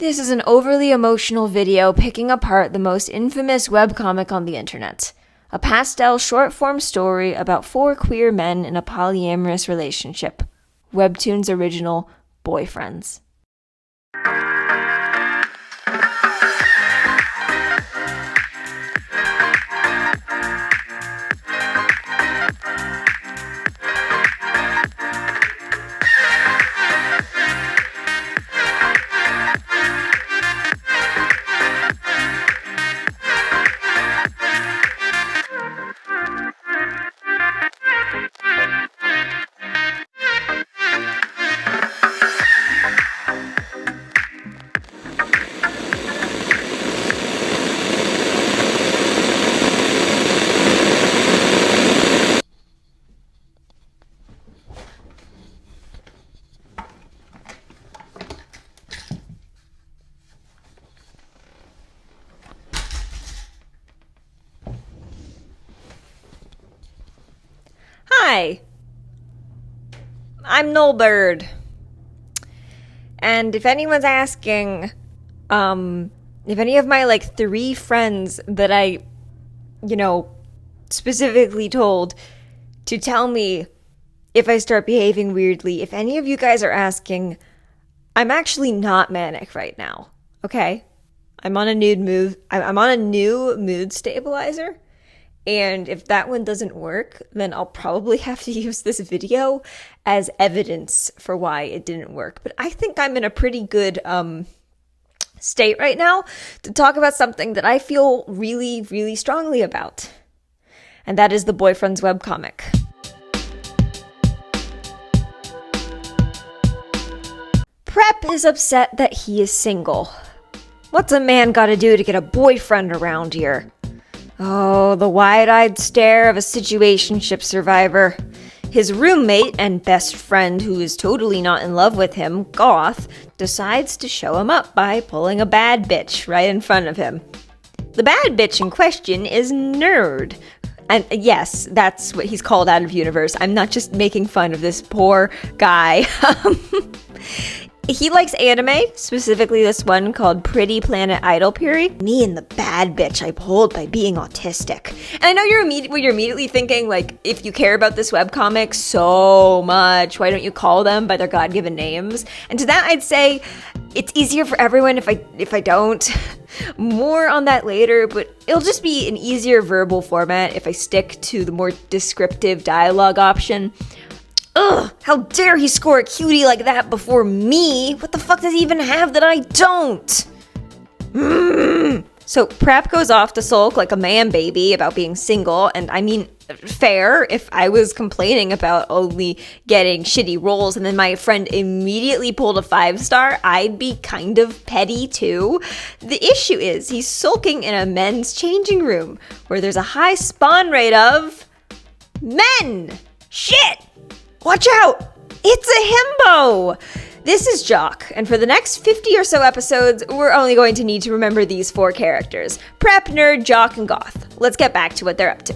This is an overly emotional video picking apart the most infamous webcomic on the internet. A pastel short-form story about 4 queer men in a polyamorous relationship. Webtoon's original, Boyfriends. Hi, I'm Nullbird, and if anyone's asking, if any of my, 3 friends that I, specifically told to tell me if I start behaving weirdly, if any of you guys are asking, I'm actually not manic right now, okay? I'm on a I'm on a new mood stabilizer. And if that one doesn't work, then I'll probably have to use this video as evidence for why it didn't work. But I think I'm in a pretty good state right now to talk about something that I feel really, really strongly about. And that is the Boyfriends webcomic. Prep is upset that he is single. What's a man gotta do to get a boyfriend around here? Oh, the wide-eyed stare of a situationship survivor. His roommate and best friend, who is totally not in love with him, Goth, decides to show him up by pulling a bad bitch right in front of him. The bad bitch in question is Nerd. And yes, that's what he's called out of universe. I'm not just making fun of this poor guy. He likes anime, specifically this one called Pretty Planet Idol Period. Me and the bad bitch I pulled by being autistic. And I know you're immediately thinking, if you care about this webcomic so much, why don't you call them by their God-given names? And to that I'd say, it's easier for everyone if I don't. More on that later, but it'll just be an easier verbal format if I stick to the more descriptive dialogue option. Ugh, how dare he score a cutie like that before me? What the fuck does he even have that I don't? So Prep goes off to sulk like a man baby about being single, and I mean, fair. If I was complaining about only getting shitty roles and then my friend immediately pulled a 5-star, I'd be kind of petty too. The issue is he's sulking in a men's changing room where there's a high spawn rate of men. Shit! Watch out! It's a himbo! This is Jock, and for the next 50 or so episodes, we're only going to need to remember these 4 characters. Prep, Nerd, Jock, and Goth. Let's get back to what they're up to.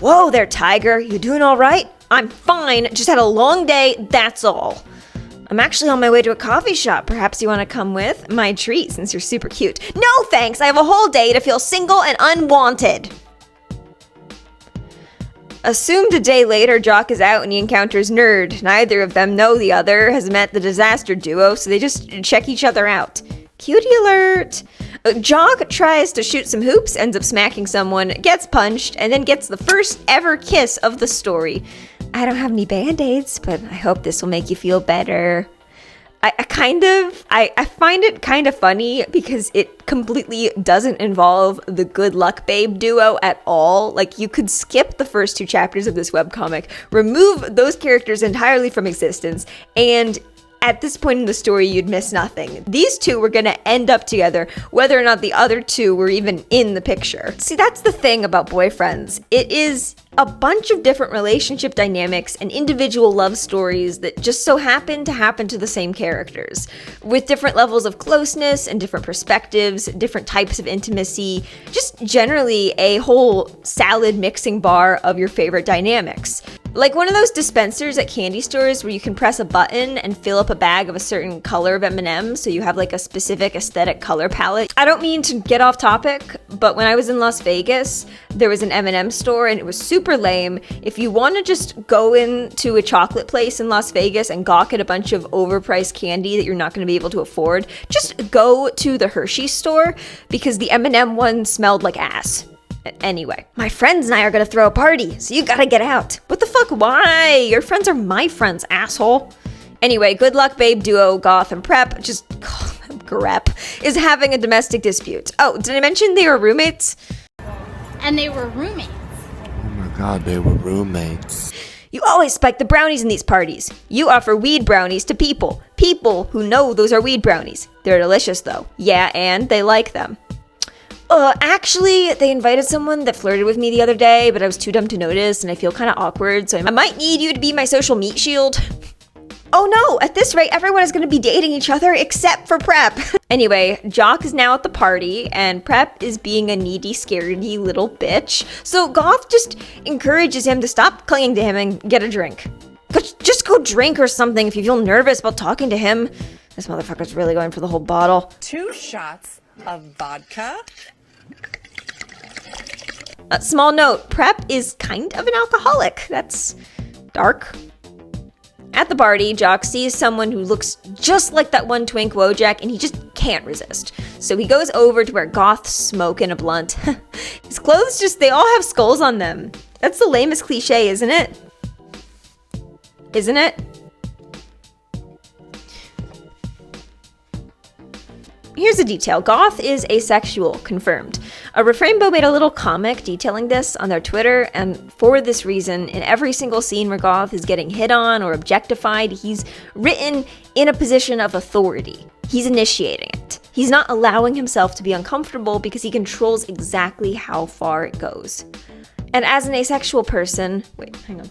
Whoa there, Tiger. You doing all right? I'm fine. Just had a long day, that's all. I'm actually on my way to a coffee shop. Perhaps you want to come with? My treat, since you're super cute. No thanks! I have a whole day to feel single and unwanted. Assumed a day later, Jock is out and he encounters Nerd. Neither of them know the other has met the disaster duo, so they just check each other out. Cutie alert! Jock tries to shoot some hoops, ends up smacking someone, gets punched, and then gets the first ever kiss of the story. I don't have any band-aids, but I hope this will make you feel better. I find it kind of funny because it completely doesn't involve the good luck babe duo at all. You could skip the first 2 chapters of this webcomic, remove those characters entirely from existence, and at this point in the story, you'd miss nothing. These 2 were gonna end up together, whether or not the other 2 were even in the picture. See, that's the thing about Boyfriends. It is a bunch of different relationship dynamics and individual love stories that just so happen to the same characters, with different levels of closeness and different perspectives, different types of intimacy, just generally a whole salad mixing bar of your favorite dynamics. Like one of those dispensers at candy stores where you can press a button and fill up a bag of a certain color of M&Ms, so you have like a specific aesthetic color palette. I don't mean to get off topic, but when I was in Las Vegas, there was an M&M store and it was super lame. If you want to just go into a chocolate place in Las Vegas and gawk at a bunch of overpriced candy that you're not going to be able to afford, just go to the Hershey store because the M&M one smelled like ass. Anyway, my friends and I are gonna throw a party, so you gotta get out. What the fuck? Why? Your friends are my friends, asshole. Anyway, good luck, babe duo Goth and Prep, just call them Grep, is having a domestic dispute. Oh, did I mention they were roommates? And they were roommates. Oh my god, they were roommates. You always spike the brownies in these parties. You offer weed brownies to people who know those are weed brownies. They're delicious though. Yeah, and they like them. Actually, they invited someone that flirted with me the other day, but I was too dumb to notice, and I feel kind of awkward, so I might need you to be my social meat shield. Oh no, at this rate, everyone is going to be dating each other except for Prep. Anyway, Jock is now at the party, and Prep is being a needy, scaredy little bitch, so Goth just encourages him to stop clinging to him and get a drink. Just go drink or something if you feel nervous about talking to him. This motherfucker's really going for the whole bottle. 2 shots of vodka. Small note, Prep is kind of an alcoholic. That's dark. At the party, Jock sees someone who looks just like that one twink Wojak, and he just can't resist. So he goes over to where Goth's smoking a blunt. His clothes they all have skulls on them. That's the lamest cliche, isn't it? Isn't it? Here's a detail. Goth is asexual, confirmed. Refrainbow made a little comic detailing this on their Twitter, and for this reason, in every single scene where Goth is getting hit on or objectified, he's written in a position of authority. He's initiating it. He's not allowing himself to be uncomfortable because he controls exactly how far it goes. And as an asexual person... Wait, hang on.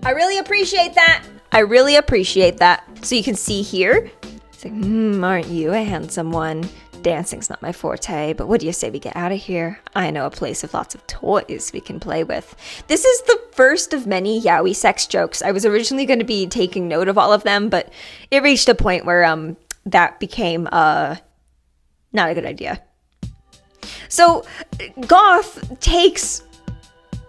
I really appreciate that. I really appreciate that. So you can see here, it's like, aren't you a handsome one? Dancing's not my forte, but what do you say we get out of here? I know a place with lots of toys we can play with. This is the first of many yaoi sex jokes. I was originally going to be taking note of all of them, but it reached a point where that became not a good idea. So Goth takes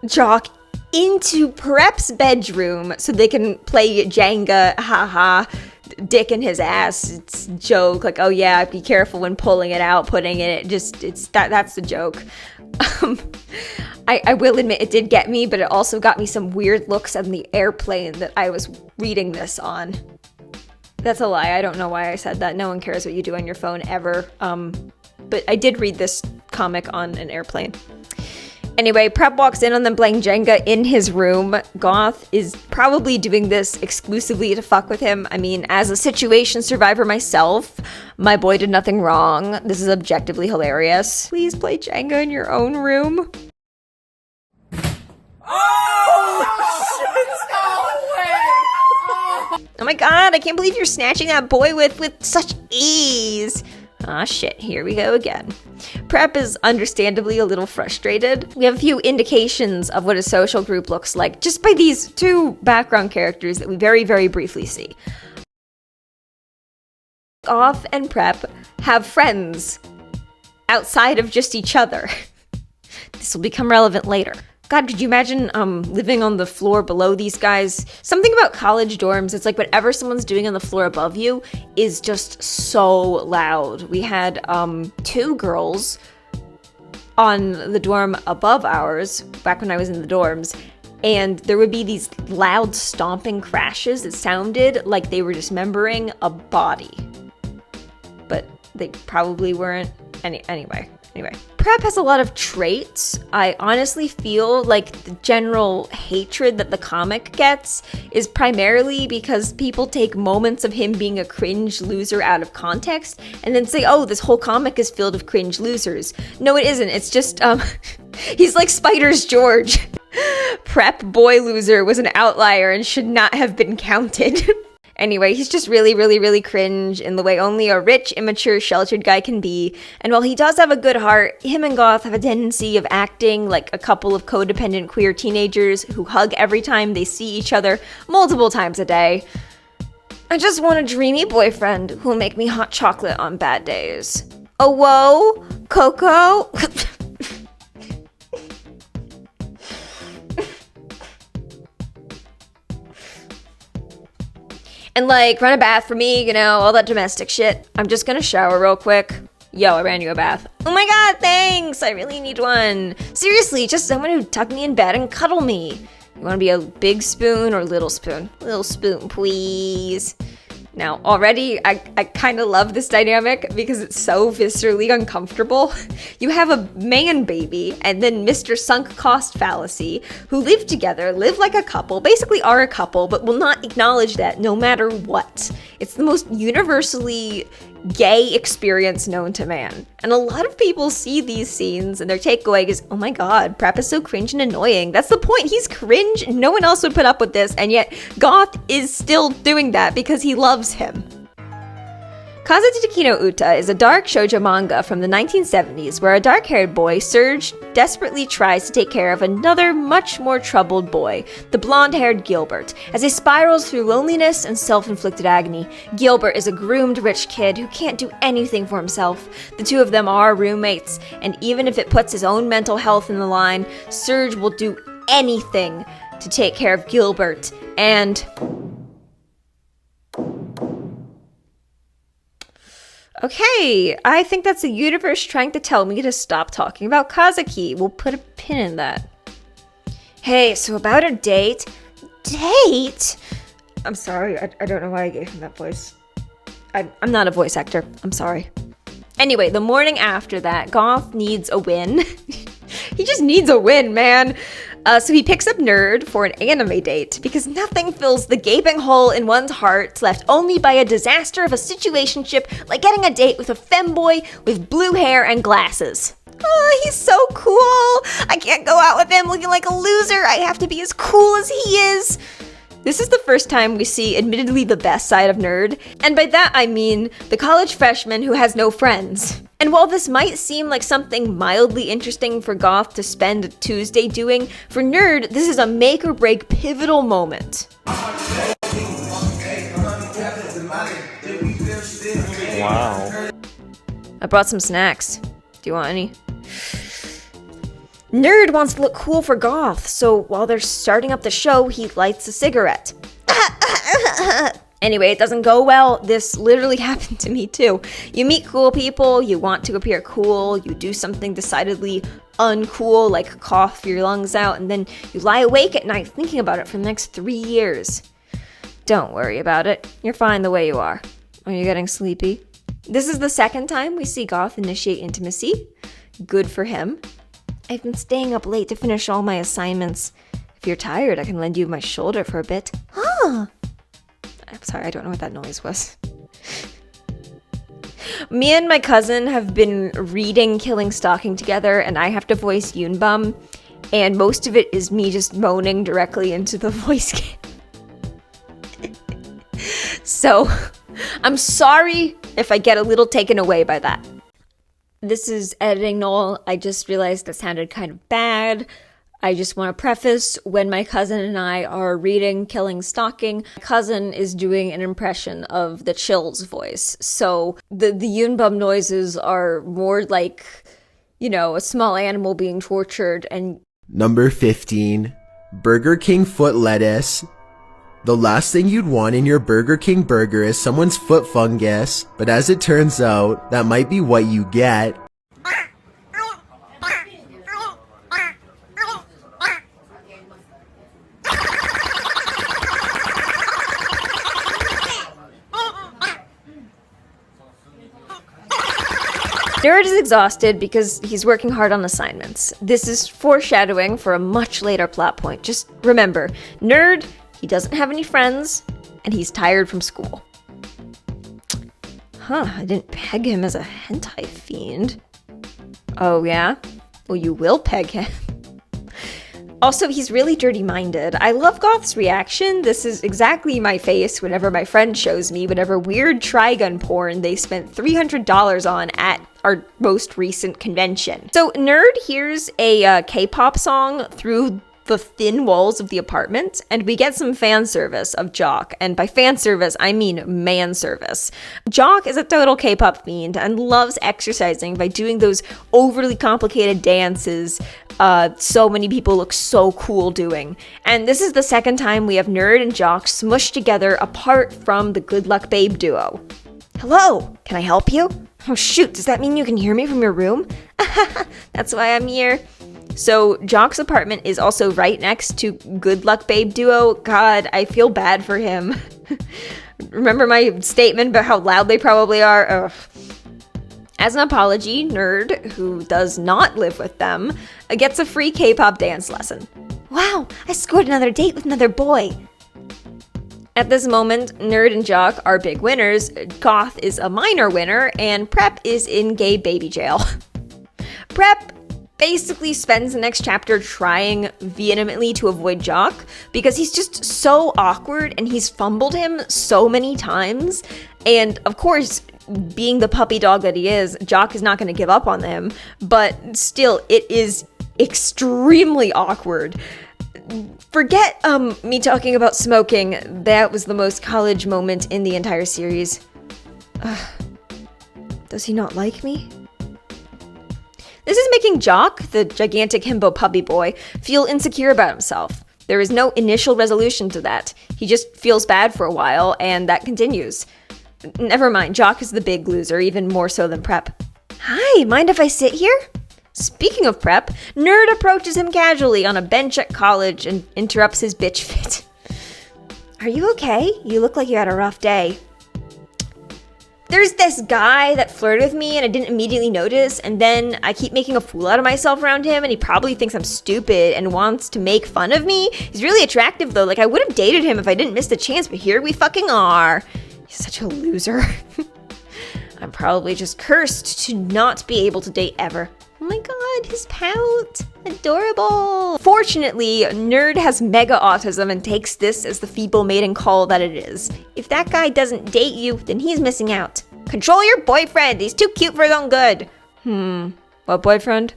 Jock into Prep's bedroom so they can play Jenga, haha, dick in his ass. It's a joke, like, oh yeah, be careful when pulling it out, putting it, that's the joke. I will admit it did get me, but it also got me some weird looks on the airplane that I was reading this on. That's a lie, I don't know why I said that. No one cares what you do on your phone ever. But I did read this comic on an airplane. Anyway, Prep walks in on them playing Jenga in his room. Goth is probably doing this exclusively to fuck with him. I mean, as a situation survivor myself, my boy did nothing wrong. This is objectively hilarious. Please play Jenga in your own room. Oh my god, I can't believe you're snatching that boy with such ease. Ah, shit, here we go again. Prep is understandably a little frustrated. We have a few indications of what a social group looks like just by these two background characters that we very, very briefly see. Goth and Prep have friends outside of just each other. This will become relevant later. God, could you imagine living on the floor below these guys? Something about college dorms, it's like whatever someone's doing on the floor above you is just so loud. We had 2 girls on the dorm above ours, back when I was in the dorms, and there would be these loud stomping crashes that sounded like they were dismembering a body. But they probably weren't. Anyway. Prep has a lot of traits. I honestly feel like the general hatred that the comic gets is primarily because people take moments of him being a cringe loser out of context and then say, oh, this whole comic is filled with cringe losers. No, it isn't. It's just, he's like Spider's George. Prep boy loser was an outlier and should not have been counted. Anyway, he's just really, really, really cringe in the way only a rich, immature, sheltered guy can be. And while he does have a good heart, him and Goth have a tendency of acting like a couple of codependent queer teenagers who hug every time they see each other multiple times a day. I just want a dreamy boyfriend who'll make me hot chocolate on bad days. Oh, whoa, Coco. And like, run a bath for me, you know, all that domestic shit. I'm just gonna shower real quick. Yo, I ran you a bath. Oh my god, thanks! I really need one. Seriously, just someone who'd tuck me in bed and cuddle me. You wanna be a big spoon or little spoon? Little spoon, please. Now, already, I kind of love this dynamic because it's so viscerally uncomfortable. You have a man baby and then Mr. Sunk Cost Fallacy, who live together, live like a couple, basically are a couple, but will not acknowledge that no matter what. It's the most universally gay experience known to man. And a lot of people see these scenes and their takeaway is, oh my god, Prep is so cringe and annoying. That's the point, he's cringe, no one else would put up with this, and yet Goth is still doing that because he loves him. Kazutoki no Uta is a dark shoujo manga from the 1970s where a dark-haired boy, Serge, desperately tries to take care of another, much more troubled boy, the blonde-haired Gilbert. As he spirals through loneliness and self-inflicted agony, Gilbert is a groomed rich kid who can't do anything for himself. The two of them are roommates, and even if it puts his own mental health in the line, Serge will do anything to take care of Gilbert, and... Okay, I think that's the universe trying to tell me to stop talking about Kazuki. We'll put a pin in that. Hey, so about a date? Date? I'm sorry, I don't know why I gave him that voice. I'm not a voice actor, I'm sorry. Anyway, the morning after that, Goth needs a win. He just needs a win, man. So he picks up Nerd for an anime date because nothing fills the gaping hole in one's heart left only by a disaster of a situationship like getting a date with a femboy with blue hair and glasses. Oh, he's so cool. I can't go out with him looking like a loser. I have to be as cool as he is. This is the first time we see admittedly the best side of Nerd, and by that I mean the college freshman who has no friends. And while this might seem like something mildly interesting for Goth to spend a Tuesday doing, for Nerd, this is a make or break pivotal moment. Wow. I brought some snacks. Do you want any? Nerd wants to look cool for Goth, so while they're starting up the show, he lights a cigarette. Anyway, it doesn't go well. This literally happened to me too. You meet cool people, you want to appear cool, you do something decidedly uncool, like cough your lungs out, and then you lie awake at night thinking about it for the next 3 years. Don't worry about it. You're fine the way you are. Are you getting sleepy? This is the second time we see Goth initiate intimacy. Good for him. I've been staying up late to finish all my assignments. If you're tired, I can lend you my shoulder for a bit. Huh. I'm sorry, I don't know what that noise was. Me and my cousin have been reading Killing Stalking together, and I have to voice Yunbum, and most of it is me just moaning directly into the voice game. So, I'm sorry if I get a little taken away by that. This is editing Noel. I just realized that sounded kind of bad. I just want to preface, when my cousin and I are reading Killing Stalking, my cousin is doing an impression of the Chill's voice. So the Yunbum noises are more like, you know, a small animal being tortured. And Number 15, Burger King foot lettuce. The last thing you'd want in your Burger King burger is someone's foot fungus, but as it turns out, that might be what you get. Nerd is exhausted because he's working hard on assignments. This is foreshadowing for a much later plot point. Just remember, Nerd, he doesn't have any friends, and he's tired from school. Huh, I didn't peg him as a hentai fiend. Oh yeah? Well, you will peg him. Also, he's really dirty-minded. I love Goth's reaction. This is exactly my face whenever my friend shows me whatever weird Trigun porn they spent $300 on at our most recent convention. So Nerd hears a K-pop song through the thin walls of the apartment, and we get some fan service of Jock. And by fan service, I mean man service. Jock is a total K-pop fiend and loves exercising by doing those overly complicated dances so many people look so cool doing. And this is the second time we have Nerd and Jock smushed together apart from the Good Luck Babe duo. Hello, can I help you? Oh shoot, does that mean you can hear me from your room? That's why I'm here. So Jock's apartment is also right next to Good Luck Babe duo. God, I feel bad for him. Remember my statement about how loud they probably are? Ugh. As an apology, Nerd, who does not live with them, gets a free K-pop dance lesson. Wow, I scored another date with another boy. At this moment, Nerd and Jock are big winners, Goth is a minor winner, and Prep is in gay baby jail. Prep basically spends the next chapter trying vehemently to avoid Jock because he's just so awkward and he's fumbled him so many times. And of course, being the puppy dog that he is, Jock is not going to give up on him, but still, it is extremely awkward. Forget me talking about smoking. That was the most college moment in the entire series. Does he not like me? This is making Jock, the gigantic himbo puppy boy, feel insecure about himself. There is no initial resolution to that. He just feels bad for a while, and that continues. Never mind, Jock is the big loser, even more so than Prep. Hi, mind if I sit here? Speaking of Prep, Nerd approaches him casually on a bench at college and interrupts his bitch fit. Are you okay? You look like you had a rough day. There's this guy that flirted with me and I didn't immediately notice, and then I keep making a fool out of myself around him, and he probably thinks I'm stupid and wants to make fun of me. He's really attractive though, like I would have dated him if I didn't miss the chance, but here we fucking are. He's such a loser. I'm probably just cursed to not be able to date ever. Oh my god, his pout. Adorable. Fortunately, Nerd has mega autism and takes this as the feeble maiden call that it is. If that guy doesn't date you, then he's missing out. Control your boyfriend. He's too cute for his own good. What boyfriend?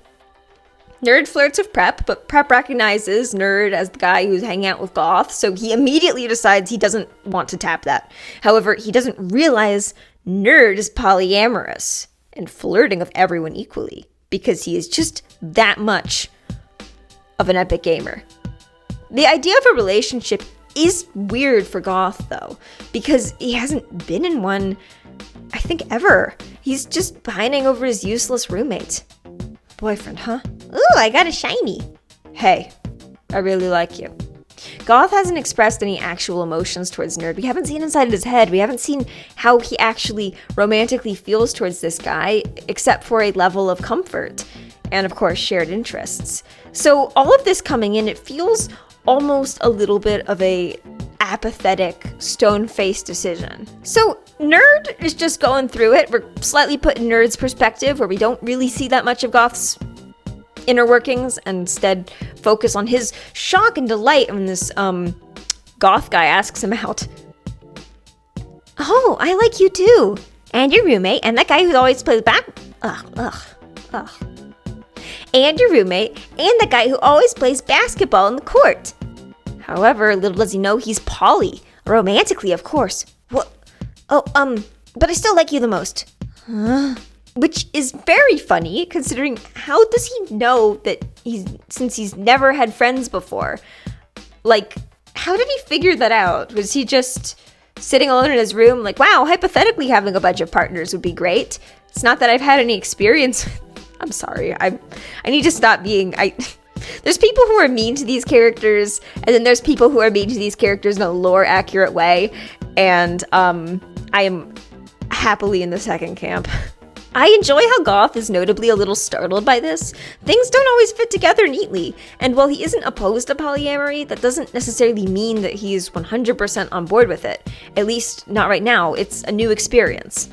Nerd flirts with Prep, but Prep recognizes Nerd as the guy who's hanging out with Goth, so he immediately decides he doesn't want to tap that. However, he doesn't realize Nerd is polyamorous and flirting with everyone equally, because he is just that much of an epic gamer. The idea of a relationship is weird for Goth, though, because he hasn't been in one, I think, ever. He's just pining over his useless roommate. Boyfriend, huh? Ooh, I got a shiny. Hey, I really like you. Goth hasn't expressed any actual emotions towards Nerd. We haven't seen inside his head. We haven't seen how he actually romantically feels towards this guy, except for a level of comfort and, of course, shared interests. So all of this coming in, it feels almost a little bit of a apathetic, stone-faced decision. So Nerd is just going through it. We're slightly put in Nerd's perspective, where we don't really see that much of Goth's inner workings and instead focus on his shock and delight when this Goth guy asks him out. Oh, I like you too. And your roommate, and that guy who always plays And your roommate, and the guy who always plays basketball in the court. However, little does he know he's poly. Romantically, of course. What? Oh, but I still like you the most. Huh? Which is very funny, considering how does he know that since he's never had friends before? Like, how did he figure that out? Was he just sitting alone in his room like, wow, hypothetically having a bunch of partners would be great. It's not that I've had any experience. I'm sorry, I need to stop being, there's people who are mean to these characters, and then there's people who are mean to these characters in a lore accurate way, and I am happily in the second camp. I enjoy how Goth is notably a little startled by this. Things don't always fit together neatly, and while he isn't opposed to polyamory, that doesn't necessarily mean that he's 100% on board with it. At least, not right now. It's a new experience.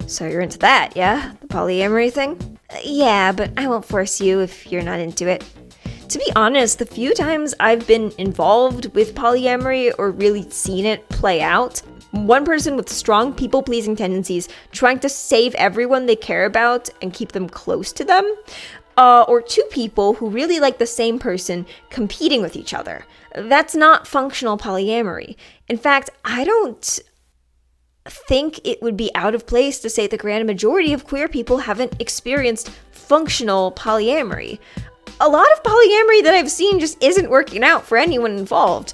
So you're into that, yeah? The polyamory thing? Yeah, but I won't force you if you're not into it. To be honest, the few times I've been involved with polyamory or really seen it play out, one person with strong people-pleasing tendencies trying to save everyone they care about and keep them close to them, or two people who really like the same person competing with each other. That's not functional polyamory. In fact, I don't think it would be out of place to say the grand majority of queer people haven't experienced functional polyamory. A lot of polyamory that I've seen just isn't working out for anyone involved.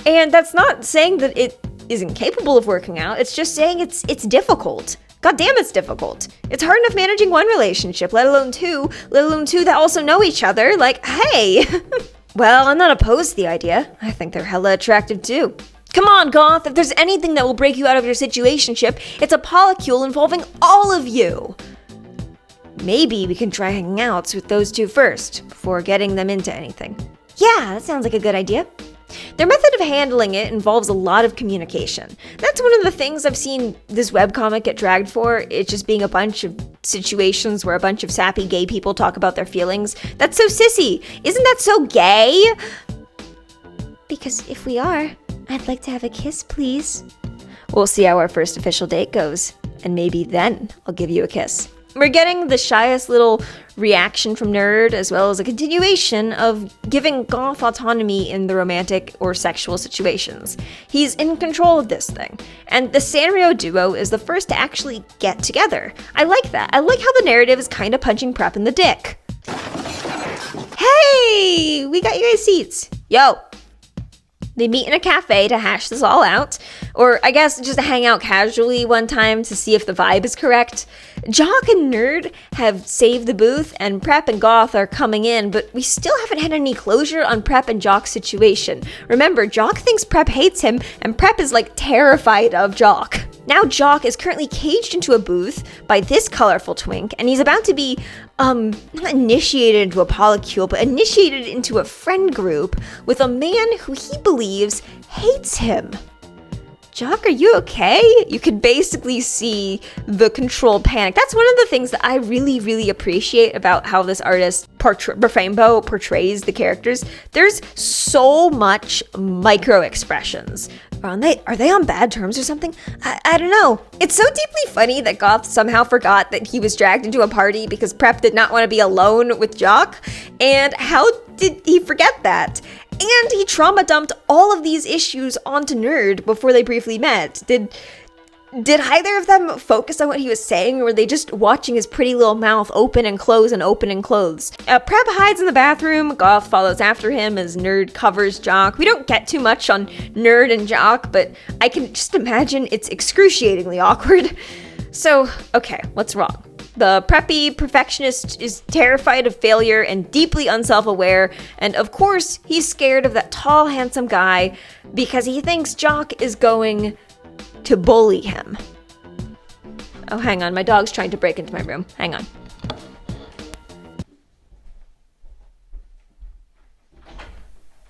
And that's not saying that it isn't capable of working out, it's just saying it's difficult. God damn, it's difficult. It's hard enough managing one relationship, let alone two that also know each other. Like, hey! Well, I'm not opposed to the idea. I think they're hella attractive too. Come on, Goth, if there's anything that will break you out of your situationship, it's a polycule involving all of you. Maybe we can try hanging out with those two first, before getting them into anything. Yeah, that sounds like a good idea. Their method of handling it involves a lot of communication. That's one of the things I've seen this webcomic get dragged for, it just being a bunch of situations where a bunch of sappy gay people talk about their feelings. That's so sissy! Isn't that so gay? Because if we are, I'd like to have a kiss, please. We'll see how our first official date goes, and maybe then I'll give you a kiss. We're getting the shyest little reaction from Nerd, as well as a continuation of giving Goth autonomy in the romantic or sexual situations. He's in control of this thing, and the Sanrio duo is the first to actually get together. I like that. I like how the narrative is kind of punching Prep in the dick. Hey! We got you guys seats. Yo! They meet in a cafe to hash this all out, or I guess just to hang out casually one time to see if the vibe is correct. Jock and Nerd have saved the booth, and Prep and Goth are coming in, but we still haven't had any closure on Prep and Jock's situation. Remember, Jock thinks Prep hates him, and Prep is like terrified of Jock. Now Jock is currently caged into a booth by this colorful twink, and he's about to be, not initiated into a polycule, but initiated into a friend group with a man who he believes hates him. Jock, are you okay? You could basically see the controlled panic. That's one of the things that I really, really appreciate about how this artist, Rainbow, portrays the characters. There's so much micro expressions. Are they on bad terms or something? I don't know. It's so deeply funny that Goth somehow forgot that he was dragged into a party because Prep did not want to be alone with Jock. And how did he forget that? And he trauma dumped all of these issues onto Nerd before they briefly met. Did either of them focus on what he was saying, or were they just watching his pretty little mouth open and close and open and close? Prep hides in the bathroom, Goth follows after him as Nerd covers Jock. We don't get too much on Nerd and Jock, but I can just imagine it's excruciatingly awkward. So, okay, what's wrong? The preppy perfectionist is terrified of failure and deeply unself-aware, and of course, he's scared of that tall, handsome guy because he thinks Jock is going to bully him. Oh, hang on, my dog's trying to break into my room. Hang on.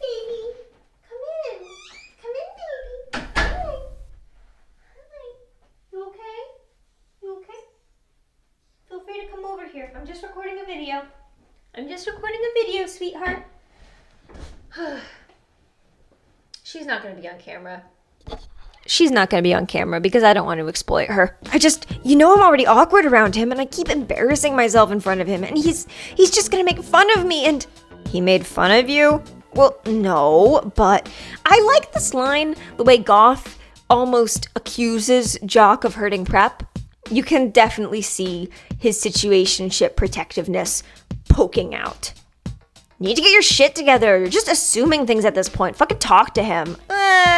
Baby, come in. Come in, baby. Hi. Hi. You okay? You okay? Feel free to come over here. I'm just recording a video. Sweetheart. She's not going to be on camera. She's not going to be on camera because I don't want to exploit her. I'm already awkward around him and I keep embarrassing myself in front of him and he's just going to make fun of me and... He made fun of you? Well, no, but I like this line, the way Goth almost accuses Jock of hurting Prep. You can definitely see his situationship protectiveness poking out. Need to get your shit together. You're just assuming things at this point. Fucking talk to him.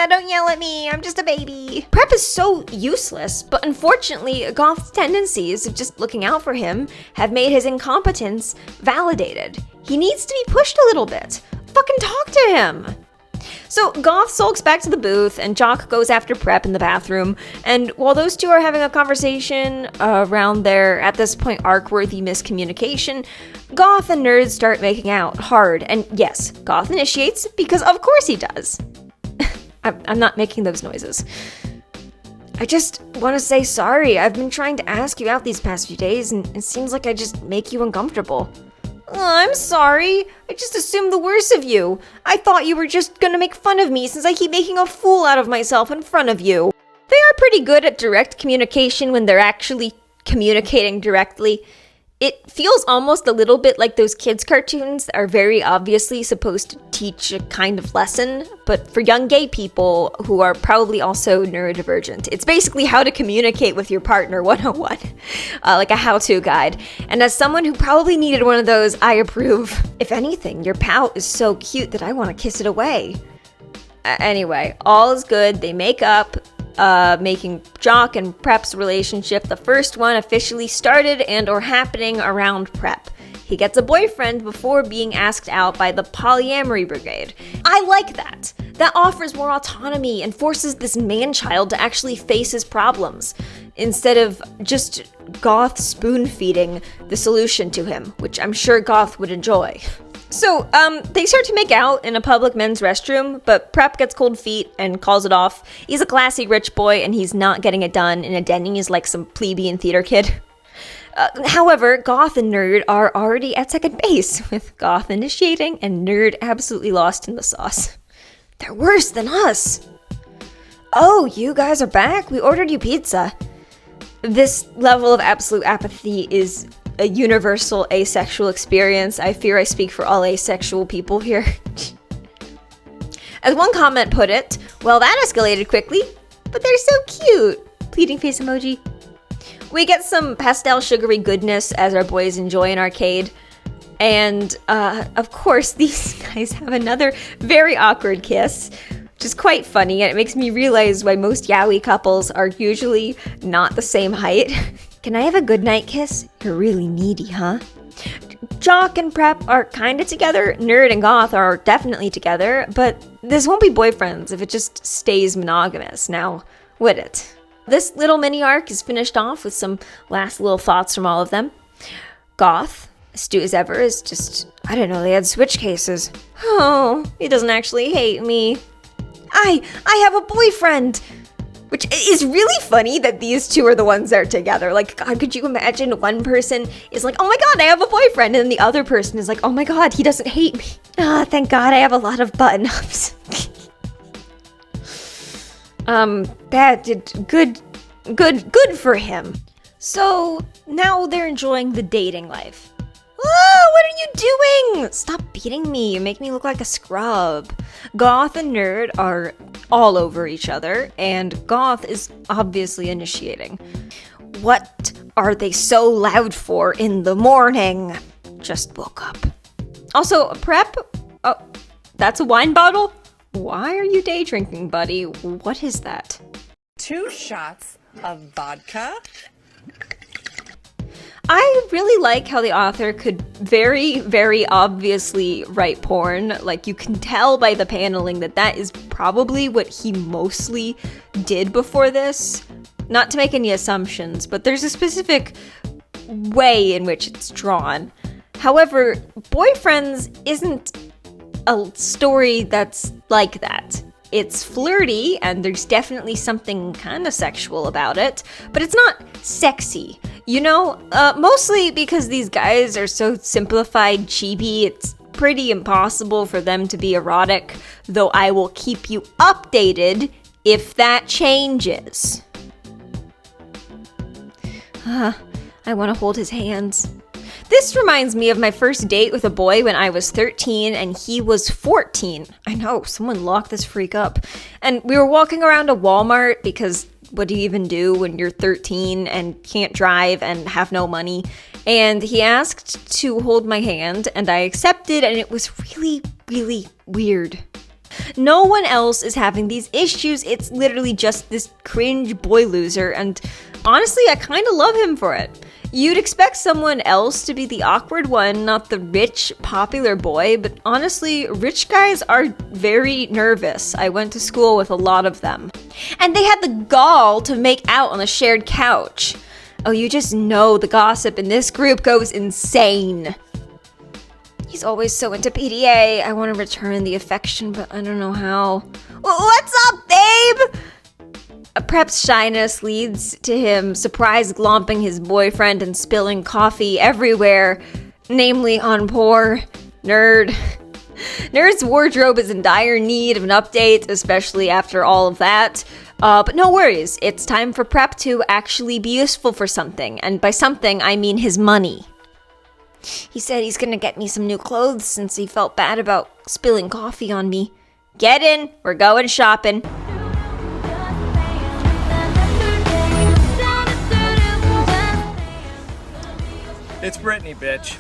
Don't yell at me. I'm just a baby. Prep is so useless, but unfortunately, Goth's tendencies of just looking out for him have made his incompetence validated. He needs to be pushed a little bit. Fucking talk to him. So Goth sulks back to the booth and Jock goes after Prep in the bathroom, and while those two are having a conversation around their, at this point, arc-worthy miscommunication, Goth and Nerd start making out hard, and yes, Goth initiates, because of course he does. I'm not making those noises. I just want to say sorry. I've been trying to ask you out these past few days, and it seems like I just make you uncomfortable. I'm sorry. I just assumed the worst of you. I thought you were just gonna make fun of me since I keep making a fool out of myself in front of you. They are pretty good at direct communication when they're actually communicating directly. It feels almost a little bit like those kids' cartoons that are very obviously supposed to teach a kind of lesson, but for young gay people who are probably also neurodivergent. It's basically how to communicate with your partner 101, like a how-to guide. And as someone who probably needed one of those, I approve. If anything, your pout is so cute that I want to kiss it away. Anyway, all is good. They make up. Making Jock and Prep's relationship the first one officially started and or happening around Prep. He gets a boyfriend before being asked out by the polyamory brigade. I like that. That offers more autonomy and forces this man-child to actually face his problems, instead of just Goth spoon-feeding the solution to him, which I'm sure Goth would enjoy. So, they start to make out in a public men's restroom, but Prep gets cold feet and calls it off. He's a classy rich boy, and he's not getting it done in a Denny's like some plebeian theater kid. However, Goth and Nerd are already at second base, with Goth initiating and Nerd absolutely lost in the sauce. They're worse than us. Oh, you guys are back? We ordered you pizza. This level of absolute apathy is a universal asexual experience. I fear I speak for all asexual people here. As one comment put it, well, that escalated quickly, but they're so cute. Pleading face emoji. We get some pastel sugary goodness as our boys enjoy an arcade. And, of course, these guys have another very awkward kiss, which is quite funny, and it makes me realize why most yaoi couples are usually not the same height. Can I have a goodnight kiss? You're really needy, huh? Jock and Prep are kinda together, Nerd and Goth are definitely together, but this won't be boyfriends if it just stays monogamous, now, would it? This little mini arc is finished off with some last little thoughts from all of them. Goth, astute as ever, is just, I don't know, they had switch cases. Oh, he doesn't actually hate me. I have a boyfriend! Which is really funny that these two are the ones that are together. Like, God, could you imagine one person is like, oh my God, I have a boyfriend. And then the other person is like, oh my God, he doesn't hate me. Ah, thank God I have a lot of button-ups. That did good for him. So now they're enjoying the dating life. Oh, what are you doing? Stop beating me. You make me look like a scrub. Goth and Nerd are all over each other, and Goth is obviously initiating. What are they so loud for in the morning? Just woke up. Also, Prep? Oh, that's a wine bottle? Why are you day drinking, buddy? What is that? 2 shots of vodka. I really like how the author could very, very obviously write porn. Like, you can tell by the paneling that that is probably what he mostly did before this. Not to make any assumptions, but there's a specific way in which it's drawn. However, Boyfriends isn't a story that's like that. It's flirty, and there's definitely something kind of sexual about it, but it's not sexy. You know, mostly because these guys are so simplified chibi, it's pretty impossible for them to be erotic, though I will keep you updated if that changes. I want to hold his hands. This reminds me of my first date with a boy when I was 13 and he was 14. I know, someone locked this freak up. And we were walking around a Walmart because what do you even do when you're 13 and can't drive and have no money? And he asked to hold my hand and I accepted, and it was really, really weird. No one else is having these issues. It's literally just this cringe boy loser, and honestly, I kind of love him for it. You'd expect someone else to be the awkward one, not the rich, popular boy, but honestly, rich guys are very nervous. I went to school with a lot of them. And they had the gall to make out on the shared couch. Oh, you just know the gossip in this group goes insane. He's always so into PDA. I want to return the affection, but I don't know how. What's up, babe? Prep's shyness leads to him surprise glomping his boyfriend and spilling coffee everywhere. namely on poor Nerd. Nerd's wardrobe is in dire need of an update, especially after all of that. But no worries, it's time for Prep to actually be useful for something, and by something, I mean his money. He said he's gonna get me some new clothes since he felt bad about spilling coffee on me. Get in, we're going shopping. It's Brittany, bitch.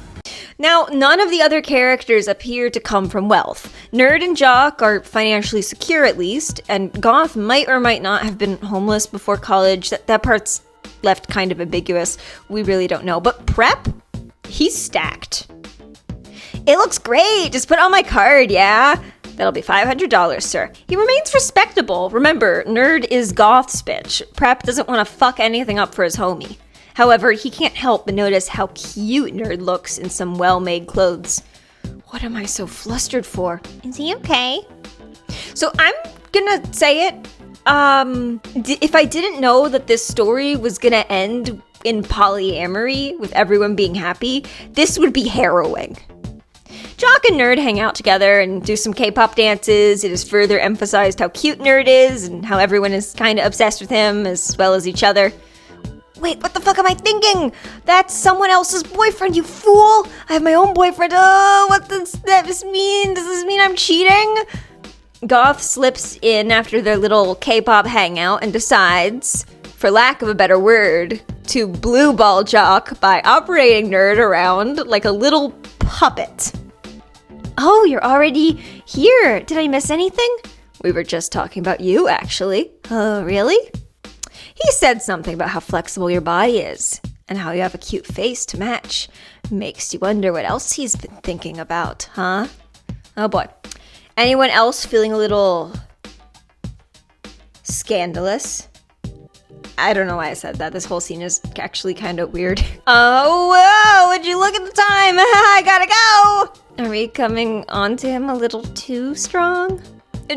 Now, none of the other characters appear to come from wealth. Nerd and Jock are financially secure at least, and Goth might or might not have been homeless before college. That part's left kind of ambiguous. We really don't know. But Prep? He's stacked. It looks great. Just put on my card, yeah? That'll be $500, sir. He remains respectable. Remember, Nerd is Goth's bitch. Prep doesn't want to fuck anything up for his homie. However, he can't help but notice how cute Nerd looks in some well-made clothes. What am I so flustered for? Is he okay? So I'm gonna say it. If I didn't know that this story was gonna end in polyamory with everyone being happy, this would be harrowing. Jock and Nerd hang out together and do some K-pop dances. It is further emphasized how cute Nerd is and how everyone is kind of obsessed with him as well as each other. Wait, what the fuck am I thinking? That's someone else's boyfriend, you fool! I have my own boyfriend. Oh, what does this mean? Does this mean I'm cheating? Goth slips in after their little K-pop hangout and decides, for lack of a better word, to blue ball Jock by operating Nerd around like a little puppet. Oh, you're already here. Did I miss anything? We were just talking about you, actually. Oh, really? He said something about how flexible your body is and how you have a cute face to match. Makes you wonder what else he's been thinking about, huh? Oh boy. Anyone else feeling a little scandalous? I don't know why I said that. This whole scene is actually kind of weird. Oh, whoa, would you look at the time? I gotta go! Are we coming on to him a little too strong?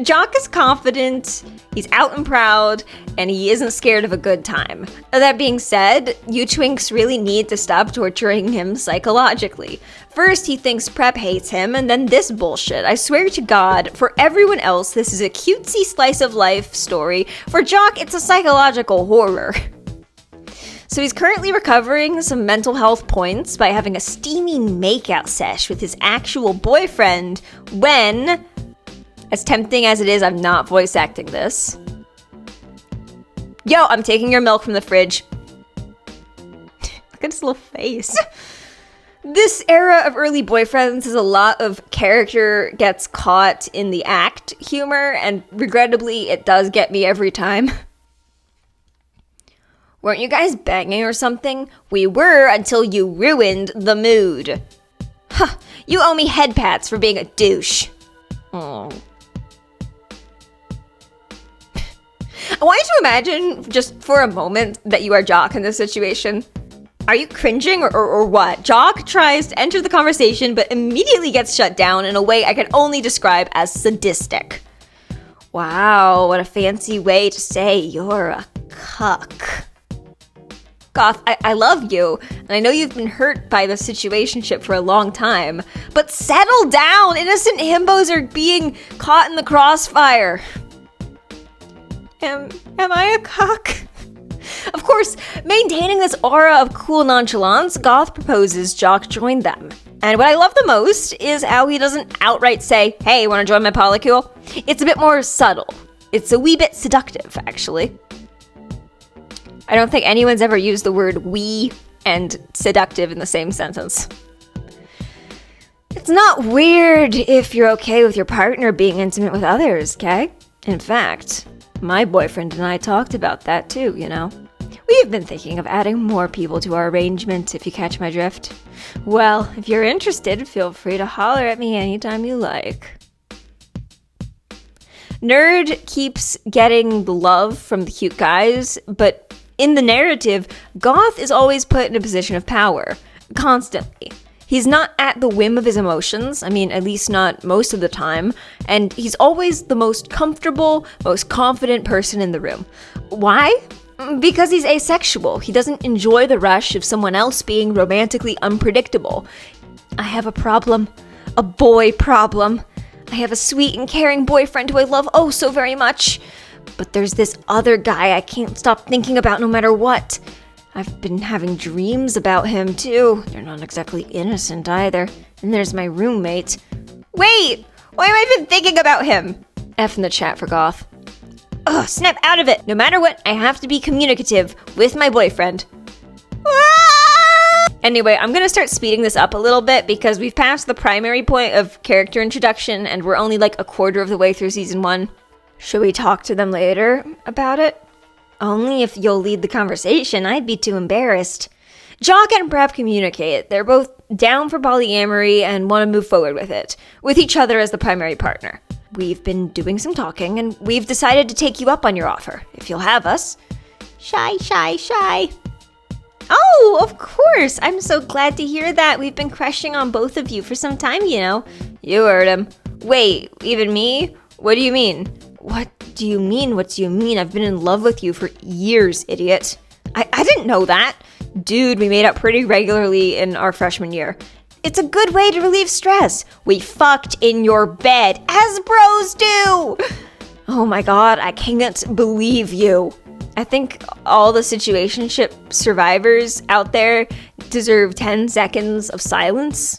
Jock is confident, he's out and proud, and he isn't scared of a good time. That being said, you twinks really need to stop torturing him psychologically. First, he thinks Prep hates him, and then this bullshit. I swear to God, for everyone else, this is a cutesy slice of life story. For Jock, it's a psychological horror. So he's currently recovering some mental health points by having a steamy makeout sesh with his actual boyfriend when... As tempting as it is, I'm not voice acting this. Yo, I'm taking your milk from the fridge. Look at his little face. This era of early boyfriends is a lot of character gets caught in the act humor, and regrettably, it does get me every time. Weren't you guys banging or something? We were until you ruined the mood. Huh, you owe me head pats for being a douche. Oh. I want you to imagine, just for a moment, that you are Jock in this situation. Are you cringing or what? Jock tries to enter the conversation, but immediately gets shut down in a way I can only describe as sadistic. Wow, what a fancy way to say you're a cuck. Goth, I love you, and I know you've been hurt by the situationship for a long time, but settle down! Innocent himbos are being caught in the crossfire. Am I a cock? Of course, maintaining this aura of cool nonchalance, Goth proposes Jock join them. And what I love the most is how he doesn't outright say, hey, wanna join my polycule? It's a bit more subtle. It's a wee bit seductive, actually. I don't think anyone's ever used the word we and seductive in the same sentence. It's not weird if you're okay with your partner being intimate with others, okay? In fact, my boyfriend and I talked about that too, you know. We've been thinking of adding more people to our arrangement, if you catch my drift. Well, if you're interested, feel free to holler at me anytime you like. Nerd keeps getting the love from the cute guys, but in the narrative, Goth is always put in a position of power, constantly. He's not at the whim of his emotions, I mean, at least not most of the time, and he's always the most comfortable, most confident person in the room. Why? Because he's asexual. He doesn't enjoy the rush of someone else being romantically unpredictable. I have a problem. A boy problem. I have a sweet and caring boyfriend who I love oh so very much. But there's this other guy I can't stop thinking about no matter what. I've been having dreams about him too. They're not exactly innocent either. And there's my roommate. Wait! Why have I been thinking about him? F in the chat for Goth. Ugh, snap out of it! No matter what, I have to be communicative with my boyfriend. Anyway, I'm gonna start speeding this up a little bit because we've passed the primary point of character introduction and we're only like a quarter of the way through season 1. Should we talk to them later about it? Only if you'll lead the conversation. I'd be too embarrassed. Jock and Prep communicate. They're both down for polyamory and want to move forward with it, with each other as the primary partner. We've been doing some talking and we've decided to take you up on your offer, if you'll have us. Shy, shy, shy. Oh, of course. I'm so glad to hear that. We've been crushing on both of you for some time, you know. You heard him. Wait, even me? What do you mean? What do you mean? What do you mean? I've been in love with you for years, idiot. I didn't know that. Dude, we made up pretty regularly in our freshman year. It's a good way to relieve stress. We fucked in your bed, as bros do. Oh my god, I can't believe you. I think all the situationship survivors out there deserve 10 seconds of silence.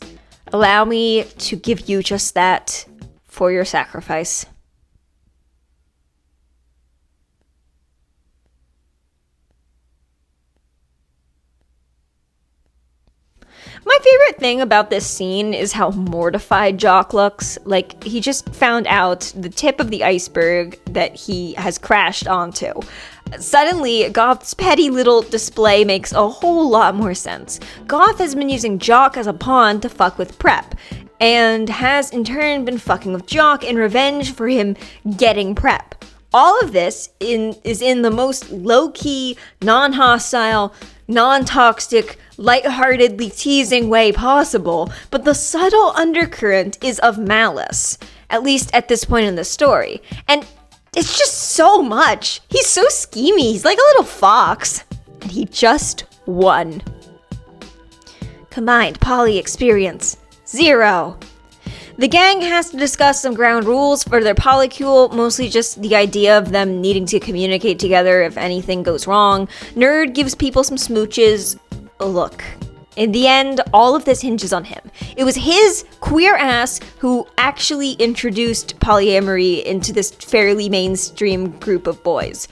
Allow me to give you just that for your sacrifice. My favorite thing about this scene is how mortified Jock looks. Like, he just found out the tip of the iceberg that he has crashed onto. Suddenly, Goth's petty little display makes a whole lot more sense. Goth has been using Jock as a pawn to fuck with Prep, and has in turn been fucking with Jock in revenge for him getting Prep. All of this is in the most low-key, non-hostile, non-toxic, lightheartedly teasing way possible, but the subtle undercurrent is of malice, at least at this point in the story. And it's just so much. He's so schemy. He's like a little fox. And he just won. Combined poly experience, 0. The gang has to discuss some ground rules for their polycule, mostly just the idea of them needing to communicate together if anything goes wrong. Nerd gives people some smooches. Look, in the end, all of this hinges on him. It was his queer ass who actually introduced polyamory into this fairly mainstream group of boys.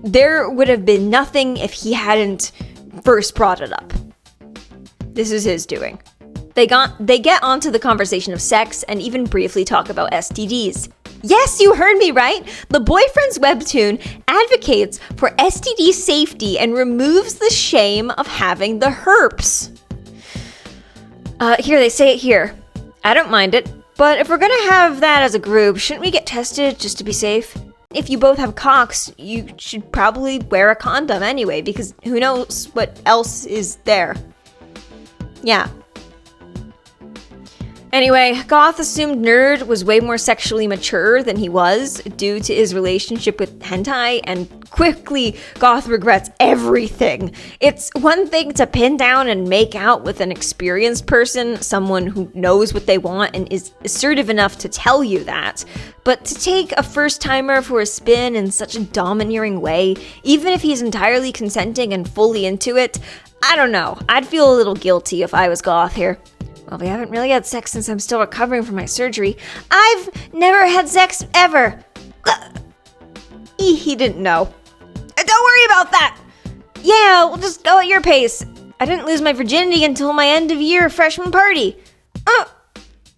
There would have been nothing if he hadn't first brought it up. This is his doing. They get onto the conversation of sex and even briefly talk about STDs. Yes, you heard me right. The boyfriend's webtoon advocates for STD safety and removes the shame of having the herpes. Here, they say it here. I don't mind it, but if we're gonna have that as a group, shouldn't we get tested just to be safe? If you both have cocks, you should probably wear a condom anyway, because who knows what else is there. Yeah. Anyway, Goth assumed Nerd was way more sexually mature than he was due to his relationship with hentai, and quickly Goth regrets everything. It's one thing to pin down and make out with an experienced person, someone who knows what they want and is assertive enough to tell you that, but to take a first-timer for a spin in such a domineering way, even if he's entirely consenting and fully into it, I don't know. I'd feel a little guilty if I was Goth here. Well, we haven't really had sex since I'm still recovering from my surgery. I've never had sex ever. He didn't know. Don't worry about that. Yeah, we'll just go at your pace. I didn't lose my virginity until my end of year freshman party.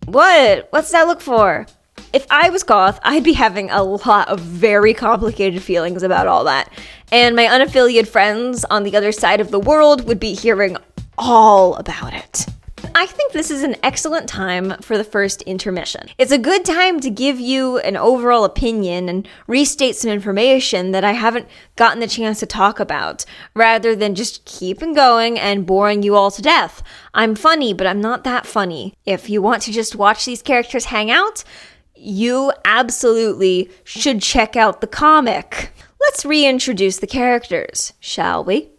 What? What's that look for? If I was Goth, I'd be having a lot of very complicated feelings about all that. And my unaffiliated friends on the other side of the world would be hearing all about it. I think this is an excellent time for the first intermission. It's a good time to give you an overall opinion and restate some information that I haven't gotten the chance to talk about, rather than just keeping going and boring you all to death. I'm funny, but I'm not that funny. If you want to just watch these characters hang out, you absolutely should check out the comic. Let's reintroduce the characters, shall we?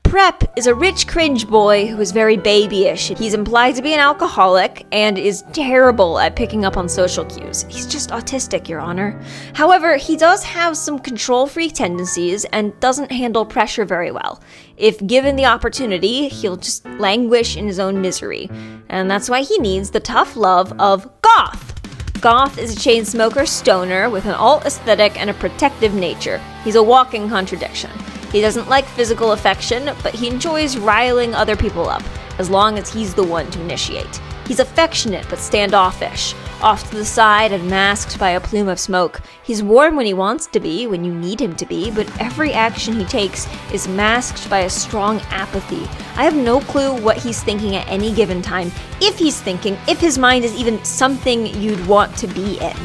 Prep is a rich cringe boy who is very babyish. He's implied to be an alcoholic and is terrible at picking up on social cues. He's just autistic, Your Honor. However, he does have some control freak tendencies and doesn't handle pressure very well. If given the opportunity, he'll just languish in his own misery. And that's why he needs the tough love of Goth. Goth is a chain smoker stoner with an alt aesthetic and a protective nature. He's a walking contradiction. He doesn't like physical affection, but he enjoys riling other people up, as long as he's the one to initiate. He's affectionate but standoffish, off to the side and masked by a plume of smoke. He's warm when he wants to be, when you need him to be, but every action he takes is masked by a strong apathy. I have no clue what he's thinking at any given time, if he's thinking, if his mind is even something you'd want to be in.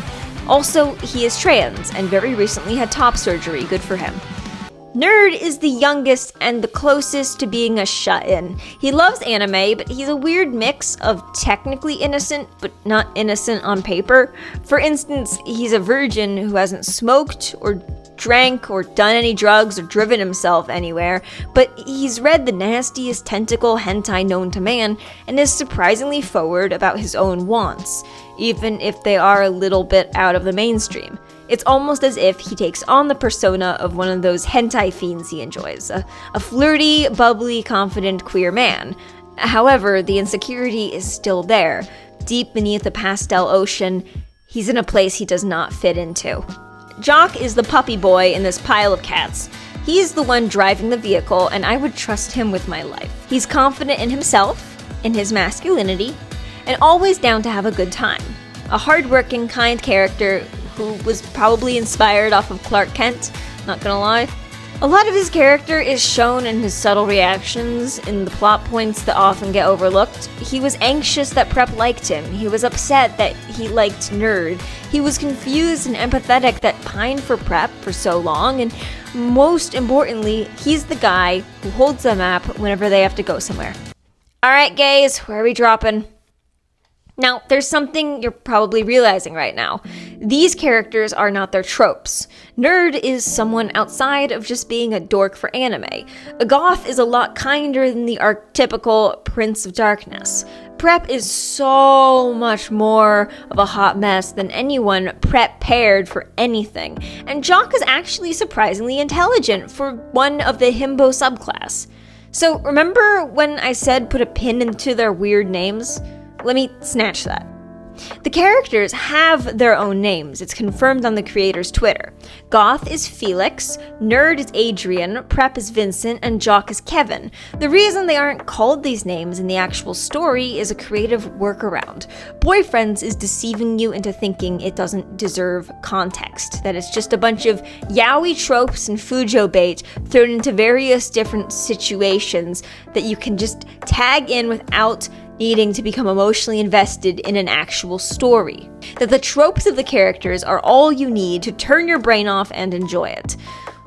Also, he is trans, and very recently had top surgery, good for him. Nerd is the youngest and the closest to being a shut-in. He loves anime, but he's a weird mix of technically innocent, but not innocent on paper. For instance, he's a virgin who hasn't smoked or drank or done any drugs or driven himself anywhere, but he's read the nastiest tentacle hentai known to man and is surprisingly forward about his own wants, even if they are a little bit out of the mainstream. It's almost as if he takes on the persona of one of those hentai fiends he enjoys, a flirty, bubbly, confident queer man. However, the insecurity is still there. Deep beneath the pastel ocean, he's in a place he does not fit into. Jock is the puppy boy in this pile of cats. He's the one driving the vehicle, and I would trust him with my life. He's confident in himself, in his masculinity, and always down to have a good time. A hardworking, kind character who was probably inspired off of Clark Kent, not gonna lie. A lot of his character is shown in his subtle reactions, in the plot points that often get overlooked. He was anxious that Prep liked him. He was upset that he liked Nerd. He was confused and empathetic that pined for Prep for so long, and most importantly, he's the guy who holds the map whenever they have to go somewhere. Alright gays, where are we dropping? Now, there's something you're probably realizing right now. These characters are not their tropes. Nerd is someone outside of just being a dork for anime. A goth is a lot kinder than the archetypical Prince of Darkness. Prep is so much more of a hot mess than anyone prepared for anything. And Jock is actually surprisingly intelligent for one of the himbo subclass. So remember when I said put a pin into their weird names? Let me snatch that. The characters have their own names. It's confirmed on the creator's Twitter. Goth is Felix, Nerd is Adrian, Prep is Vincent, and Jock is Kevin. The reason they aren't called these names in the actual story is a creative workaround. Boyfriends is deceiving you into thinking it doesn't deserve context, that it's just a bunch of yaoi tropes and fujo bait thrown into various different situations that you can just tag in without needing to become emotionally invested in an actual story. That the tropes of the characters are all you need to turn your brain off and enjoy it.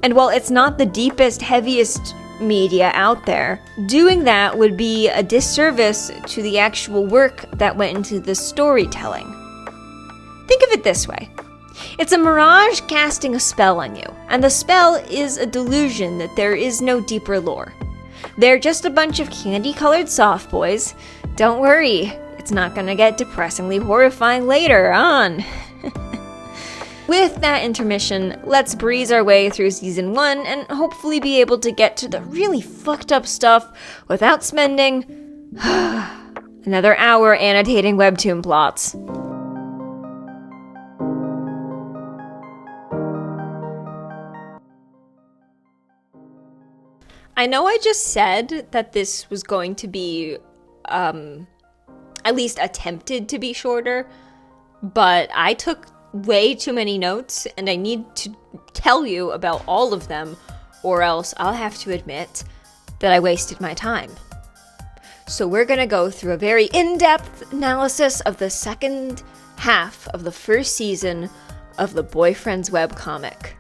And while it's not the deepest, heaviest media out there, doing that would be a disservice to the actual work that went into the storytelling. Think of it this way. It's a mirage casting a spell on you, and the spell is a delusion that there is no deeper lore. They're just a bunch of candy-colored soft boys. Don't worry, it's not gonna get depressingly horrifying later on. With that intermission, let's breeze our way through season 1 and hopefully be able to get to the really fucked up stuff without spending another hour annotating webtoon plots. I know I just said that this was going to be at least attempted to be shorter, but I took way too many notes and I need to tell you about all of them, or else I'll have to admit that I wasted my time. So we're gonna go through a very in-depth analysis of the second half of the first season of the Boyfriend's webcomic.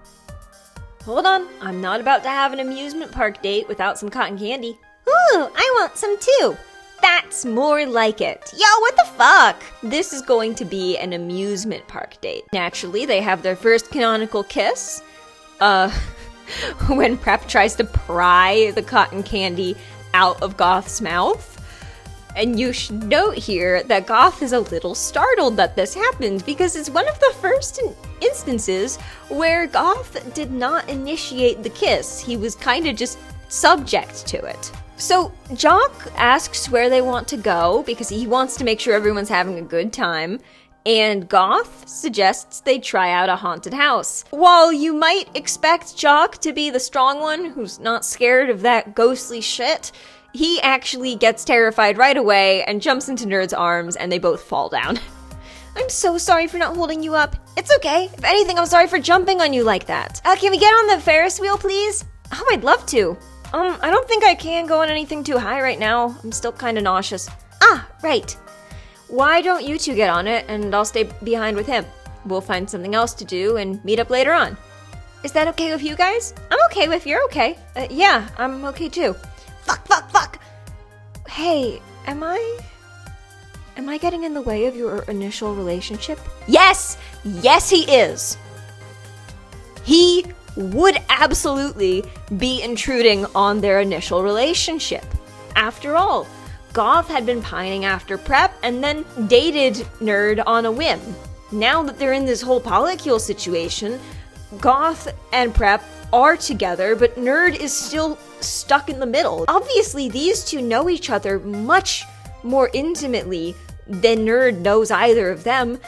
Hold on, I'm not about to have an amusement park date without some cotton candy. Ooh, I want some too. That's more like it. Yo, what the fuck? This is going to be an amusement park date. Naturally, they have their first canonical kiss. when Prep tries to pry the cotton candy out of Goth's mouth. And you should note here that Goth is a little startled that this happened because it's one of the first instances where Goth did not initiate the kiss. He was kind of just subject to it. So Jock asks where they want to go because he wants to make sure everyone's having a good time. And Goth suggests they try out a haunted house. While you might expect Jock to be the strong one who's not scared of that ghostly shit, he actually gets terrified right away and jumps into Nerd's arms and they both fall down. I'm so sorry for not holding you up. It's okay. If anything, I'm sorry for jumping on you like that. Can we get on the Ferris wheel, please? Oh, I'd love to. I don't think I can go on anything too high right now. I'm still kind of nauseous. Ah, right. Why don't you two get on it and I'll stay behind with him? We'll find something else to do and meet up later on. Is that okay with you guys? I'm okay if you're okay. Yeah, I'm okay too. Fuck. Hey, am I getting in the way of your initial relationship? Yes, he is. He would absolutely be intruding on their initial relationship. After all, Goth had been pining after Prep and then dated Nerd on a whim. Now that they're in this whole polycule situation, Goth and Prep are together, but Nerd is still stuck in the middle. Obviously, these two know each other much more intimately than Nerd knows either of them,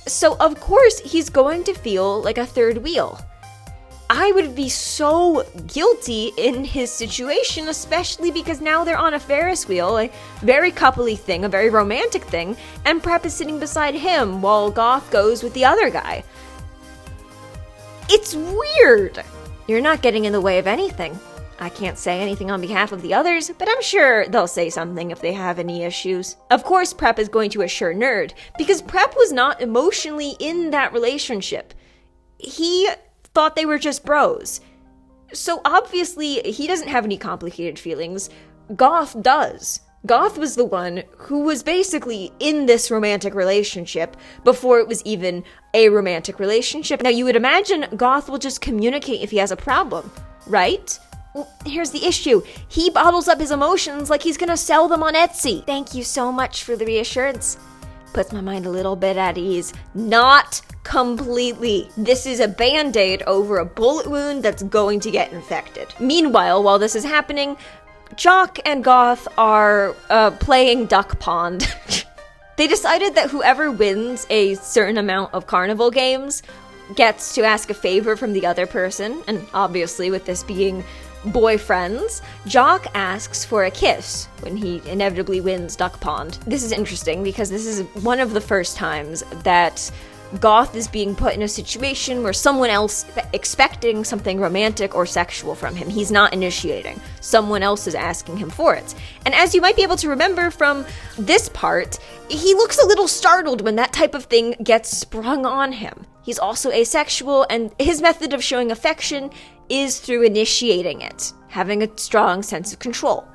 so of course he's going to feel like a third wheel. I would be so guilty in his situation, especially because now they're on a Ferris wheel, a very coupley thing, a very romantic thing, and Prep is sitting beside him while Goth goes with the other guy. It's weird. You're not getting in the way of anything. I can't say anything on behalf of the others, but I'm sure they'll say something if they have any issues. Of course, Prep is going to assure Nerd, because Prep was not emotionally in that relationship. He thought they were just bros. So obviously, he doesn't have any complicated feelings. Goth does. Goth was the one who was basically in this romantic relationship before it was even a romantic relationship. Now, you would imagine Goth will just communicate if he has a problem, right? Well, here's the issue. He bottles up his emotions like he's gonna sell them on Etsy. Thank you so much for the reassurance. Puts my mind a little bit at ease. Not completely. This is a band-aid over a bullet wound that's going to get infected. Meanwhile, while this is happening, Jock and Goth are playing duck pond. They decided that whoever wins a certain amount of carnival games gets to ask a favor from the other person, and obviously with this being boyfriends, Jock asks for a kiss when he inevitably wins duck pond. This is interesting because this is one of the first times that Goth is being put in a situation where someone else expecting something romantic or sexual from him. He's not initiating. Someone else is asking him for it. And as you might be able to remember from this part, he looks a little startled when that type of thing gets sprung on him. He's also asexual, and his method of showing affection is through initiating it, having a strong sense of control.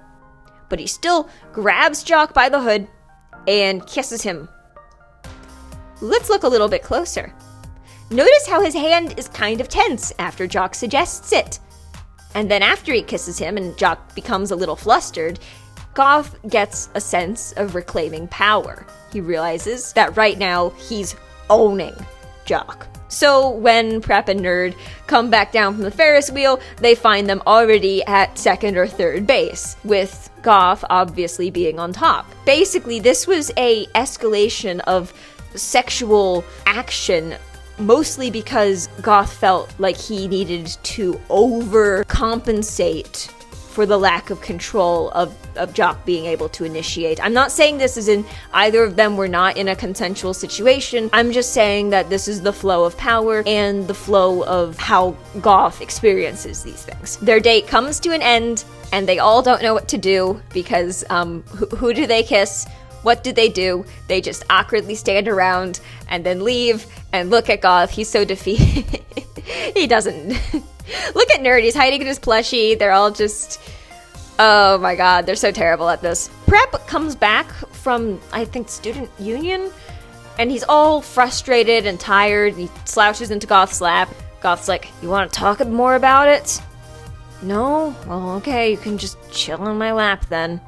But he still grabs Jock by the hood and kisses him. Let's look a little bit closer. Notice how his hand is kind of tense after Jock suggests it. And then after he kisses him and Jock becomes a little flustered, Goth gets a sense of reclaiming power. He realizes that right now he's owning Jock. So when Prep and Nerd come back down from the Ferris wheel, they find them already at second or third base, with Goth obviously being on top. Basically, this was a escalation of sexual action, mostly because Goth felt like he needed to overcompensate for the lack of control of Jock being able to initiate. I'm not saying this is in either of them were not in a consensual situation. I'm just saying that this is the flow of power and the flow of how Goth experiences these things. Their date comes to an end and they all don't know what to do because who do they kiss? What do? They just awkwardly stand around and then leave and look at Goth. He's so defeated. He doesn't. Look at Nerd. He's hiding in his plushie. They're all just... Oh my god, they're so terrible at this. Prep comes back from, I think, student union, and he's all frustrated and tired. He slouches into Goth's lap. Goth's like, you want to talk more about it? No? Well, okay, you can just chill on my lap then.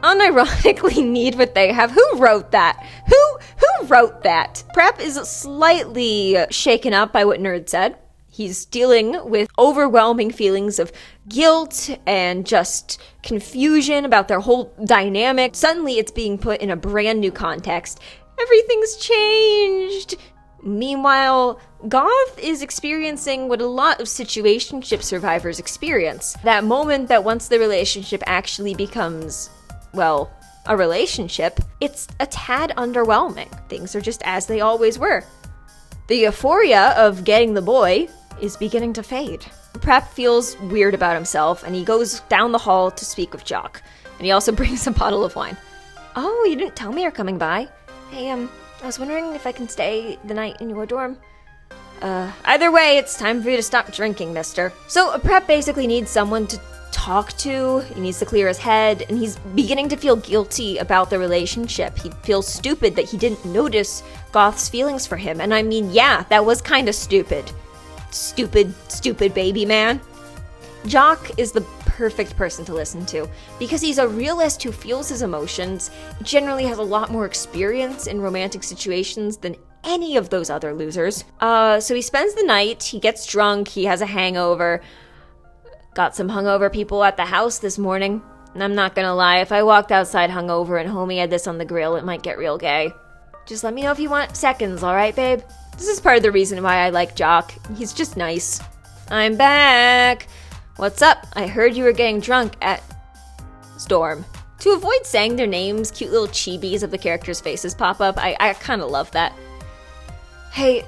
Unironically need what they have. Who wrote that? Who wrote that? Prep is slightly shaken up by what Nerd said. He's dealing with overwhelming feelings of guilt and just confusion about their whole dynamic. Suddenly it's being put in a brand new context. Everything's changed. Meanwhile, Goth is experiencing what a lot of situationship survivors experience. That moment that once the relationship actually becomes, well, a relationship, it's a tad underwhelming. Things are just as they always were. The euphoria of getting the boy is beginning to fade. Prep feels weird about himself, and he goes down the hall to speak with Jock. And he also brings a bottle of wine. Oh, you didn't tell me you're coming by. Hey, I was wondering if I can stay the night in your dorm. Either way, it's time for you to stop drinking, mister. So, Prep basically needs someone to talk to, he needs to clear his head, and he's beginning to feel guilty about the relationship. He feels stupid that he didn't notice Goth's feelings for him, and I mean, yeah, that was kinda stupid. Stupid baby man. Jock is the perfect person to listen to, because he's a realist who feels his emotions, generally has a lot more experience in romantic situations than any of those other losers. So he spends the night, he gets drunk, he has a hangover. Got some hungover people at the house this morning, and I'm not gonna lie, if I walked outside hungover and homie had this on the grill, it might get real gay. Just let me know if you want seconds, alright, babe? This is part of the reason why I like Jock. He's just nice. I'm back! What's up? I heard you were getting drunk at Storm. To avoid saying their names, cute little chibis of the characters' faces pop up. I kind of love that. Hey,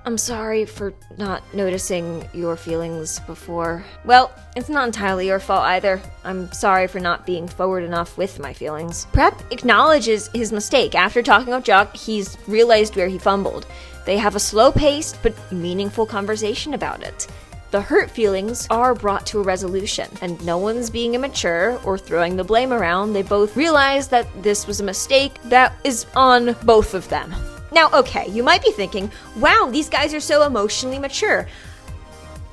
I'm sorry for not noticing your feelings before. Well, it's not entirely your fault either. I'm sorry for not being forward enough with my feelings. Prep acknowledges his mistake. After talking with Jock, he's realized where he fumbled. They have a slow-paced but meaningful conversation about it. The hurt feelings are brought to a resolution, and no one's being immature or throwing the blame around. They both realize that this was a mistake that is on both of them. Now, okay, you might be thinking, wow, these guys are so emotionally mature.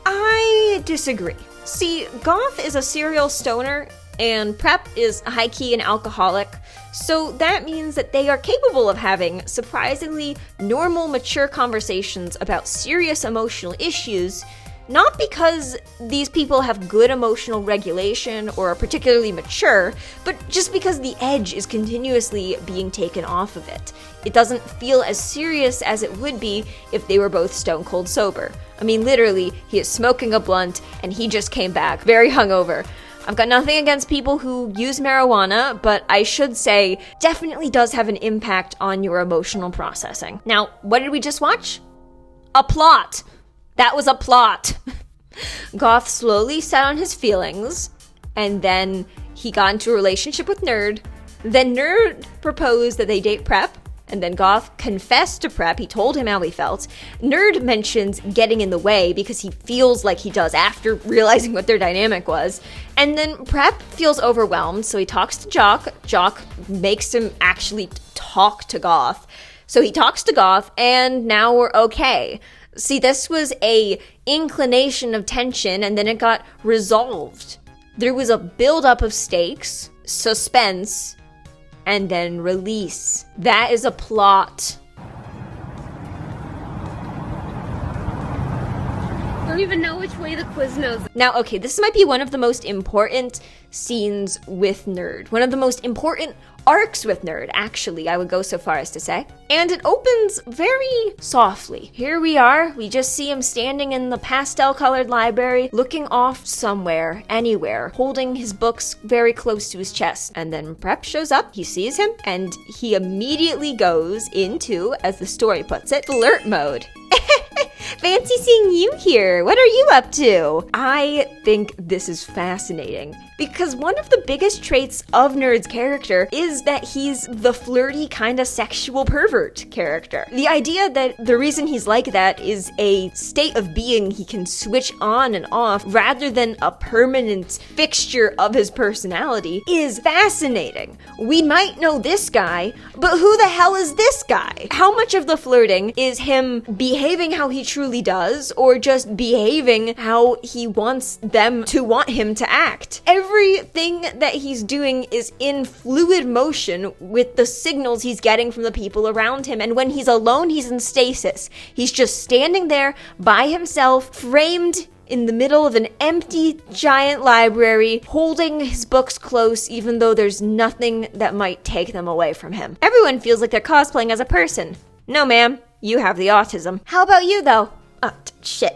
I disagree. See, Goth is a serial stoner, and Prep is high-key an alcoholic, so that means that they are capable of having surprisingly normal, mature conversations about serious emotional issues, not because these people have good emotional regulation or are particularly mature, but just because the edge is continuously being taken off of it. It doesn't feel as serious as it would be if they were both stone cold sober. I mean, literally, he is smoking a blunt and he just came back very hungover. I've got nothing against people who use marijuana, but I should say, definitely does have an impact on your emotional processing. Now, what did we just watch? A plot! That was a plot. Goth slowly sat on his feelings, and then he got into a relationship with Nerd. Then Nerd proposed that they date Prep, and then Goth confessed to Prep. He told him how he felt. Nerd mentions getting in the way because he feels like he does after realizing what their dynamic was. And then Prep feels overwhelmed, so he talks to Jock. Jock makes him actually talk to Goth. So he talks to Goth, and now we're okay. See, this was a inclination of tension, and then it got resolved. There was a buildup of stakes, suspense, and then release. That is a plot. I don't even know which way the Quiznos. Now, okay, this might be one of the most important scenes with Nerd. One of the most important arcs with Nerd, actually, I would go so far as to say. And it opens very softly. Here we are, we just see him standing in the pastel-colored library, looking off somewhere, anywhere, holding his books very close to his chest. And then Prep shows up, he sees him, and he immediately goes into, as the story puts it, flirt mode. Fancy seeing you here. What are you up to? I think this is fascinating because one of the biggest traits of Nerd's character is that he's the flirty kind of sexual pervert character. The idea that the reason he's like that is a state of being he can switch on and off rather than a permanent fixture of his personality is fascinating. We might know this guy, but who the hell is this guy? How much of the flirting is him behaving how he truly truly does or just behaving how he wants them to want him to act. Everything that he's doing is in fluid motion with the signals he's getting from the people around him, and when he's alone, he's in stasis. He's just standing there by himself, framed in the middle of an empty, giant library, holding his books close even though there's nothing that might take them away from him. Everyone feels like they're cosplaying as a person. No, ma'am. You have the autism. How about you, though? Shit.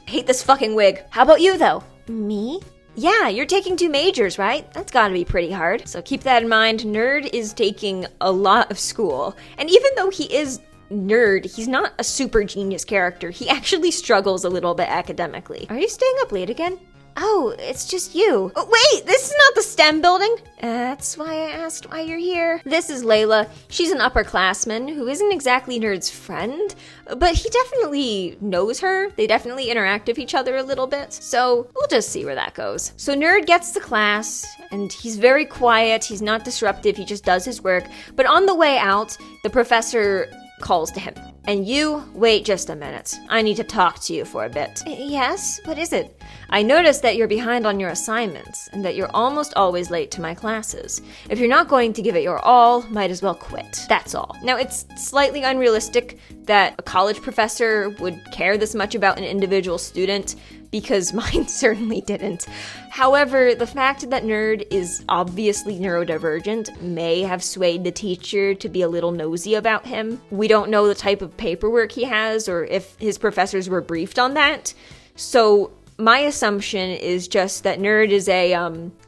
Hate this fucking wig. How about you, though? Me? Yeah, you're taking 2 majors, right? That's gotta be pretty hard. So keep that in mind. Nerd is taking a lot of school. And even though he is nerd, he's not a super genius character. He actually struggles a little bit academically. Are you staying up late again? Oh, it's just you. Oh, wait, this is not the STEM building. That's why I asked why you're here. This is Layla. She's an upperclassman who isn't exactly Nerd's friend, but he definitely knows her. They definitely interact with each other a little bit. So we'll just see where that goes. So Nerd gets to class, and he's very quiet. He's not disruptive. He just does his work. But on the way out, the professor calls to him. And you, wait just a minute. I need to talk to you for a bit. Yes? What is it? I noticed that you're behind on your assignments, and that you're almost always late to my classes. If you're not going to give it your all, might as well quit. That's all. Now, it's slightly unrealistic that a college professor would care this much about an individual student, because mine certainly didn't. However, the fact that Nerd is obviously neurodivergent may have swayed the teacher to be a little nosy about him. We don't know the type of paperwork he has or if his professors were briefed on that. So my assumption is just that Nerd is a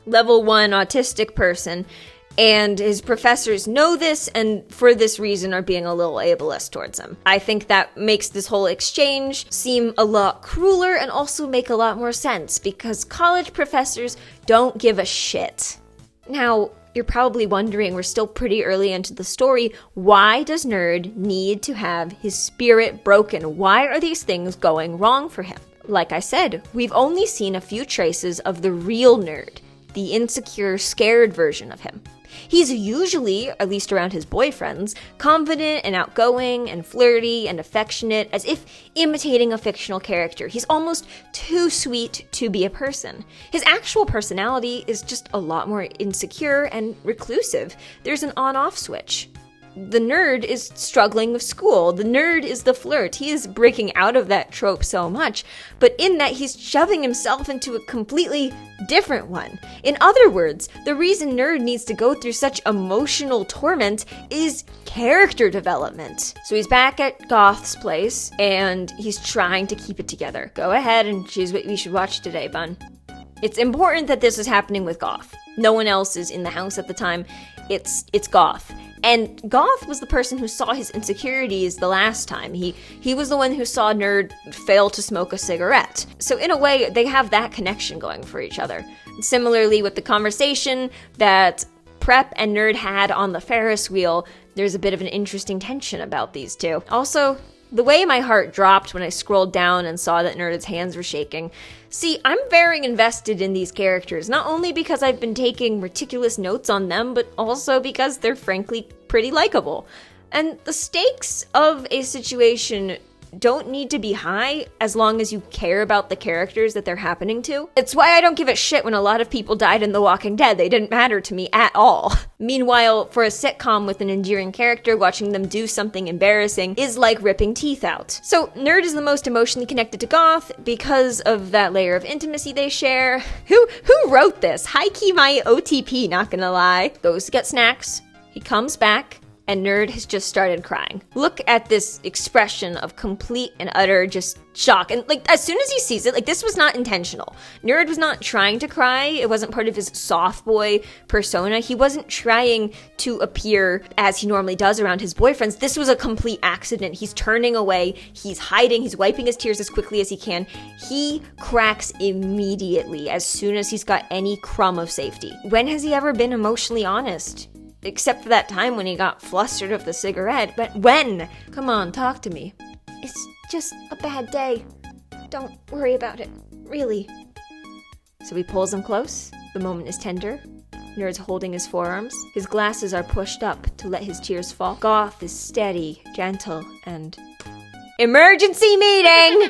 level 1 autistic person, and his professors know this, and for this reason are being a little ableist towards him. I think that makes this whole exchange seem a lot crueler and also make a lot more sense, because college professors don't give a shit. Now, you're probably wondering, we're still pretty early into the story, why does Nerd need to have his spirit broken? Why are these things going wrong for him? Like I said, we've only seen a few traces of the real Nerd, the insecure, scared version of him. He's usually, at least around his boyfriends, confident and outgoing and flirty and affectionate, as if imitating a fictional character. He's almost too sweet to be a person. His actual personality is just a lot more insecure and reclusive. There's an on-off switch. The Nerd is struggling with school. The Nerd is the flirt. He is breaking out of that trope so much, but in that he's shoving himself into a completely different one. In other words, the reason Nerd needs to go through such emotional torment is character development. So he's back at Goth's place, and he's trying to keep it together. Go ahead and choose what we should watch today, bun. It's important that this is happening with Goth. No one else is in the house at the time. It's Goth. And Goth was the person who saw his insecurities the last time. He was the one who saw Nerd fail to smoke a cigarette. So in a way, they have that connection going for each other. Similarly, with the conversation that Prep and Nerd had on the Ferris wheel, there's a bit of an interesting tension about these two. Also, the way my heart dropped when I scrolled down and saw that Nerd's hands were shaking. See, I'm very invested in these characters, not only because I've been taking meticulous notes on them, but also because they're frankly pretty likable. And the stakes of a situation don't need to be high as long as you care about the characters that they're happening to. It's why I don't give a shit when a lot of people died in The Walking Dead. They didn't matter to me at all. Meanwhile, for a sitcom with an endearing character, watching them do something embarrassing is like ripping teeth out. So Nerd is the most emotionally connected to Goth because of that layer of intimacy they share. Who wrote this? High-key my OTP, not gonna lie. Goes to get snacks. He comes back. And Nerd has just started crying. Look at this expression of complete and utter just shock. And like, as soon as he sees it, like, this was not intentional. Nerd was not trying to cry. It wasn't part of his soft boy persona. He wasn't trying to appear as he normally does around his boyfriends. This was a complete accident. He's turning away. He's hiding. He's wiping his tears as quickly as he can. He cracks immediately as soon as he's got any crumb of safety. When has he ever been emotionally honest? Except for that time when he got flustered of the cigarette. But when? Come on, talk to me. It's just a bad day. Don't worry about it. Really. So he pulls him close. The moment is tender. Nerd's holding his forearms. His glasses are pushed up to let his tears fall. Goth is steady, gentle, and Emergency meeting!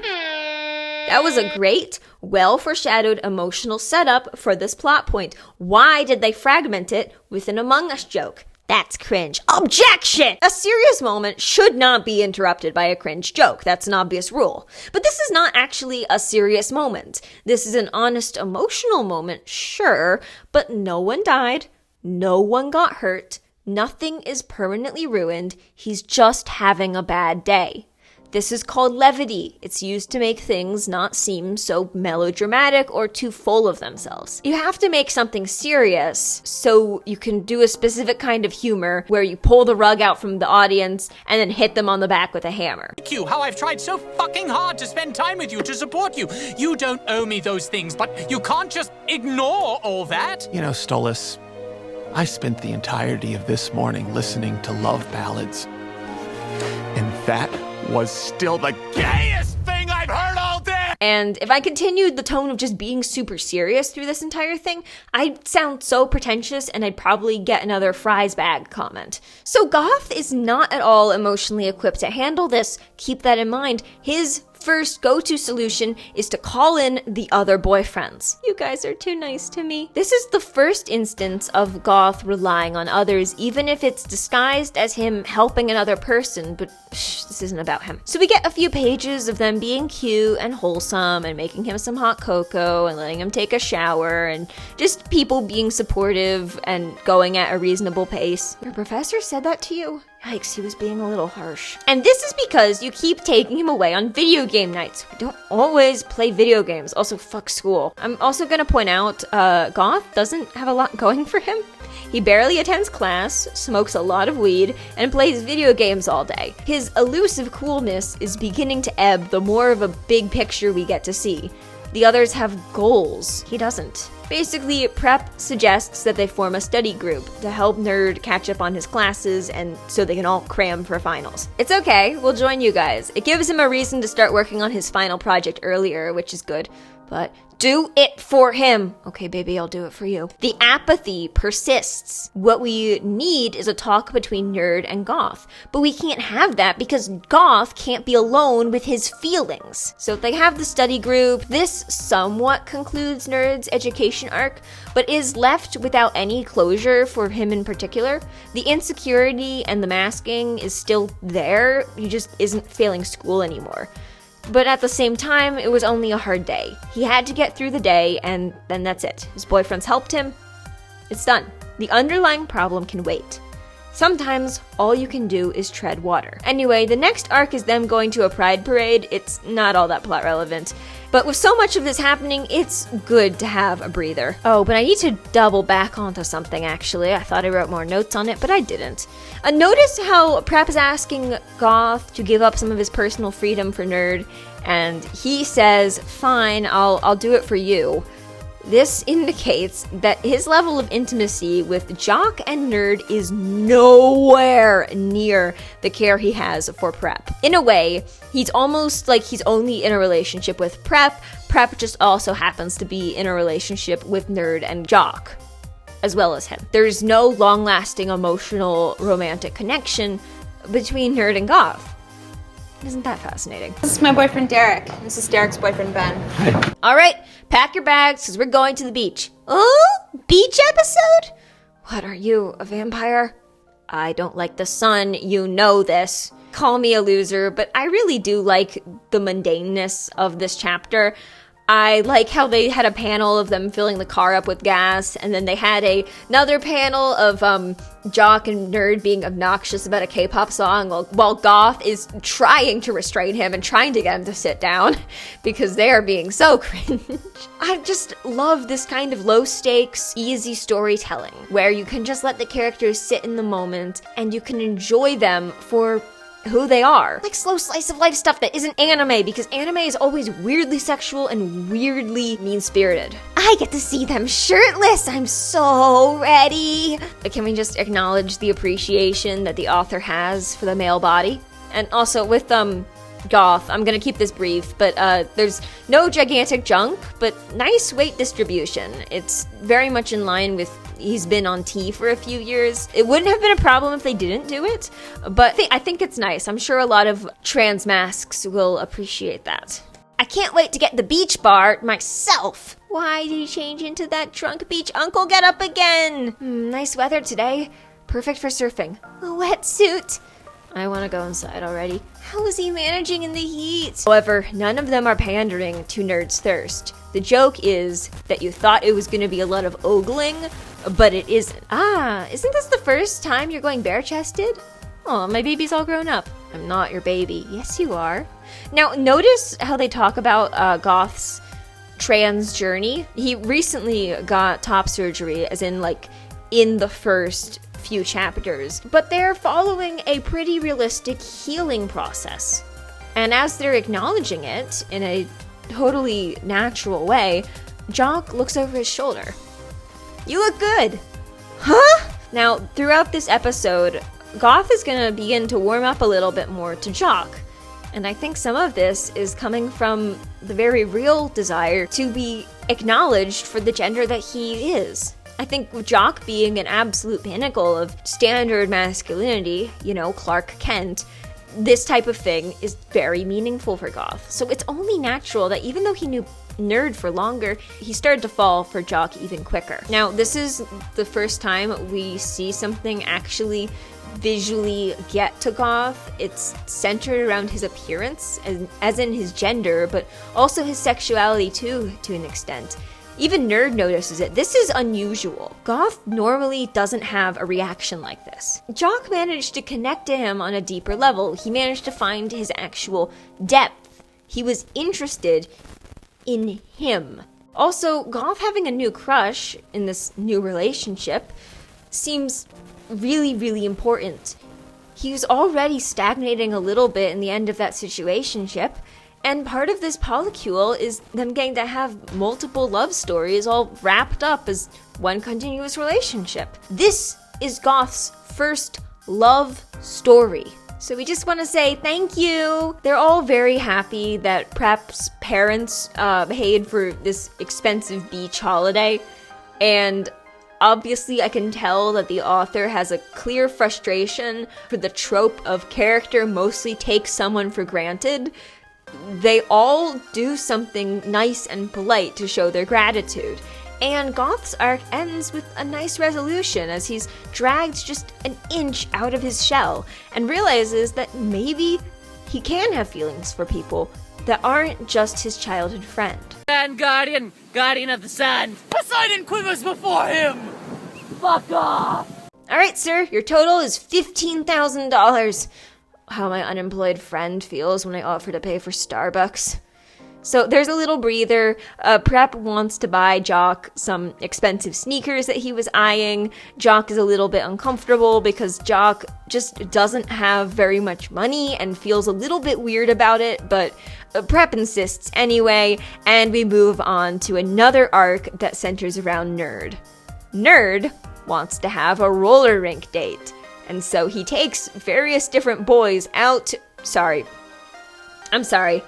That was a great, well-foreshadowed emotional setup for this plot point. Why did they fragment it with an Among Us joke? That's cringe. Objection! A serious moment should not be interrupted by a cringe joke. That's an obvious rule. But this is not actually a serious moment. This is an honest, emotional moment, sure, but no one died, no one got hurt, nothing is permanently ruined, he's just having a bad day. This is called levity. It's used to make things not seem so melodramatic or too full of themselves. You have to make something serious so you can do a specific kind of humor where you pull the rug out from the audience and then hit them on the back with a hammer. Thank you, how I've tried so fucking hard to spend time with you, to support you. You don't owe me those things, but you can't just ignore all that. You know, Stolas, I spent the entirety of this morning listening to love ballads. And that was still the gayest thing I've heard all day! And if I continued the tone of just being super serious through this entire thing, I'd sound so pretentious and I'd probably get another fries bag comment. So Goth is not at all emotionally equipped to handle this. Keep that in mind. His first go-to solution is to call in the other boyfriends. You guys are too nice to me. This is the first instance of Goth relying on others, even if it's disguised as him helping another person, but this isn't about him. So we get a few pages of them being cute and wholesome and making him some hot cocoa and letting him take a shower and just people being supportive and going at a reasonable pace. Your professor said that to you? Yikes, he was being a little harsh. And this is because you keep taking him away on video game nights. We don't always play video games. Also, fuck school. I'm also gonna point out, Goth doesn't have a lot going for him. He barely attends class, smokes a lot of weed, and plays video games all day. His elusive coolness is beginning to ebb the more of a big picture we get to see. The others have goals. He doesn't. Basically, Prep suggests that they form a study group to help Nerd catch up on his classes and so they can all cram for finals. It's okay, we'll join you guys. It gives him a reason to start working on his final project earlier, which is good. But do it for him. Okay, baby, I'll do it for you. The apathy persists. What we need is a talk between Nerd and Goth. But we can't have that because Goth can't be alone with his feelings. So they have the study group. This somewhat concludes Nerd's education arc, but is left without any closure for him in particular. The insecurity and the masking is still there. He just isn't failing school anymore. But at the same time, it was only a hard day. He had to get through the day, and then that's it. His boyfriends helped him. It's done. The underlying problem can wait. Sometimes, all you can do is tread water. Anyway, the next arc is them going to a pride parade. It's not all that plot relevant. But with so much of this happening, it's good to have a breather. Oh, but I need to double back onto something, actually. I thought I wrote more notes on it, but I didn't. Notice how Prep is asking Goth to give up some of his personal freedom for Nerd, and he says, fine, I'll do it for you. This indicates that his level of intimacy with Jock and Nerd is nowhere near the care he has for Prep. In a way, he's almost like he's only in a relationship with Prep. Prep just also happens to be in a relationship with Nerd and Jock, as well as him. There's no long-lasting emotional romantic connection between Nerd and Goth. Isn't that fascinating? This is my boyfriend Derek. This is Derek's boyfriend Ben. All right, pack your bags because we're going to the beach. Oh, beach episode? What, are you, a vampire? I don't like the sun, you know this. Call me a loser, but I really do like the mundaneness of this chapter. I like how they had a panel of them filling the car up with gas, and then they had another panel of Jock and Nerd being obnoxious about a K-pop song while Goth is trying to restrain him and trying to get him to sit down because they are being so cringe. I just love this kind of low-stakes, easy storytelling where you can just let the characters sit in the moment and you can enjoy them for who they are. Like slow slice of life stuff that isn't anime, because anime is always weirdly sexual and weirdly mean-spirited. I get to see them shirtless! I'm so ready! But can we just acknowledge the appreciation that the author has for the male body? And also with Goth. I'm gonna keep this brief, but there's no gigantic junk, but nice weight distribution. It's very much in line with he's been on T for a few years. It wouldn't have been a problem if they didn't do it, but I think it's nice. I'm sure a lot of trans masks will appreciate that. I can't wait to get the beach bar myself. Why did he change into that drunk beach uncle get up again? Nice weather today. Perfect for surfing. A wetsuit. I want to go inside already. How is he managing in the heat? However, none of them are pandering to Nerd's thirst. The joke is that you thought it was going to be a lot of ogling, but it isn't. Isn't this the first time you're going bare-chested? Oh, my baby's all grown up. I'm not your baby. Yes, you are. Now, notice how they talk about Goth's trans journey. He recently got top surgery, as in, like, in the first few chapters, but they're following a pretty realistic healing process. And as they're acknowledging it in a totally natural way, Jock looks over his shoulder. You look good. Huh? Now, throughout this episode, Goth is gonna begin to warm up a little bit more to Jock. And I think some of this is coming from the very real desire to be acknowledged for the gender that he is. I think with Jock being an absolute pinnacle of standard masculinity, you know, Clark Kent, this type of thing is very meaningful for Goth. So it's only natural that even though he knew Nerd for longer, he started to fall for Jock even quicker. Now, this is the first time we see something actually visually get to Goth. It's centered around his appearance, as in his gender, but also his sexuality too, to an extent. Even Nerd notices it. This is unusual. Goth normally doesn't have a reaction like this. Jock managed to connect to him on a deeper level. He managed to find his actual depth. He was interested in him. Also, Goth having a new crush in this new relationship seems really, really important. He was already stagnating a little bit in the end of that situationship, and part of this polycule is them getting to have multiple love stories all wrapped up as one continuous relationship. This is Goth's first love story. So we just want to say thank you. They're all very happy that Prep's parents paid for this expensive beach holiday, and obviously I can tell that the author has a clear frustration for the trope of character mostly takes someone for granted. They all do something nice and polite to show their gratitude. And Goth's arc ends with a nice resolution as he's dragged just an inch out of his shell and realizes that maybe he can have feelings for people that aren't just his childhood friend. And guardian of the sun. Poseidon quivers before him. Fuck off. Alright, sir, your total is $15,000. How my unemployed friend feels when I offer to pay for Starbucks. So there's a little breather. Prep wants to buy Jock some expensive sneakers that he was eyeing. Jock is a little bit uncomfortable because Jock just doesn't have very much money and feels a little bit weird about it, but Prep insists anyway, and we move on to another arc that centers around Nerd. Nerd wants to have a roller rink date, and so he takes various different boys out. I'm sorry.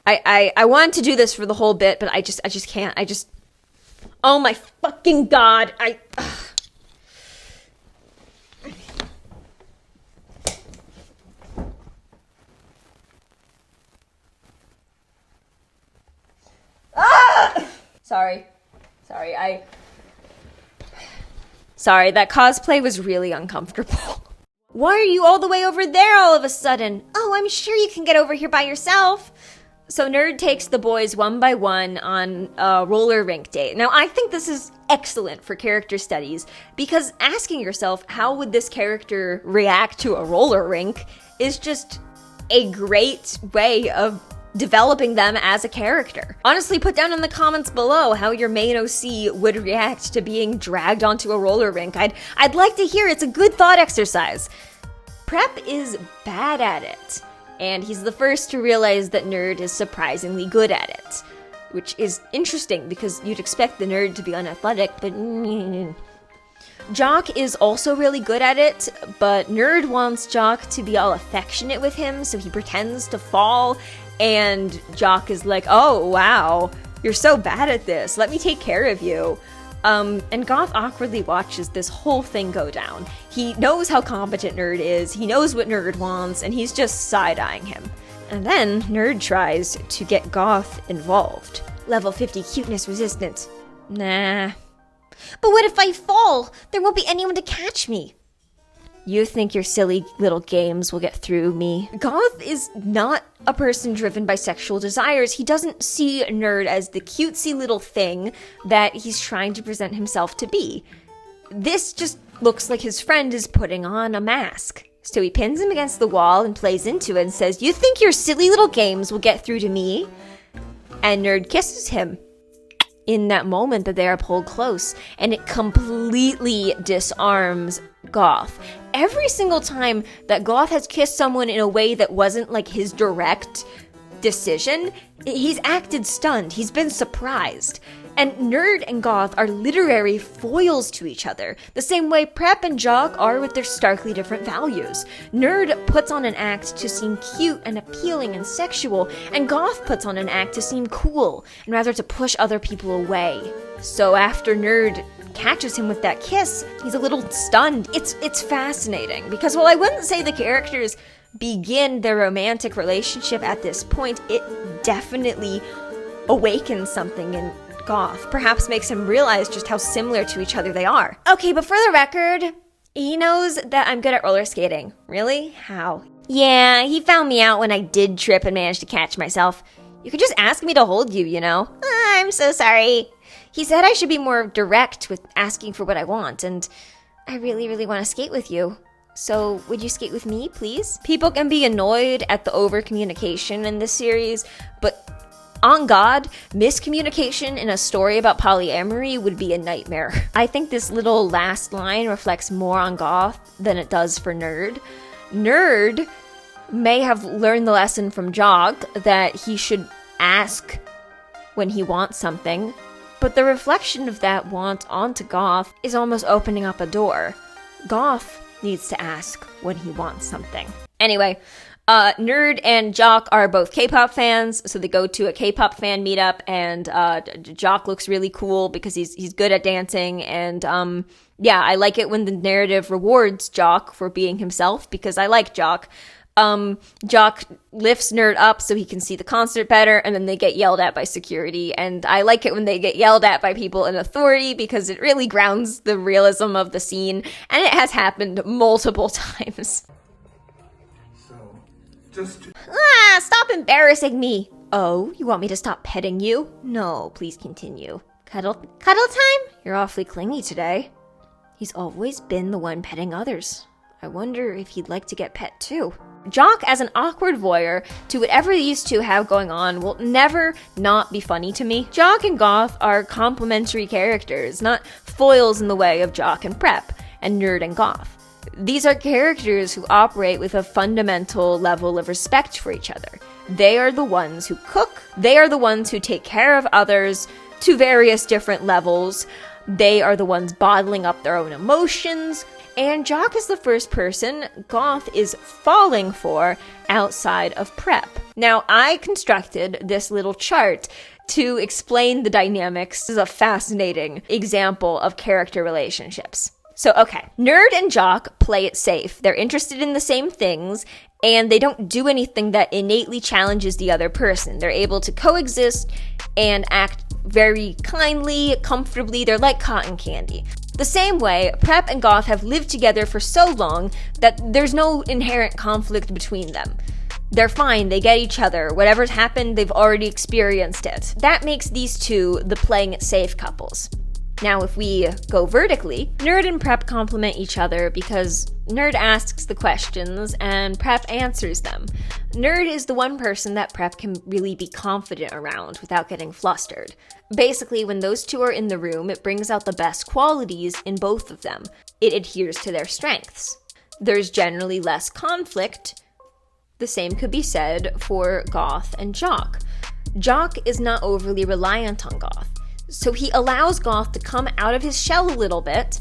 I wanted to do this for the whole bit, but I just can't. Oh my fucking god. Sorry, that cosplay was really uncomfortable. Why are you all the way over there all of a sudden? Oh, I'm sure you can get over here by yourself. So Nerd takes the boys one by one on a roller rink date. Now, I think this is excellent for character studies because asking yourself how would this character react to a roller rink is just a great way of developing them as a character. Honestly, put down in the comments below how your main OC would react to being dragged onto a roller rink. I'd like to hear. It's a good thought exercise. Prep is bad at it. And he's the first to realize that Nerd is surprisingly good at it. Which is interesting because you'd expect the Nerd to be unathletic, but... Jock is also really good at it, but Nerd wants Jock to be all affectionate with him, so he pretends to fall, and Jock is like, oh wow, you're so bad at this, let me take care of you. And Goth awkwardly watches this whole thing go down. He knows how competent Nerd is, he knows what Nerd wants, and he's just side-eyeing him. And then Nerd tries to get Goth involved. Level 50 cuteness resistant. Nah. But what if I fall? There won't be anyone to catch me. You think your silly little games will get through me? Goth is not a person driven by sexual desires. He doesn't see Nerd as the cutesy little thing that he's trying to present himself to be. This just looks like his friend is putting on a mask. So he pins him against the wall and plays into it and says, you think your silly little games will get through to me? And Nerd kisses him. In that moment that they are pulled close, and it completely disarms Goth. Every single time that Goth has kissed someone in a way that wasn't like his direct decision, he's acted stunned, he's been surprised. And Nerd and Goth are literary foils to each other, the same way Prep and Jock are with their starkly different values. Nerd puts on an act to seem cute and appealing and sexual, and Goth puts on an act to seem cool, and rather to push other people away. So after Nerd catches him with that kiss, he's a little stunned. It's fascinating, because while I wouldn't say the characters begin their romantic relationship at this point, it definitely awakens something in Goth, perhaps makes him realize just how similar to each other they are. Okay, but for the record, he knows that I'm good at roller skating. Really? How? Yeah, he found me out when I did trip and managed to catch myself. You could just ask me to hold you, you know? I'm so sorry. He said I should be more direct with asking for what I want, and I really, really want to skate with you. So, would you skate with me, please? People can be annoyed at the over-communication in this series, but on God, miscommunication in a story about polyamory would be a nightmare. I think this little last line reflects more on Goth than it does for Nerd. Nerd may have learned the lesson from Jock that he should ask when he wants something, but the reflection of that want onto Goth is almost opening up a door. Goth needs to ask when he wants something. Anyway, Nerd and Jock are both K-pop fans, so they go to a K-pop fan meetup, and Jock looks really cool because he's good at dancing, and yeah, I like it when the narrative rewards Jock for being himself, because I like Jock. Jock lifts Nerd up so he can see the concert better, and then they get yelled at by security, and I like it when they get yelled at by people in authority because it really grounds the realism of the scene, and it has happened multiple times. Stop embarrassing me. Oh, you want me to stop petting you? No, please continue. Cuddle time? You're awfully clingy today. He's always been the one petting others. I wonder if he'd like to get pet too. Jock, as an awkward voyeur to whatever these two have going on, will never not be funny to me. Jock and Goth are complementary characters, not foils in the way of Jock and Prep, and Nerd and Goth. These are characters who operate with a fundamental level of respect for each other. They are the ones who cook, they are the ones who take care of others to various different levels, they are the ones bottling up their own emotions, and Jock is the first person Goth is falling for outside of Prep. Now, I constructed this little chart to explain the dynamics. This is a fascinating example of character relationships. So, okay, Nerd and Jock play it safe. They're interested in the same things, and they don't do anything that innately challenges the other person. They're able to coexist and act very kindly, comfortably. They're like cotton candy. The same way, Prep and Goth have lived together for so long that there's no inherent conflict between them. They're fine, they get each other. Whatever's happened, they've already experienced it. That makes these two the playing it safe couples. Now, if we go vertically, Nerd and Prep complement each other because Nerd asks the questions and Prep answers them. Nerd is the one person that Prep can really be confident around without getting flustered. Basically, when those two are in the room, it brings out the best qualities in both of them. It adheres to their strengths. There's generally less conflict. The same could be said for Goth and Jock. Jock is not overly reliant on Goth. So he allows Goth to come out of his shell a little bit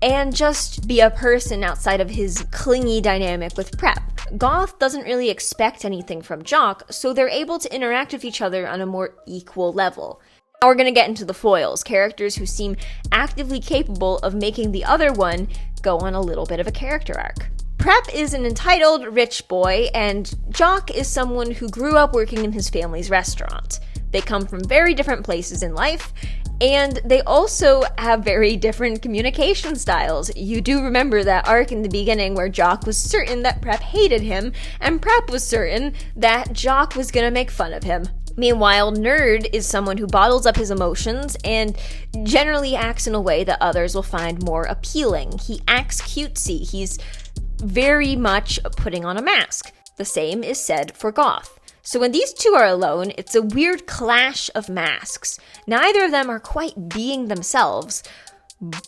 and just be a person outside of his clingy dynamic with Prep. Goth doesn't really expect anything from Jock, so they're able to interact with each other on a more equal level. Now we're gonna get into the foils, characters who seem actively capable of making the other one go on a little bit of a character arc. Prep is an entitled rich boy, and Jock is someone who grew up working in his family's restaurant. They come from very different places in life, and they also have very different communication styles. You do remember that arc in the beginning where Jock was certain that Prep hated him, and Prep was certain that Jock was gonna make fun of him. Meanwhile, Nerd is someone who bottles up his emotions and generally acts in a way that others will find more appealing. He acts cutesy. He's very much putting on a mask. The same is said for Goth. So when these two are alone, it's a weird clash of masks. Neither of them are quite being themselves,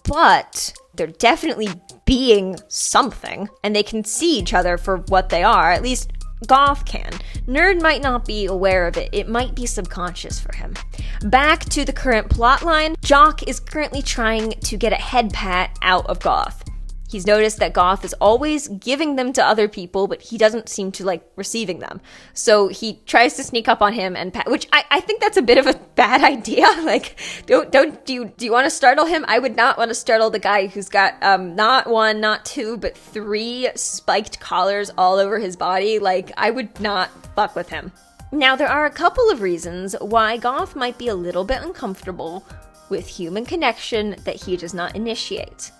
but they're definitely being something, and they can see each other for what they are. At least Goth can. Nerd might not be aware of it. It might be subconscious for him. Back to the current plotline, Jock is currently trying to get a head pat out of Goth. He's noticed that Goth is always giving them to other people, but he doesn't seem to like receiving them. So he tries to sneak up on him and pat, which I think that's a bit of a bad idea. Like, do you want to startle him? I would not want to startle the guy who's got not one, not two, but 3 spiked collars all over his body. Like, I would not fuck with him. Now, there are a couple of reasons why Goth might be a little bit uncomfortable with human connection that he does not initiate.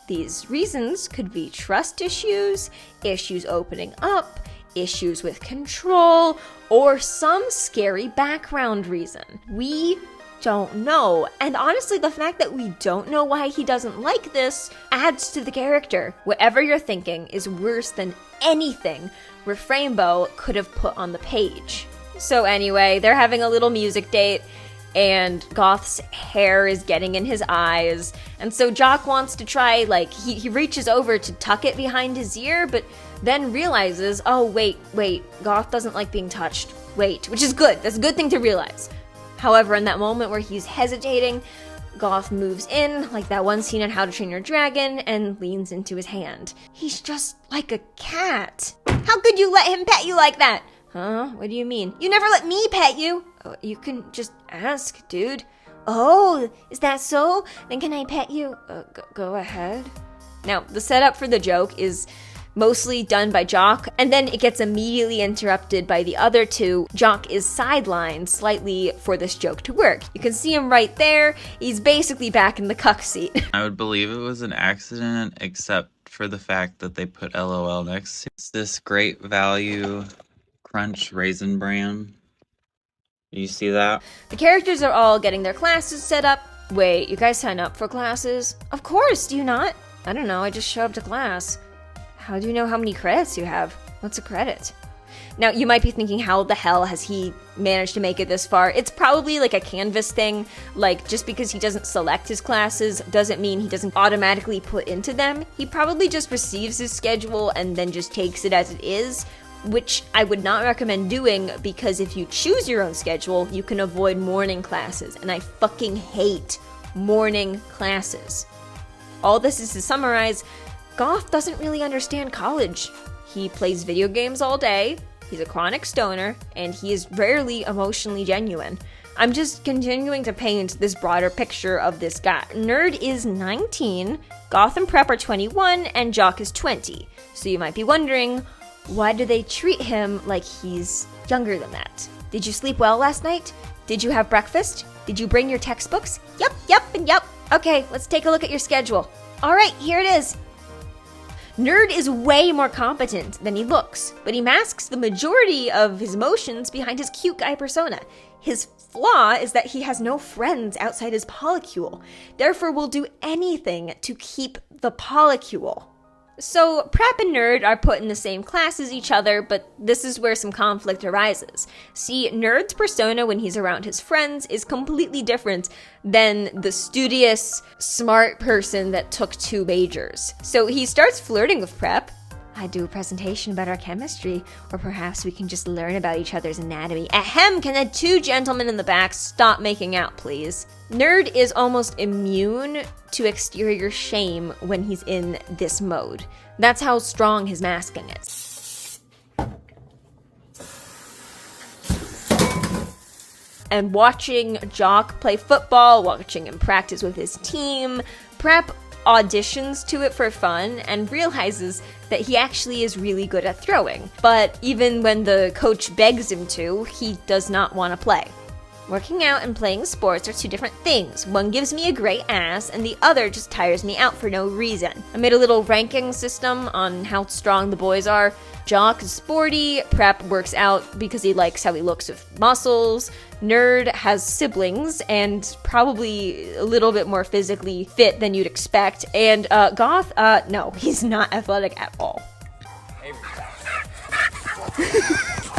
These reasons could be trust issues, issues opening up, issues with control, or some scary background reason. We don't know. And honestly, the fact that we don't know why he doesn't like this adds to the character. Whatever you're thinking is worse than anything Refrainbow could have put on the page. So anyway, they're having a little music date, and Goth's hair is getting in his eyes. And so Jock wants to try, like, he reaches over to tuck it behind his ear, but then realizes, oh, wait, Goth doesn't like being touched. Wait, which is good. That's a good thing to realize. However, in that moment where he's hesitating, Goth moves in, like that one scene on How to Train Your Dragon, and leans into his hand. He's just like a cat. How could you let him pet you like that? Huh? What do you mean? You never let me pet you! Oh, you can just ask, dude. Oh, is that so? Then can I pet you? Go ahead. Now, the setup for the joke is mostly done by Jock, and then it gets immediately interrupted by the other two. Jock is sidelined slightly for this joke to work. You can see him right there. He's basically back in the cuck seat. I would believe it was an accident, except for the fact that they put LOL next to it. It's this Great Value Crunch Raisin Bran. You see that? The characters are all getting their classes set up. Wait, you guys sign up for classes? Of course, do you not? I don't know, I just show up to class. How do you know how many credits you have? What's a credit? Now, you might be thinking, how the hell has he managed to make it this far? It's probably like a Canvas thing. Like, just because he doesn't select his classes doesn't mean he doesn't automatically put into them. He probably just receives his schedule and then just takes it as it is, which I would not recommend doing, because if you choose your own schedule, you can avoid morning classes, and I fucking hate morning classes. All this is to summarize, Goth doesn't really understand college. He plays video games all day, he's a chronic stoner, and he is rarely emotionally genuine. I'm just continuing to paint this broader picture of this guy. Nerd is 19, Goth and Prep are 21, and Jock is 20. So you might be wondering, why do they treat him like he's younger than that? Did you sleep well last night? Did you have breakfast? Did you bring your textbooks? Yep, and yep. Okay, let's take a look at your schedule. All right, here it is. Nerd is way more competent than he looks, but he masks the majority of his emotions behind his cute guy persona. His flaw is that he has no friends outside his polycule, therefore will do anything to keep the polycule. So, Prep and Nerd are put in the same class as each other, but this is where some conflict arises. See, Nerd's persona when he's around his friends is completely different than the studious, smart person that took 2 majors. So he starts flirting with Prep, I'd do a presentation about our chemistry, or perhaps we can just learn about each other's anatomy. Ahem, can the two gentlemen in the back stop making out, please? Nerd is almost immune to exterior shame when he's in this mode. That's how strong his masking is. And watching Jock play football, watching him practice with his team, Prep auditions to it for fun and realizes that he actually is really good at throwing. But even when the coach begs him to, he does not want to play. Working out and playing sports are two different things. One gives me a great ass, and the other just tires me out for no reason. I made a little ranking system on how strong the boys are. Jock is sporty, Prep works out because he likes how he looks with muscles, Nerd has siblings and probably a little bit more physically fit than you'd expect, and Goth, no, he's not athletic at all.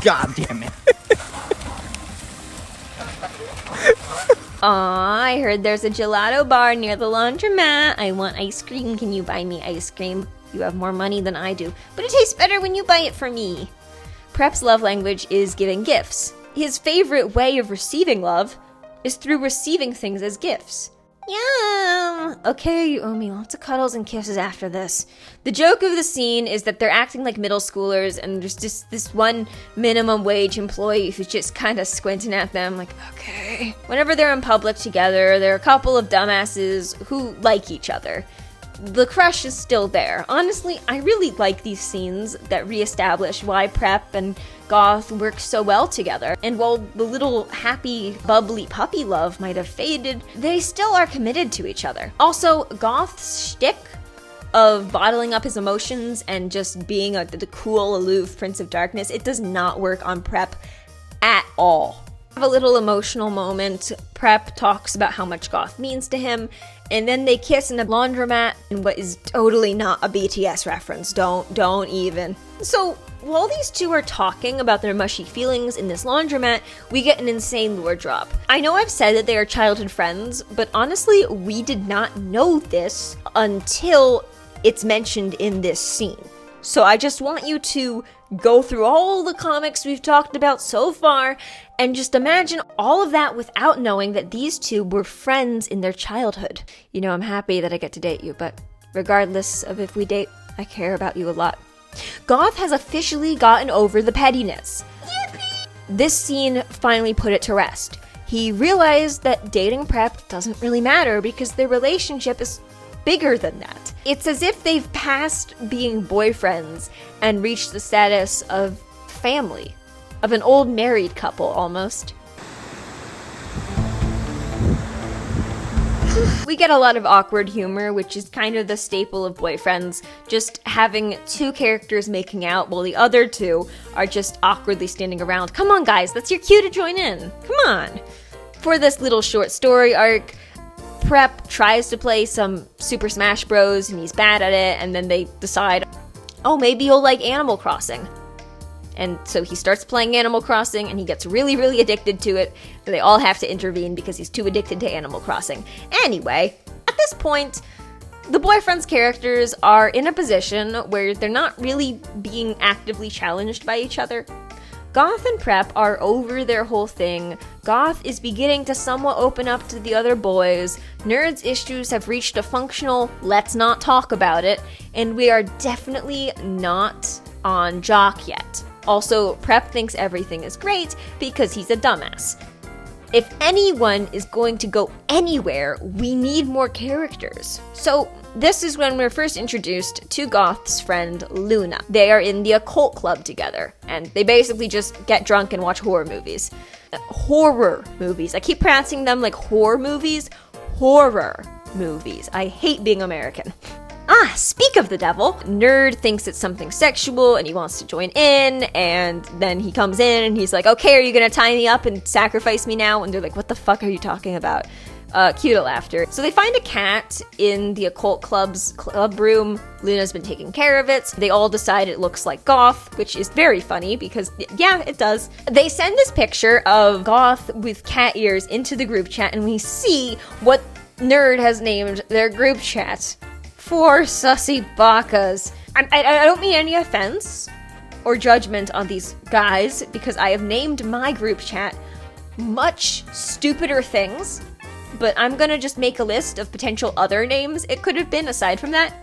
God damn it. Aw, I heard there's a gelato bar near the laundromat. I want ice cream. Can you buy me ice cream? You have more money than I do, but it tastes better when you buy it for me. Prep's love language is giving gifts. His favorite way of receiving love is through receiving things as gifts. Yum! Okay, you owe me lots of cuddles and kisses after this. The joke of the scene is that they're acting like middle schoolers, and there's just this one minimum wage employee who's just kind of squinting at them like, okay. Whenever they're in public together, they're a couple of dumbasses who like each other. The crush is still there. Honestly, I really like these scenes that reestablish why Prep and Goth work so well together. And while the little happy, bubbly puppy love might have faded, they still are committed to each other. Also, Goth's shtick of bottling up his emotions and just being the cool, aloof Prince of Darkness, it does not work on Prep at all. Have a little emotional moment. Prep talks about how much Goth means to him, and then they kiss in a laundromat in what is totally not a BTS reference. Don't even. So, while these two are talking about their mushy feelings in this laundromat, we get an insane lore drop. I know I've said that they are childhood friends, but honestly, we did not know this until it's mentioned in this scene. So I just want you to go through all the comics we've talked about so far and just imagine all of that without knowing that these two were friends in their childhood. You know, I'm happy that I get to date you, but regardless of if we date, I care about you a lot. Goth has officially gotten over the pettiness. Yippee! This scene finally put it to rest. He realized that dating Prep doesn't really matter because their relationship is bigger than that. It's as if they've passed being boyfriends and reached the status of family, of an old married couple almost. We get a lot of awkward humor, which is kind of the staple of boyfriends, just having two characters making out while the other two are just awkwardly standing around. Come on guys, that's your cue to join in. Come on. For this little short story arc, Prep tries to play some Super Smash Bros. And he's bad at it, and then they decide, oh, maybe he'll like Animal Crossing. And so he starts playing Animal Crossing, and he gets really, really addicted to it, and they all have to intervene because he's too addicted to Animal Crossing. Anyway, at this point, the boyfriend's characters are in a position where they're not really being actively challenged by each other. Goth and Prep are over their whole thing. Goth is beginning to somewhat open up to the other boys. Nerd's issues have reached a functional let's not talk about it, and we are definitely not on Jock yet. Also, Prep thinks everything is great because he's a dumbass. If anyone is going to go anywhere, we need more characters. So this is when we're first introduced to Goth's friend Luna. They are in the occult club together, and they basically just get drunk and watch horror movies. Horror movies. I keep pronouncing them like horror movies. Horror movies. I hate being American. Speak of the devil, Nerd thinks it's something sexual and he wants to join in, and then he comes in and he's like, okay, are you gonna tie me up and sacrifice me now? And they're like, what the fuck are you talking about? Cue to laughter. So they find a cat in the occult club's club room. Luna's been taking care of it. They all decide it looks like Goth, which is very funny because, yeah, it does. They send this picture of Goth with cat ears into the group chat, and we see what Nerd has named their group chat. 4 sussy bakas. I don't mean any offense or judgment on these guys, because I have named my group chat much stupider things, but I'm gonna just make a list of potential other names it could have been aside from that.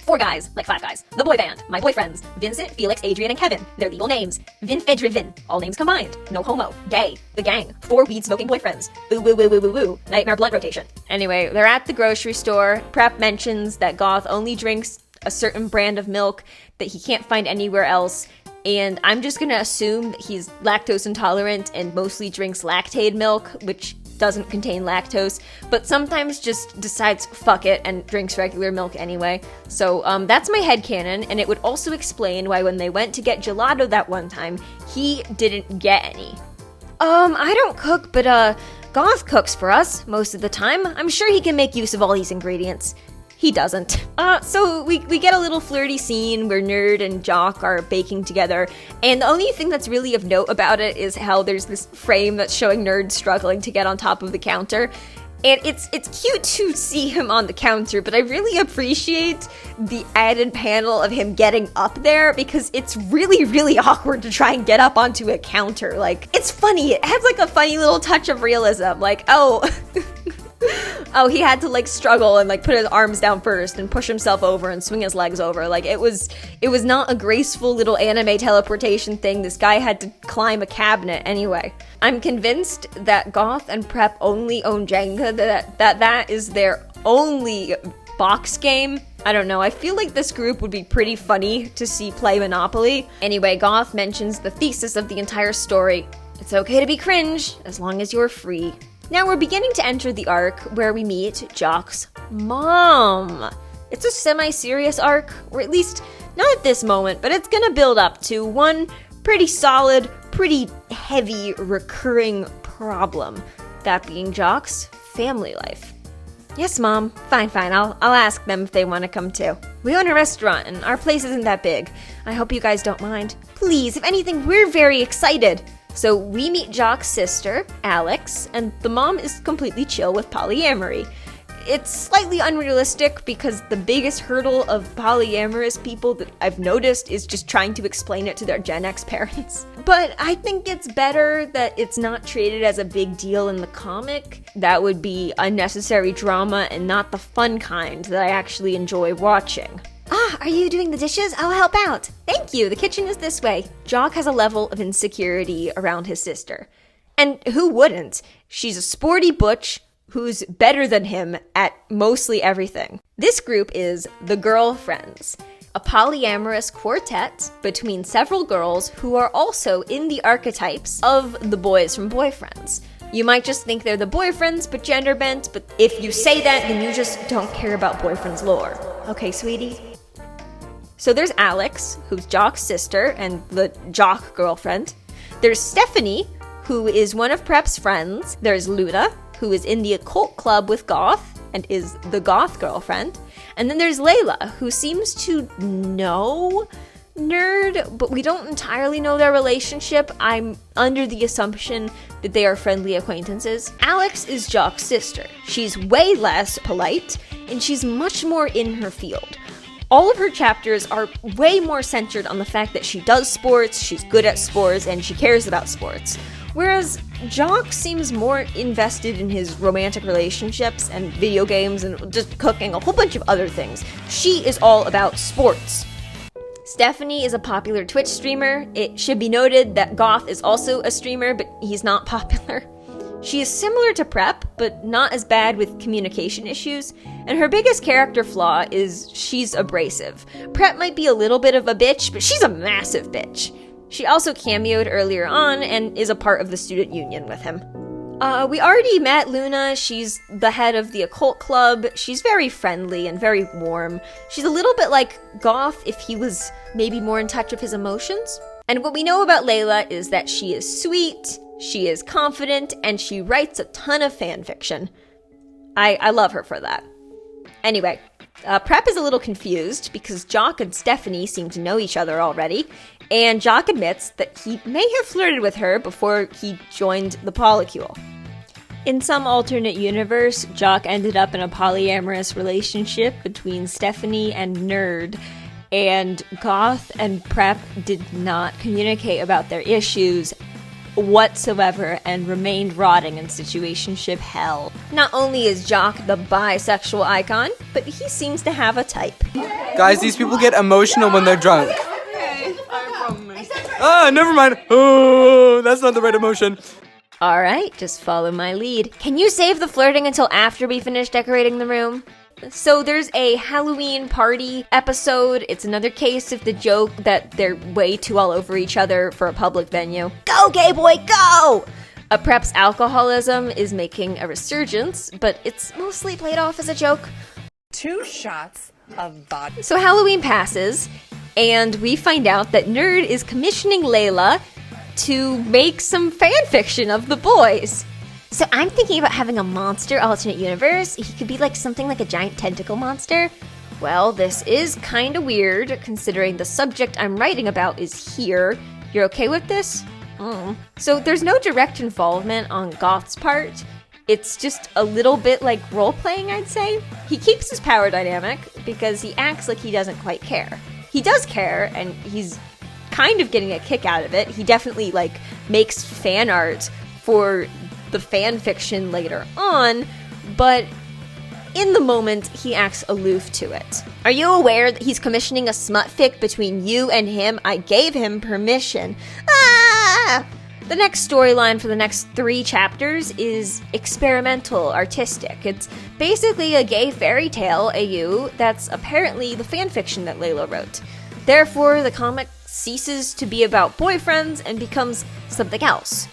4 guys, like 5 guys. The boy band, my boyfriends. Vincent, Felix, Adrian, and Kevin. Their legal names. Vin, Fedri, Vin. All names combined. No homo. Gay. The gang. 4 weed-smoking boyfriends. Woo, woo, woo, woo, woo, woo. Nightmare blood rotation. Anyway, they're at the grocery store. Prep mentions that Goth only drinks a certain brand of milk that he can't find anywhere else, and I'm just gonna assume that he's lactose intolerant and mostly drinks lactaid milk, which doesn't contain lactose, but sometimes just decides fuck it and drinks regular milk anyway. So that's my headcanon, and it would also explain why when they went to get gelato that one time, he didn't get any. I don't cook, but Goth cooks for us most of the time. I'm sure he can make use of all these ingredients. He doesn't. So we get a little flirty scene where Nerd and Jock are baking together, and the only thing that's really of note about it is how there's this frame that's showing Nerd struggling to get on top of the counter. And it's cute to see him on the counter, but I really appreciate the added panel of him getting up there, because it's really, really awkward to try and get up onto a counter. Like, it's funny. It has like a funny little touch of realism. Like, oh... oh, he had to like struggle and like put his arms down first and push himself over and swing his legs over. Like, it was not a graceful little anime teleportation thing. This guy had to climb a cabinet anyway. I'm convinced that Goth and Prep only own Jenga, that is their only box game. I don't know, I feel like this group would be pretty funny to see play Monopoly. Anyway, Goth mentions the thesis of the entire story. It's okay to be cringe, as long as you're free. Now we're beginning to enter the arc where we meet Jock's mom. It's a semi-serious arc, or at least not at this moment, but it's gonna build up to one pretty solid, pretty heavy, recurring problem. That being Jock's family life. Yes, Mom. Fine. I'll ask them if they want to come too. We own a restaurant, and our place isn't that big. I hope you guys don't mind. Please, if anything, we're very excited. So we meet Jock's sister, Alex, and the mom is completely chill with polyamory. It's slightly unrealistic because the biggest hurdle of polyamorous people that I've noticed is just trying to explain it to their Gen X parents. But I think it's better that it's not treated as a big deal in the comic. That would be unnecessary drama and not the fun kind that I actually enjoy watching. Ah, are you doing the dishes? I'll help out. Thank you, the kitchen is this way. Jock has a level of insecurity around his sister. And who wouldn't? She's a sporty butch who's better than him at mostly everything. This group is the Girlfriends, a polyamorous quartet between several girls who are also in the archetypes of the boys from Boyfriends. You might just think they're the boyfriends, but gender bent, but if you say that, then you just don't care about Boyfriends lore. Okay, sweetie? So there's Alex, who's Jock's sister and the Jock girlfriend. There's Stephanie, who is one of Prep's friends. There's Luna, who is in the occult club with Goth and is the Goth girlfriend. And then there's Layla, who seems to know Nerd, but we don't entirely know their relationship. I'm under the assumption that they are friendly acquaintances. Alex is Jock's sister. She's way less polite, and she's much more in her field. All of her chapters are way more centered on the fact that she does sports, she's good at sports, and she cares about sports. Whereas Jock seems more invested in his romantic relationships and video games and just cooking, a whole bunch of other things. She is all about sports. Stephanie is a popular Twitch streamer. It should be noted that Goth is also a streamer, but he's not popular. She is similar to Prep, but not as bad with communication issues, and her biggest character flaw is she's abrasive. Prep might be a little bit of a bitch, but she's a massive bitch. She also cameoed earlier on and is a part of the student union with him. We already met Luna. She's the head of the occult club. She's very friendly and very warm. She's a little bit like Goth if he was maybe more in touch with his emotions. And what we know about Layla is that she is sweet, she is confident, and she writes a ton of fan fiction. I love her for that. Anyway, Prep is a little confused because Jock and Stephanie seem to know each other already, and Jock admits that he may have flirted with her before he joined the Polycule. In some alternate universe, Jock ended up in a polyamorous relationship between Stephanie and Nerd, and Goth and Prep did not communicate about their issues whatsoever and remained rotting in situationship hell. Not only is Jock the bisexual icon, but he seems to have a type. Guys, these people get emotional when they're drunk. Okay, I promise. Ah, never mind. Oh, that's not the right emotion. Alright, just follow my lead. Can you save the flirting until after we finish decorating the room? So there's a Halloween party episode. It's another case of the joke that they're way too all over each other for a public venue. Go, gay boy, go! A Prep's alcoholism is making a resurgence, but it's mostly played off as a joke. 2 shots of vodka. So Halloween passes, and we find out that Nerd is commissioning Layla to make some fan fiction of the boys. So I'm thinking about having a monster alternate universe. He could be like something like a giant tentacle monster. Well, this is kind of weird considering the subject I'm writing about is here. You're okay with this? So there's no direct involvement on Goth's part. It's just a little bit like role-playing, I'd say. He keeps his power dynamic because he acts like he doesn't quite care. He does care, and he's kind of getting a kick out of it. He definitely like makes fan art for the fan fiction later on, but in the moment, he acts aloof to it. Are you aware that he's commissioning a smut fic between you and him? I gave him permission. Ah! The next storyline for the next 3 chapters is experimental artistic. It's basically a gay fairy tale AU that's apparently the fan fiction that Layla wrote. Therefore, the comic ceases to be about boyfriends and becomes something else.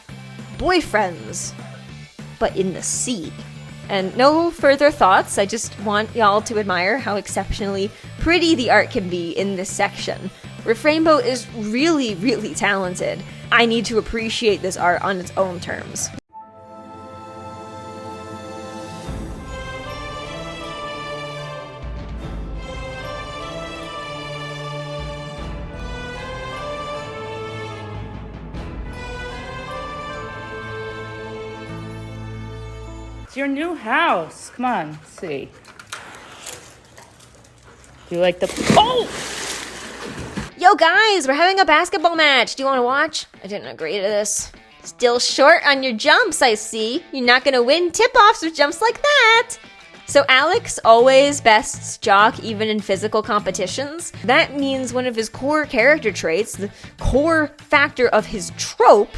Boyfriends, but in the sea. And no further thoughts, I just want y'all to admire how exceptionally pretty the art can be in this section. Refrainbow is really, really talented. I need to appreciate this art on its own terms. Your new house. Come on, let's see. Do you like the... Oh! Yo guys, we're having a basketball match. Do you want to watch? I didn't agree to this. Still short on your jumps, I see. You're not gonna win tip-offs with jumps like that. So Alex always bests Jock even in physical competitions. That means one of his core character traits, the core factor of his trope,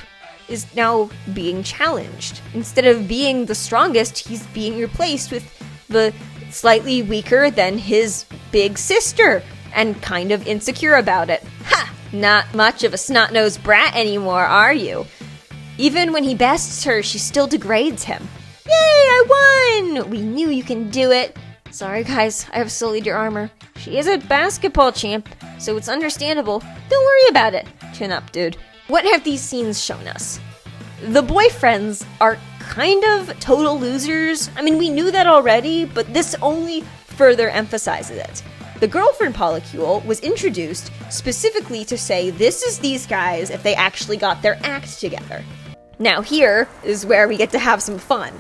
is now being challenged. Instead of being the strongest, he's being replaced with the slightly weaker than his big sister, and kind of insecure about it. Ha! Not much of a snot-nosed brat anymore, are you? Even when he bests her, she still degrades him. Yay, I won! We knew you can do it. Sorry guys, I have sullied your armor. She is a basketball champ, so it's understandable. Don't worry about it. Chin up, dude. What have these scenes shown us? The boyfriends are kind of total losers. I mean, we knew that already, but this only further emphasizes it. The girlfriend polycule was introduced specifically to say this is these guys if they actually got their act together. Now here is where we get to have some fun.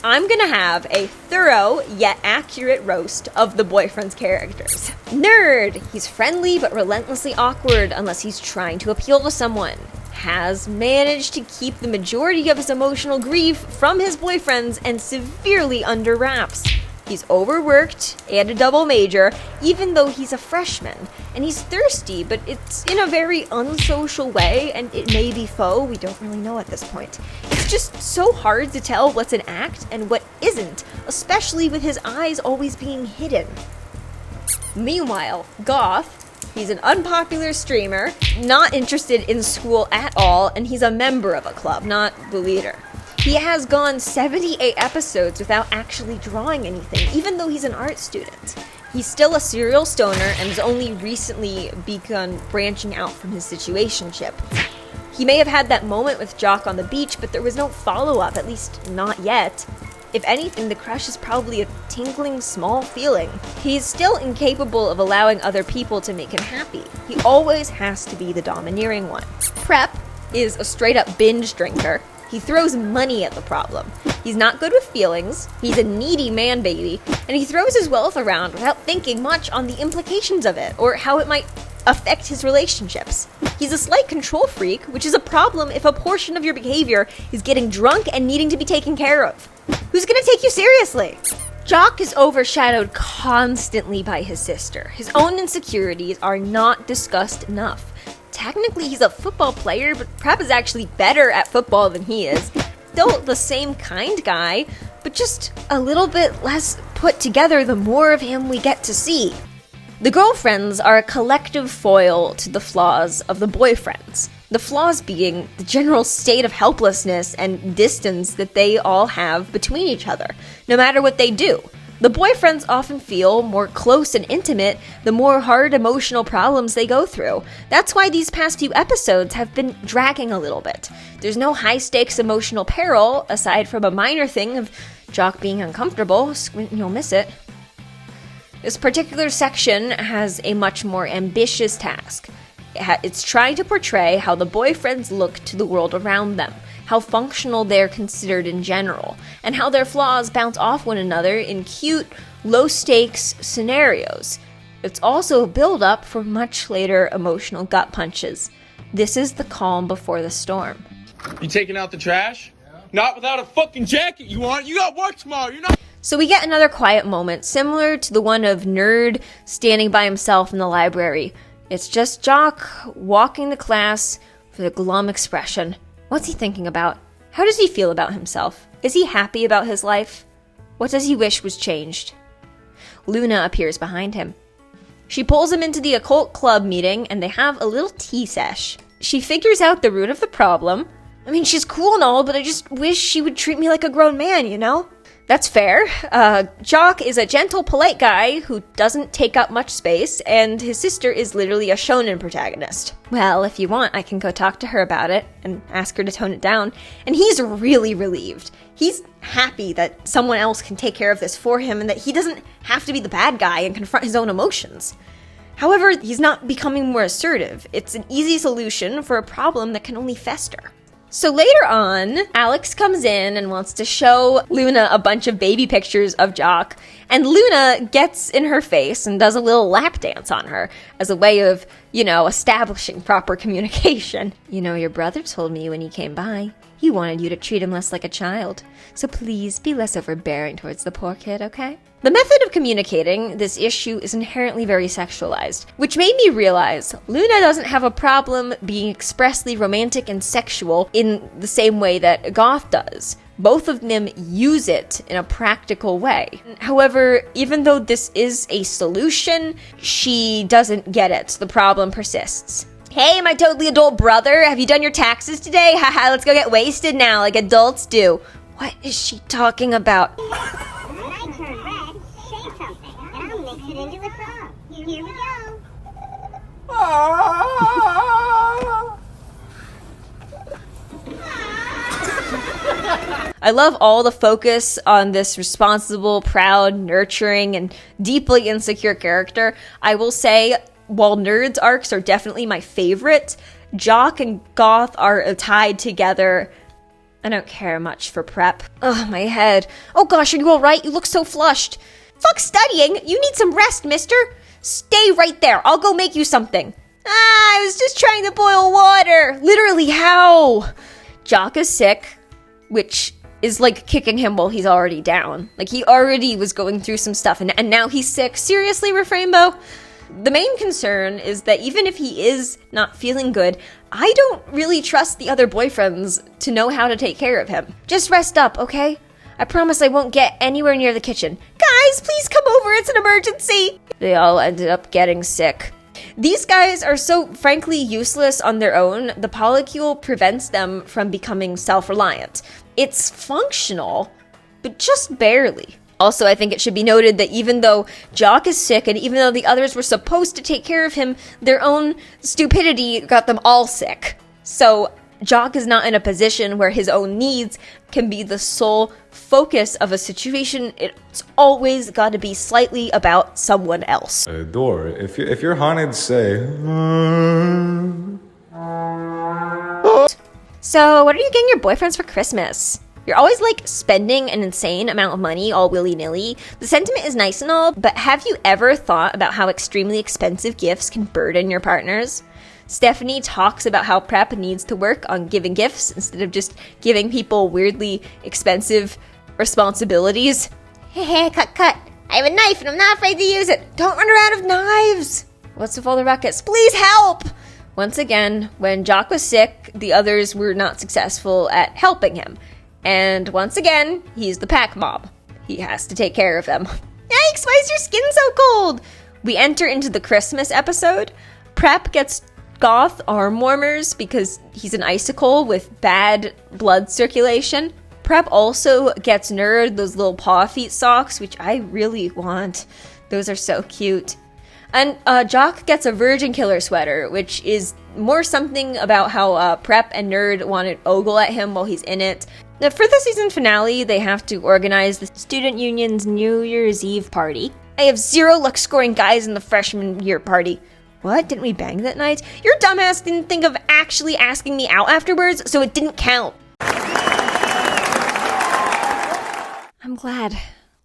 I'm gonna have a thorough yet accurate roast of the boyfriend's characters. Nerd! He's friendly but relentlessly awkward unless he's trying to appeal to someone. Has managed to keep the majority of his emotional grief from his boyfriends and severely under wraps. He's overworked and a double major, even though he's a freshman. And he's thirsty, but it's in a very unsocial way, and it may be faux, we don't really know at this point. It's just so hard to tell what's an act and what isn't, especially with his eyes always being hidden. Meanwhile, Goth, he's an unpopular streamer, not interested in school at all, and he's a member of a club, not the leader. He has gone 78 episodes without actually drawing anything, even though he's an art student. He's still a serial stoner and has only recently begun branching out from his situationship. He may have had that moment with Jock on the beach, but there was no follow-up, at least not yet. If anything, the crush is probably a tingling small feeling. He's still incapable of allowing other people to make him happy. He always has to be the domineering one. Prep is a straight-up binge drinker. He throws money at the problem. He's not good with feelings, he's a needy man baby, and he throws his wealth around without thinking much on the implications of it or how it might affect his relationships. He's a slight control freak, which is a problem if a portion of your behavior is getting drunk and needing to be taken care of. Who's gonna take you seriously? Jock is overshadowed constantly by his sister. His own insecurities are not discussed enough. Technically, he's a football player, but Prep is actually better at football than he is. Still the same kind guy, but just a little bit less put together the more of him we get to see. The girlfriends are a collective foil to the flaws of the boyfriends. The flaws being the general state of helplessness and distance that they all have between each other, no matter what they do. The boyfriends often feel more close and intimate the more hard emotional problems they go through. That's why these past few episodes have been dragging a little bit. There's no high-stakes emotional peril, aside from a minor thing of Jock being uncomfortable. Squint and you'll miss it. This particular section has a much more ambitious task. It's trying to portray how the boyfriends look to the world around them, how functional they're considered in general, and how their flaws bounce off one another in cute, low-stakes scenarios. It's also a build-up for much later emotional gut punches. This is the calm before the storm. You taking out the trash? Yeah. Not without a fucking jacket, you want? You got work tomorrow, you're not... So we get another quiet moment, similar to the one of Nerd standing by himself in the library. It's just Jock walking to class with a glum expression. What's he thinking about? How does he feel about himself? Is he happy about his life? What does he wish was changed? Luna appears behind him. She pulls him into the occult club meeting and they have a little tea sesh. She figures out the root of the problem. I mean, she's cool and all, but I just wish she would treat me like a grown man, you know? That's fair. Jock is a gentle, polite guy who doesn't take up much space, and his sister is literally a shonen protagonist. Well, if you want, I can go talk to her about it and ask her to tone it down. And he's really relieved. He's happy that someone else can take care of this for him and that he doesn't have to be the bad guy and confront his own emotions. However, he's not becoming more assertive. It's an easy solution for a problem that can only fester. So later on, Alex comes in and wants to show Luna a bunch of baby pictures of Jock, and Luna gets in her face and does a little lap dance on her as a way of, establishing proper communication. Your brother told me when he came by, he wanted you to treat him less like a child. So please be less overbearing towards the poor kid, okay? The method of communicating this issue is inherently very sexualized, which made me realize Luna doesn't have a problem being expressly romantic and sexual in the same way that Goth does. Both of them use it in a practical way. However, even though this is a solution, she doesn't get it. The problem persists. Hey, my totally adult brother, have you done your taxes today? Haha, let's go get wasted now like adults do. What is she talking about? Here we go. I love all the focus on this responsible, proud, nurturing, and deeply insecure character. I will say, while Nerd's arcs are definitely my favorite, Jock and Goth are tied together. I don't care much for Prep. Ugh, my head. Oh gosh, are you alright? You look so flushed. Fuck studying! You need some rest, mister! Stay right there. I'll go make you something. I was just trying to boil water. Literally, how? Jock is sick, which is like kicking him while he's already down. Like, he already was going through some stuff, and now he's sick. Seriously, Refrainbow? The main concern is that even if he is not feeling good, I don't really trust the other boyfriends to know how to take care of him. Just rest up, okay? I promise I won't get anywhere near the kitchen. Guys, please come over, it's an emergency! They all ended up getting sick. These guys are so frankly useless on their own, the polycule prevents them from becoming self-reliant. It's functional, but just barely. Also, I think it should be noted that even though Jock is sick and even though the others were supposed to take care of him, their own stupidity got them all sick. So Jock is not in a position where his own needs can be the sole focus of a situation. It's always got to be slightly about someone else. Door, if you're haunted, say... So, what are you getting your boyfriends for Christmas? You're always like spending an insane amount of money all willy-nilly. The sentiment is nice and all, but have you ever thought about how extremely expensive gifts can burden your partners? Stephanie talks about how Prep needs to work on giving gifts instead of just giving people weirdly expensive responsibilities. Hey, cut. I have a knife and I'm not afraid to use it. Don't run around of knives. What's with all the ruckus? Please help! Once again, when Jock was sick, the others were not successful at helping him. And once again, he's the pack mob. He has to take care of them. Yikes, why is your skin so cold? We enter into the Christmas episode. Prep gets Goth arm warmers because he's an icicle with bad blood circulation. Prep also gets Nerd those little paw feet socks, which I really want. Those are so cute. And Jock gets a Virgin Killer sweater, which is more something about how Prep and Nerd want to ogle at him while he's in it. Now, for the season finale, they have to organize the student union's New Year's Eve party. I have 0 luck scoring guys in the freshman year party. What? Didn't we bang that night? Your dumbass didn't think of actually asking me out afterwards, so it didn't count. I'm glad.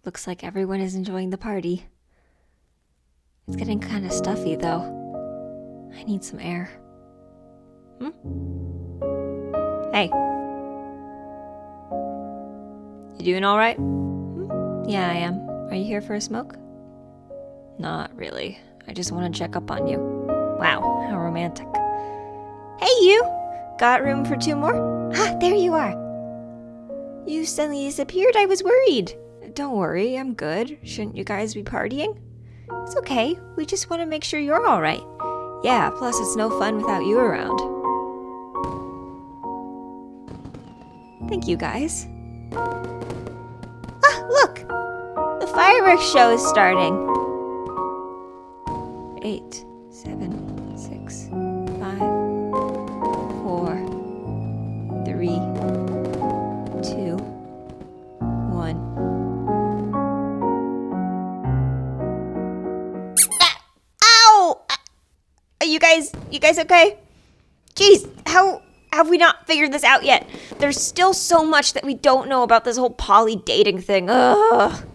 Looks like everyone is enjoying the party. It's getting kind of stuffy, though. I need some air. Hey. You doing all right? Yeah, I am. Are you here for a smoke? Not really. I just want to check up on you. Wow, how romantic. Hey, you! Got room for 2 more? Ah, there you are. You suddenly disappeared. I was worried. Don't worry, I'm good. Shouldn't you guys be partying? It's okay. We just want to make sure you're all right. Yeah, plus it's no fun without you around. Thank you, guys. Ah, look! The fireworks show is starting. 8, 7, 6, 5, 4, 3, 2, 1. Ow! Are you guys okay? Jeez, how have we not figured this out yet? There's still so much that we don't know about this whole poly dating thing. Ugh.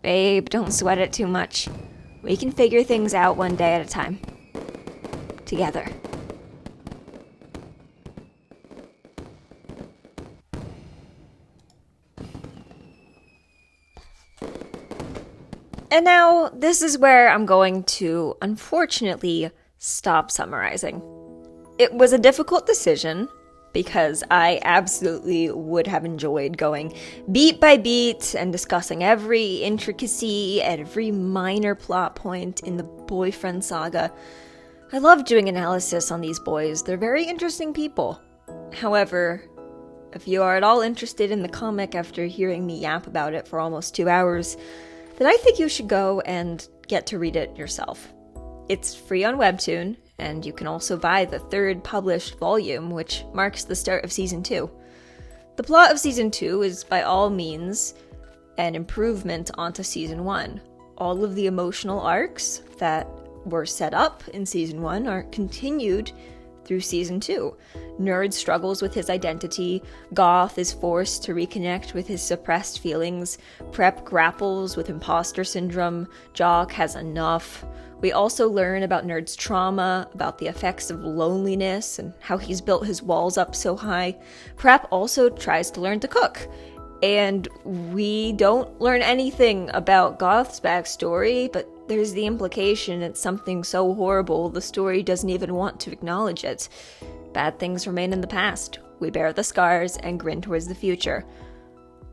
Babe, don't sweat it too much. We can figure things out one day at a time. Together. And now, this is where I'm going to, unfortunately, stop summarizing. It was a difficult decision, because I absolutely would have enjoyed going beat by beat and discussing every intricacy and every minor plot point in the boyfriend saga. I love doing analysis on these boys. They're very interesting people. However, if you are at all interested in the comic after hearing me yap about it for almost 2 hours, then I think you should go and get to read it yourself. It's free on webtoon, and you can also buy the 3rd published volume, which marks the start of Season 2. The plot of Season 2 is by all means an improvement onto Season 1. All of the emotional arcs that were set up in Season 1 are continued through Season 2. Nerd struggles with his identity, Goth is forced to reconnect with his suppressed feelings, Prep grapples with imposter syndrome, Jock has enough. We also learn about Nerd's trauma, about the effects of loneliness, and how he's built his walls up so high. Prep also tries to learn to cook. And we don't learn anything about Goth's backstory, but there's the implication it's something so horrible the story doesn't even want to acknowledge it. Bad things remain in the past. We bear the scars and grin towards the future.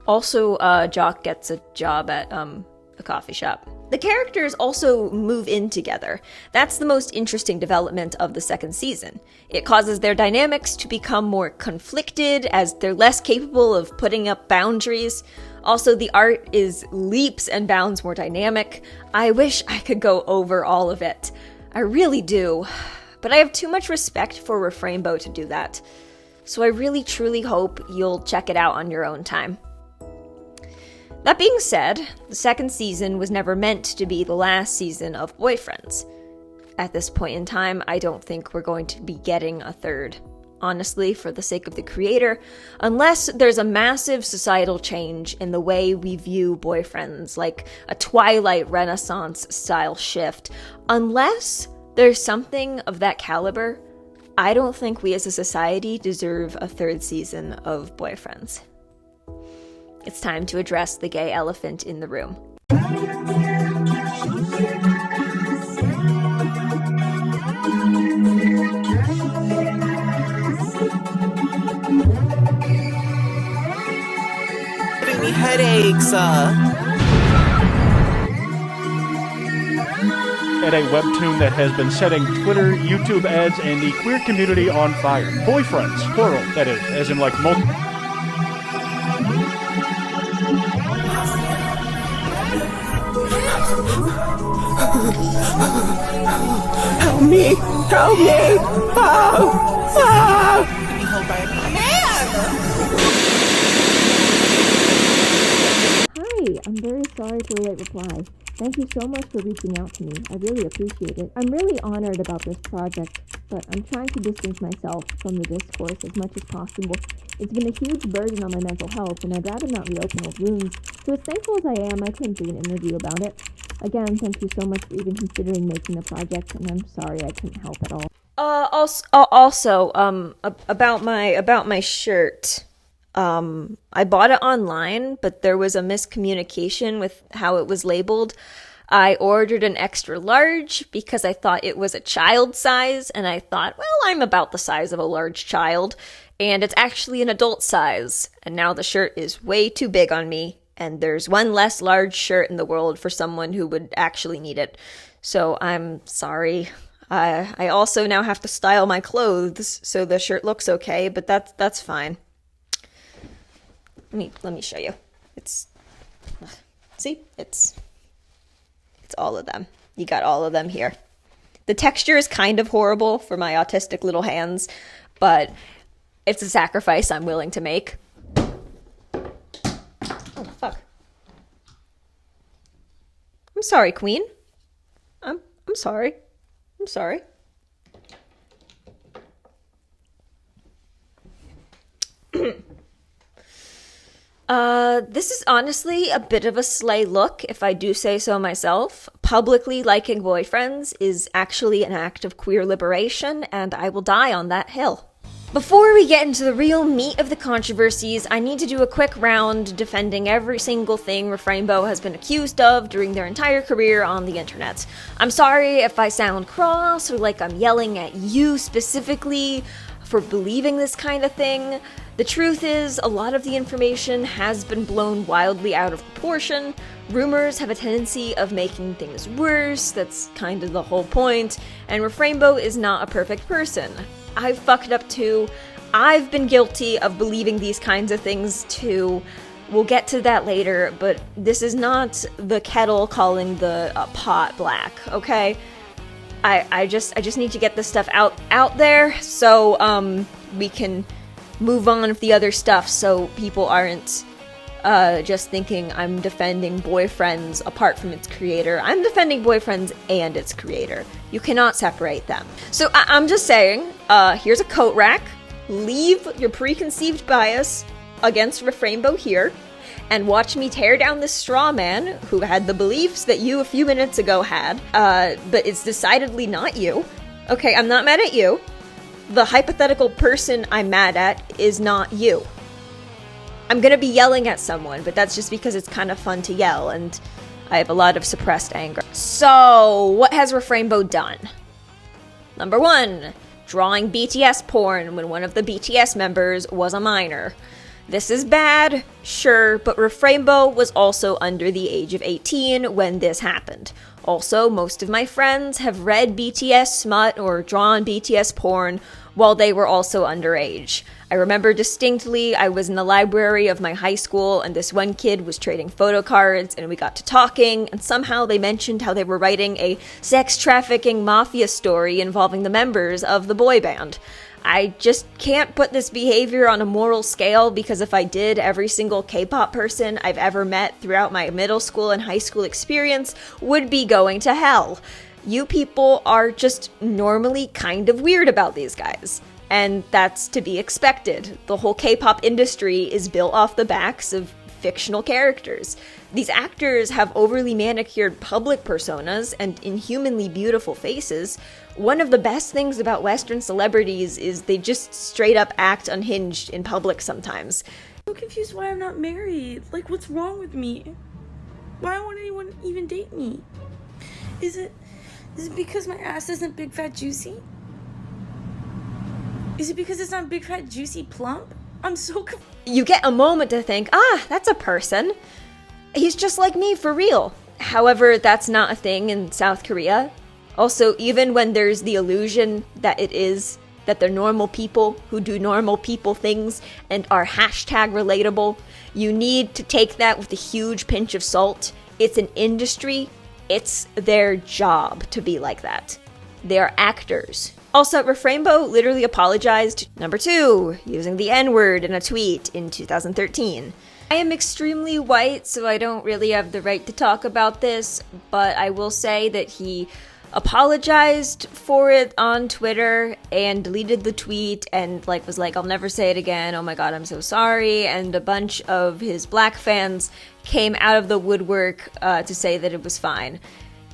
Also, Jock gets a job at a coffee shop. The characters also move in together. That's the most interesting development of the 2nd season. It causes their dynamics to become more conflicted as they're less capable of putting up boundaries. Also, the art is leaps and bounds more dynamic. I wish I could go over all of it. I really do. But I have too much respect for Refrainbow to do that. So I really truly hope you'll check it out on your own time. That being said, the 2nd season was never meant to be the last season of Boyfriends. At this point in time, I don't think we're going to be getting a 3rd. honestly, for the sake of the creator, unless there's a massive societal change in the way we view boyfriends, like a Twilight Renaissance style shift. Unless there's something of that caliber, I don't think we as a society deserve a third season of Boyfriends. It's time to address the gay elephant in the room. Giving me headaches. At a webtoon that has been setting Twitter, YouTube ads, and the queer community on fire. Boyfriends, plural, that is, as in like multiple. Help me! Help me! Oh! Oh! Being held by a man! Hi, I'm very sorry for the late reply. Thank you so much for reaching out to me. I really appreciate it. I'm really honored about this project, but I'm trying to distance myself from the discourse as much as possible. It's been a huge burden on my mental health, and I'd rather not reopen old wounds. So as thankful as I am, I couldn't do an interview about it. Again, thank you so much for even considering making the project, and I'm sorry I couldn't help at all. About my shirt. I bought it online, but there was a miscommunication with how it was labeled. I ordered an extra large because I thought it was a child size, and I thought, well, I'm about the size of a large child, and it's actually an adult size, and now the shirt is way too big on me, and there's one less large shirt in the world for someone who would actually need it. So I'm sorry. I also now have to style my clothes so the shirt looks okay, but that's fine. Let me show you. It's all of them. You got all of them here. The texture is kind of horrible for my autistic little hands, but it's a sacrifice I'm willing to make. Oh, fuck. I'm sorry, Queen. I'm sorry. I'm sorry. This is honestly a bit of a slay look, if I do say so myself. Publicly liking boyfriends is actually an act of queer liberation, and I will die on that hill. Before we get into the real meat of the controversies, I need to do a quick round defending every single thing Refrainbow has been accused of during their entire career on the internet. I'm sorry if I sound cross or like I'm yelling at you specifically for believing this kind of thing. The truth is, a lot of the information has been blown wildly out of proportion. Rumors have a tendency of making things worse, that's kind of the whole point, and Refrainbow is not a perfect person. I've fucked up too. I've been guilty of believing these kinds of things too. We'll get to that later, but this is not the kettle calling the pot black, okay? I just need to get this stuff out there so we can move on with the other stuff so people aren't just thinking I'm defending boyfriends apart from its creator. I'm defending boyfriends and its creator. You cannot separate them. So I'm just saying, here's a coat rack. Leave your preconceived bias against Refrainbow here and watch me tear down this straw man who had the beliefs that you a few minutes ago had, but it's decidedly not you. Okay, I'm not mad at you. The hypothetical person I'm mad at is not you. I'm gonna be yelling at someone, but that's just because it's kind of fun to yell, and I have a lot of suppressed anger. So, what has Refrainbow done? Number 1, drawing BTS porn when one of the BTS members was a minor. This is bad, sure, but Refrainbow was also under the age of 18 when this happened. Also, most of my friends have read BTS smut or drawn BTS porn while they were also underage. I remember distinctly I was in the library of my high school and this one kid was trading photo cards and we got to talking and somehow they mentioned how they were writing a sex trafficking mafia story involving the members of the boy band. I just can't put this behavior on a moral scale because if I did, every single K-pop person I've ever met throughout my middle school and high school experience would be going to hell. You people are just normally kind of weird about these guys. And that's to be expected. The whole K-pop industry is built off the backs of fictional characters. These actors have overly manicured public personas and inhumanly beautiful faces. One of the best things about Western celebrities is they just straight up act unhinged in public sometimes. I'm so confused why I'm not married. Like, what's wrong with me? Why won't anyone even date me? Is it because my ass isn't big, fat, juicy? Is it because it's not big, fat, juicy, plump? I'm so confused. You get a moment to think, that's a person. He's just like me, for real. However, that's not a thing in South Korea. Also, even when there's the illusion that it is, that they're normal people who do normal people things and are hashtag relatable, you need to take that with a huge pinch of salt. It's an industry. It's their job to be like that. They are actors. Also, Refrainbow literally apologized. Number 2, using the N-word in a tweet in 2013. I am extremely white, so I don't really have the right to talk about this, but I will say that he apologized for it on Twitter and deleted the tweet and was like, I'll never say it again, oh my god, I'm so sorry, and a bunch of his black fans came out of the woodwork to say that it was fine.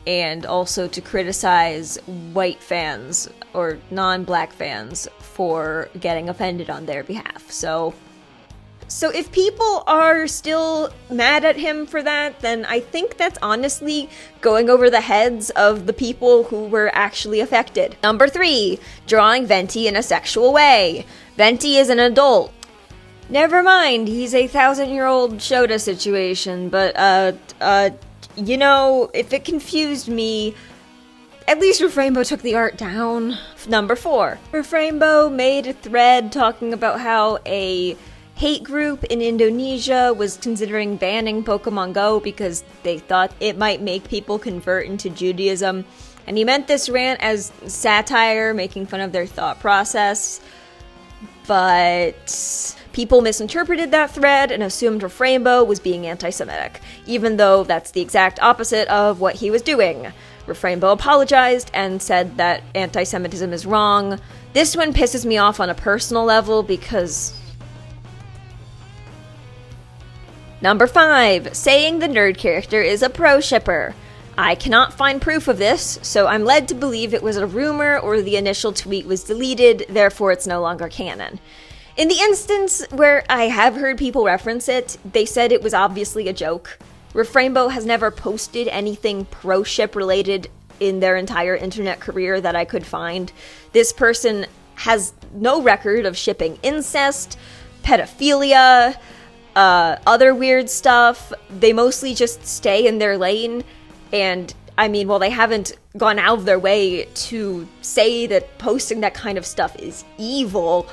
And also to criticize white fans or non-black fans for getting offended on their behalf. So if people are still mad at him for that, then I think that's honestly going over the heads of the people who were actually affected. Number 3, drawing Venti in a sexual way. Venti is an adult. Never mind, he's a 1,000-year-old Shota situation, but you know, if it confused me, at least Refrainbow took the art down. Number 4. Refrainbow made a thread talking about how a hate group in Indonesia was considering banning Pokemon Go because they thought it might make people convert into Judaism. And he meant this rant as satire, making fun of their thought process. But people misinterpreted that thread and assumed Refrainbow was being anti-Semitic, even though that's the exact opposite of what he was doing. Refrainbow apologized and said that anti-Semitism is wrong. This one pisses me off on a personal level because... Number 5, saying the nerd character is a pro-shipper. I cannot find proof of this, so I'm led to believe it was a rumor or the initial tweet was deleted, therefore it's no longer canon. In the instance where I have heard people reference it, they said it was obviously a joke. Refrainbow has never posted anything pro-ship related in their entire internet career that I could find. This person has no record of shipping incest, pedophilia, other weird stuff. They mostly just stay in their lane, and I mean, while they haven't gone out of their way to say that posting that kind of stuff is evil,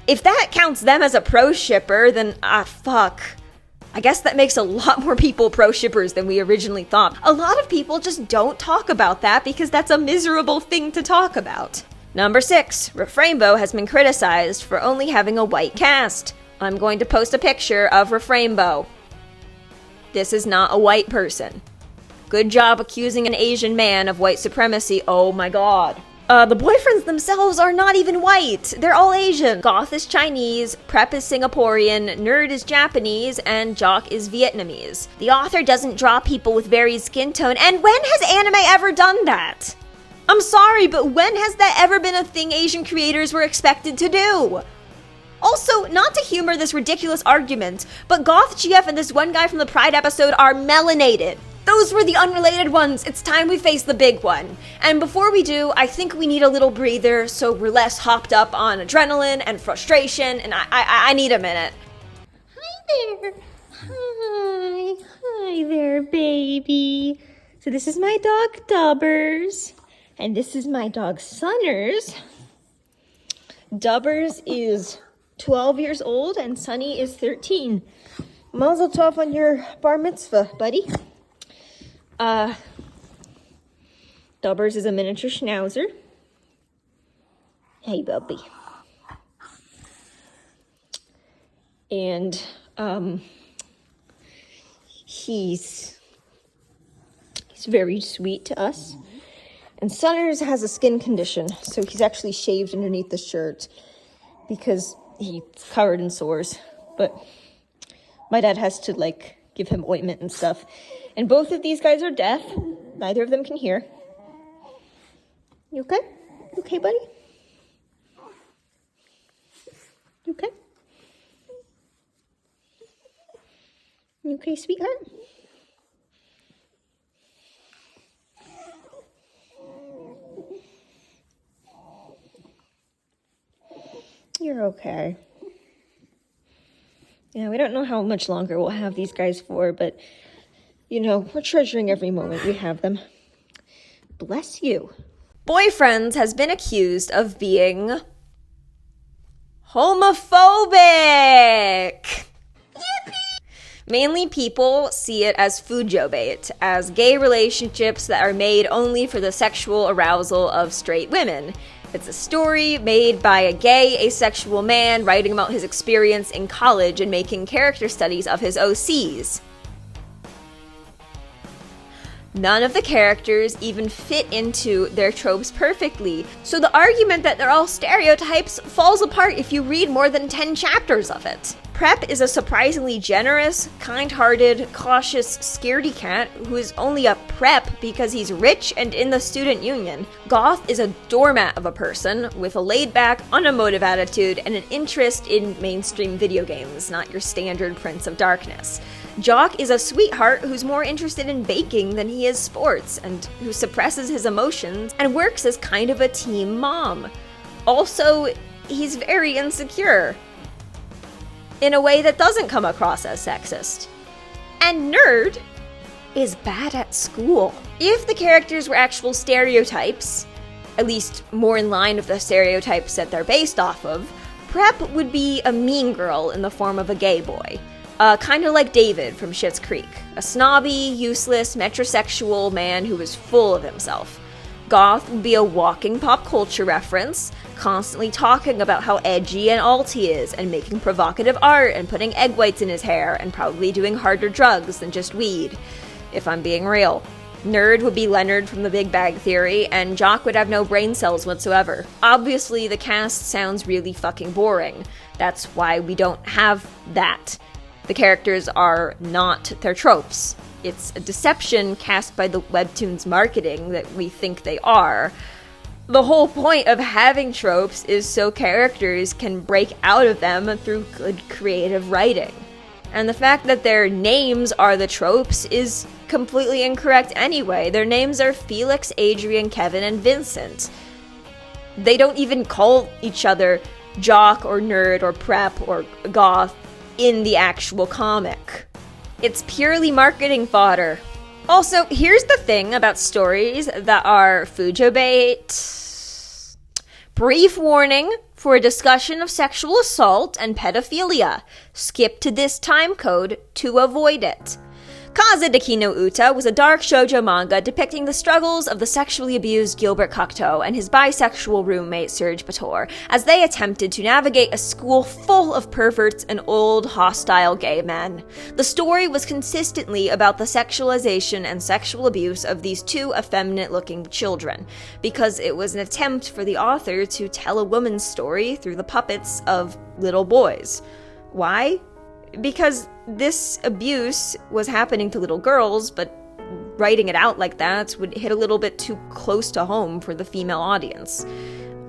if that counts them as a pro-shipper, then fuck. I guess that makes a lot more people pro-shippers than we originally thought. A lot of people just don't talk about that because that's a miserable thing to talk about. Number 6, Refrainbow has been criticized for only having a white cast. I'm going to post a picture of Refrainbow. This is not a white person. Good job accusing an Asian man of white supremacy, oh my god. The boyfriends themselves are not even white. They're all Asian. Goth is Chinese, Prep is Singaporean, Nerd is Japanese, and Jock is Vietnamese. The author doesn't draw people with varied skin tone, and when has anime ever done that? I'm sorry, but when has that ever been a thing Asian creators were expected to do? Also, not to humor this ridiculous argument, but Goth GF and this one guy from the Pride episode are melanated. Those were the unrelated ones. It's time we face the big one. And before we do, I think we need a little breather so we're less hopped up on adrenaline and frustration, and I need a minute. Hi there. Hi there, baby. So this is my dog Dubbers, and this is my dog Sunners. Dubbers is 12 years old and Sunny is 13. Mazel tov on your bar mitzvah, buddy. Dubbers is a miniature schnauzer. Hey, Bubby. And, he's very sweet to us. And Sunners has a skin condition, so he's actually shaved underneath the shirt because he's covered in sores. But my dad has to, like, give him ointment and stuff. And both of these guys are deaf. Neither of them can hear. You okay? You okay, buddy? You okay? You okay, sweetheart? You're okay. Yeah, we don't know how much longer we'll have these guys for, but, you know, we're treasuring every moment we have them. Bless you. Boyfriends has been accused of being homophobic. Mainly people see it as fujo bait, as gay relationships that are made only for the sexual arousal of straight women. It's a story made by a gay, asexual man writing about his experience in college and making character studies of his OCs. None of the characters even fit into their tropes perfectly, so the argument that they're all stereotypes falls apart if you read more than 10 chapters of it. Prep is a surprisingly generous, kind-hearted, cautious, scaredy cat who is only a prep because he's rich and in the student union. Goth is a doormat of a person with a laid-back, unemotive attitude and an interest in mainstream video games, not your standard Prince of Darkness. Jock is a sweetheart who's more interested in baking than he is sports, and who suppresses his emotions and works as kind of a team mom. Also, he's very insecure, in a way that doesn't come across as sexist. And Nerd is bad at school. If the characters were actual stereotypes, at least more in line with the stereotypes that they're based off of, Prep would be a mean girl in the form of a gay boy. Kind of like David from Schitt's Creek, a snobby, useless, metrosexual man who is full of himself. Goth would be a walking pop culture reference, constantly talking about how edgy and alt he is, and making provocative art, and putting egg whites in his hair, and probably doing harder drugs than just weed, if I'm being real. Nerd would be Leonard from The Big Bang Theory, and Jock would have no brain cells whatsoever. Obviously, the cast sounds really fucking boring. That's why we don't have that. The characters are not their tropes. It's a deception cast by the webtoon's marketing that we think they are. The whole point of having tropes is so characters can break out of them through good creative writing. And the fact that their names are the tropes is completely incorrect anyway. Their names are Felix, Adrian, Kevin, and Vincent. They don't even call each other Jock or Nerd or Prep or Goth in the actual comic. It's purely marketing fodder. Also, here's the thing about stories that are fujo bait. Brief warning for a discussion of sexual assault and pedophilia. Skip to this time code to avoid it. Kaze Deki no Uta was a dark shoujo manga depicting the struggles of the sexually abused Gilbert Cocteau and his bisexual roommate Serge Bator as they attempted to navigate a school full of perverts and old, hostile gay men. The story was consistently about the sexualization and sexual abuse of these two effeminate-looking children, because it was an attempt for the author to tell a woman's story through the puppets of little boys. Why? Because this abuse was happening to little girls, but writing it out like that would hit a little bit too close to home for the female audience.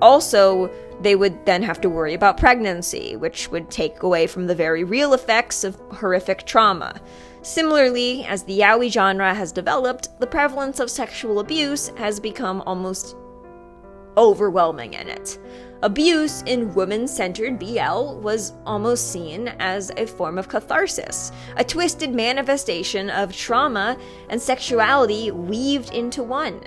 Also, they would then have to worry about pregnancy, which would take away from the very real effects of horrific trauma. Similarly, as the yaoi genre has developed, the prevalence of sexual abuse has become almost overwhelming in it. Abuse in woman-centered BL was almost seen as a form of catharsis, a twisted manifestation of trauma and sexuality weaved into one.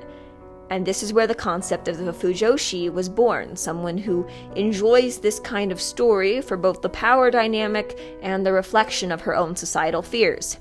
And this is where the concept of the fujoshi was born, someone who enjoys this kind of story for both the power dynamic and the reflection of her own societal fears.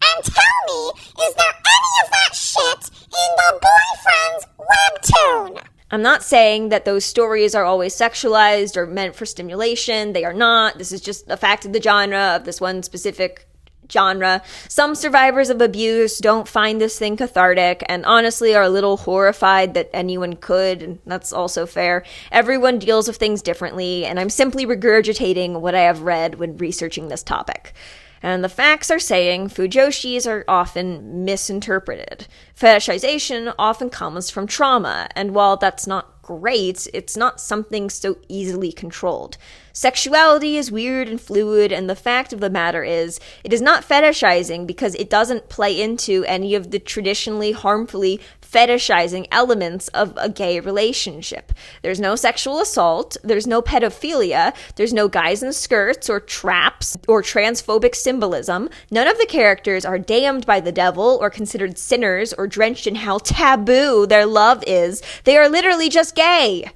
And tell me, is there any of that shit in the Boyfriend's webtoon? I'm not saying that those stories are always sexualized or meant for stimulation. They are not. This is just a fact of the genre of this one specific genre. Some survivors of abuse don't find this thing cathartic and honestly are a little horrified that anyone could, and that's also fair. Everyone deals with things differently, and I'm simply regurgitating what I have read when researching this topic. And the facts are saying fujoshis are often misinterpreted. Fetishization often comes from trauma, and while that's not great, it's not something so easily controlled. Sexuality is weird and fluid, and the fact of the matter is, it is not fetishizing because it doesn't play into any of the traditionally harmfully fetishizing elements of a gay relationship. There's no sexual assault, there's no pedophilia, there's no guys in skirts or traps or transphobic symbolism. None of the characters are damned by the devil or considered sinners or drenched in how taboo their love is. They are literally just gay.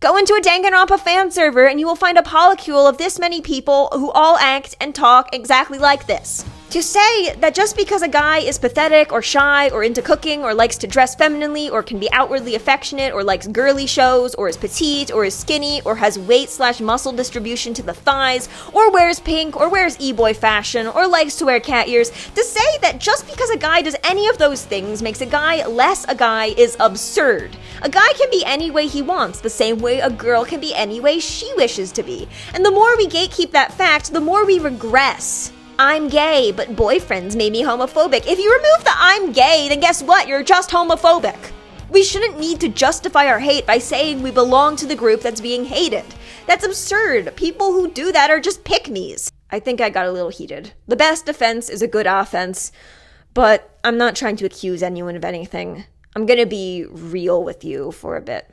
Go into a Danganronpa fan server and you will find a polycule of this many people who all act and talk exactly like this. To say that just because a guy is pathetic or shy or into cooking or likes to dress femininely or can be outwardly affectionate or likes girly shows or is petite or is skinny or has weight/muscle distribution to the thighs or wears pink or wears e-boy fashion or likes to wear cat ears, to say that just because a guy does any of those things makes a guy less a guy is absurd. A guy can be any way he wants, the same way a girl can be any way she wishes to be. And the more we gatekeep that fact, the more we regress. I'm gay, but boyfriends made me homophobic. If you remove the I'm gay, then guess what? You're just homophobic. We shouldn't need to justify our hate by saying we belong to the group that's being hated. That's absurd. People who do that are just pick-me's. I think I got a little heated. The best defense is a good offense, but I'm not trying to accuse anyone of anything. I'm gonna be real with you for a bit.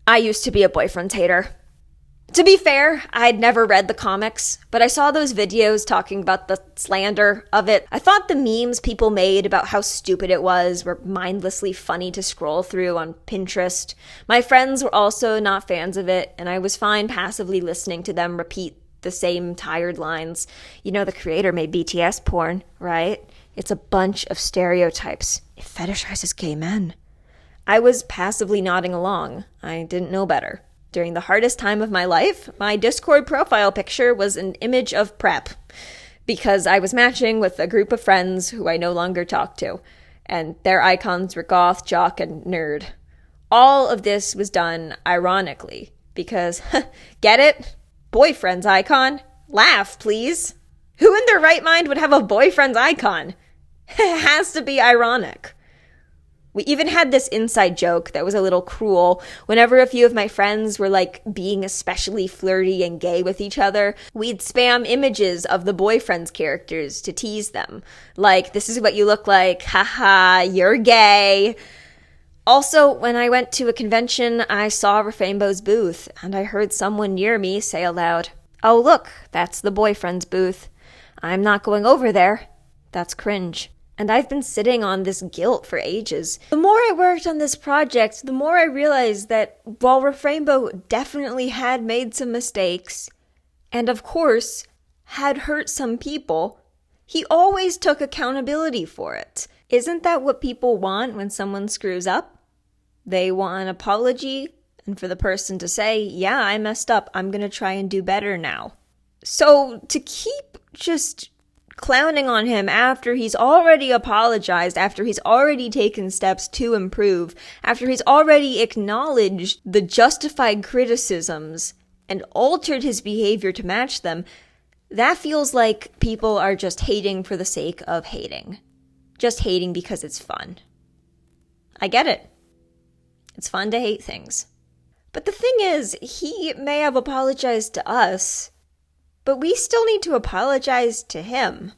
I used to be a boyfriend's hater. To be fair, I'd never read the comics, but I saw those videos talking about the slander of it. I thought the memes people made about how stupid it was were mindlessly funny to scroll through on Pinterest. My friends were also not fans of it, and I was fine passively listening to them repeat the same tired lines. You know the creator made BTS porn, right? It's a bunch of stereotypes. It fetishizes gay men. I was passively nodding along. I didn't know better. During the hardest time of my life, my Discord profile picture was an image of Prep, because I was matching with a group of friends who I no longer talk to, and their icons were goth, jock, and nerd. All of this was done ironically, because, get it? Boyfriend's icon? Laugh, please. Who in their right mind would have a boyfriend's icon? It has to be ironic. We even had this inside joke that was a little cruel. Whenever a few of my friends were like being especially flirty and gay with each other, we'd spam images of the boyfriend's characters to tease them. Like, this is what you look like, haha, you're gay. Also, when I went to a convention, I saw Rainbow's booth, and I heard someone near me say aloud, "Oh look, that's the boyfriend's booth. I'm not going over there. That's cringe." And I've been sitting on this guilt for ages. The more I worked on this project, the more I realized that while Rainbow definitely had made some mistakes, and of course, had hurt some people, he always took accountability for it. Isn't that what people want when someone screws up? They want an apology, and for the person to say, yeah, I messed up, I'm gonna try and do better now. So to keep just clowning on him after he's already apologized, after he's already taken steps to improve, after he's already acknowledged the justified criticisms and altered his behavior to match them, that feels like people are just hating for the sake of hating. Just hating because it's fun. I get it. It's fun to hate things. But the thing is, he may have apologized to us, but we still need to apologize to him.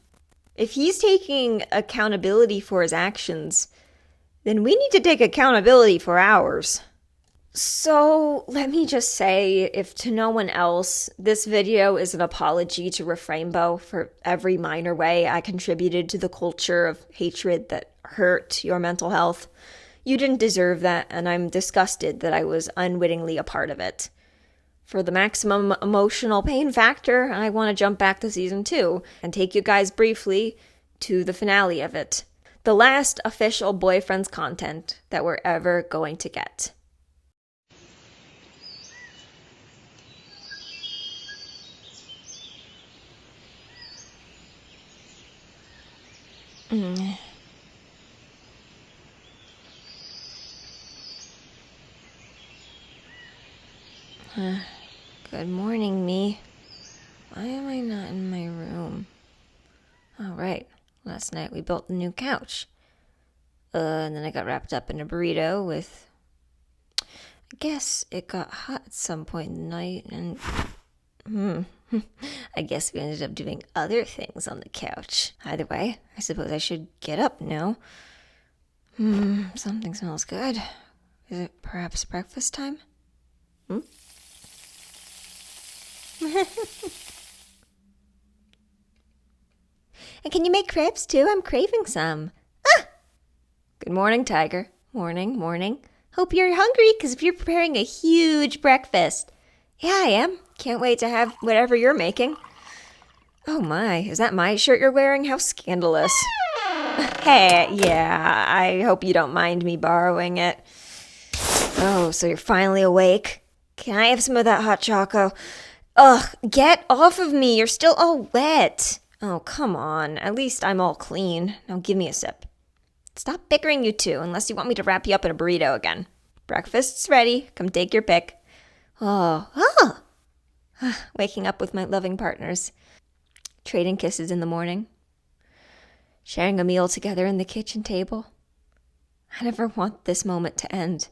If he's taking accountability for his actions, then we need to take accountability for ours. So let me just say, if to no one else, this video is an apology to Rainbow for every minor way I contributed to the culture of hatred that hurt your mental health. You didn't deserve that, and I'm disgusted that I was unwittingly a part of it. For the maximum emotional pain factor, I want to jump back to season 2 and take you guys briefly to the finale of it. The last official Boyfriends content that we're ever going to get. Good morning, me. Why am I not in my room? Oh, right. Last night we built the new couch. And then I got wrapped up in a burrito with... I guess it got hot at some point in the night, and... I guess we ended up doing other things on the couch. Either way, I suppose I should get up now. Something smells good. Is it perhaps breakfast time? And can you make crepes too? I'm craving some. Good morning, Tiger. Morning. Hope you're hungry, because if you're preparing a huge breakfast. Yeah, I am. Can't wait to have whatever you're making. Oh my, is that my shirt you're wearing? How scandalous. Hey, yeah, I hope you don't mind me borrowing it. Oh, so you're finally awake? Can I have some of that hot choco? Ugh, get off of me. You're still all wet. Oh, come on. At least I'm all clean. Now give me a sip. Stop bickering, you two, unless you want me to wrap you up in a burrito again. Breakfast's ready. Come take your pick. Waking up with my loving partners. Trading kisses in the morning. Sharing a meal together in the kitchen table. I never want this moment to end.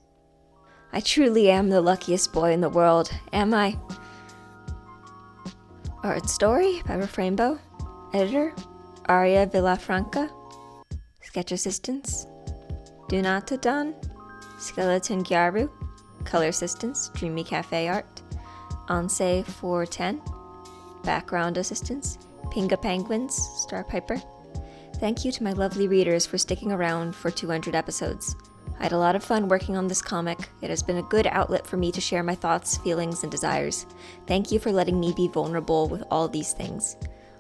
I truly am the luckiest boy in the world, am I? Art story by Rainbow. Editor, Aria Villafranca. Sketch assistants, Dunata Don, Skeleton Gyaru. Color assistants, Dreamy Cafe Art. Anse 410. Background assistants, Pinga Penguins, Star Piper. Thank you to my lovely readers for sticking around for 200 episodes. I had a lot of fun working on this comic. It has been a good outlet for me to share my thoughts, feelings, and desires. Thank you for letting me be vulnerable with all these things.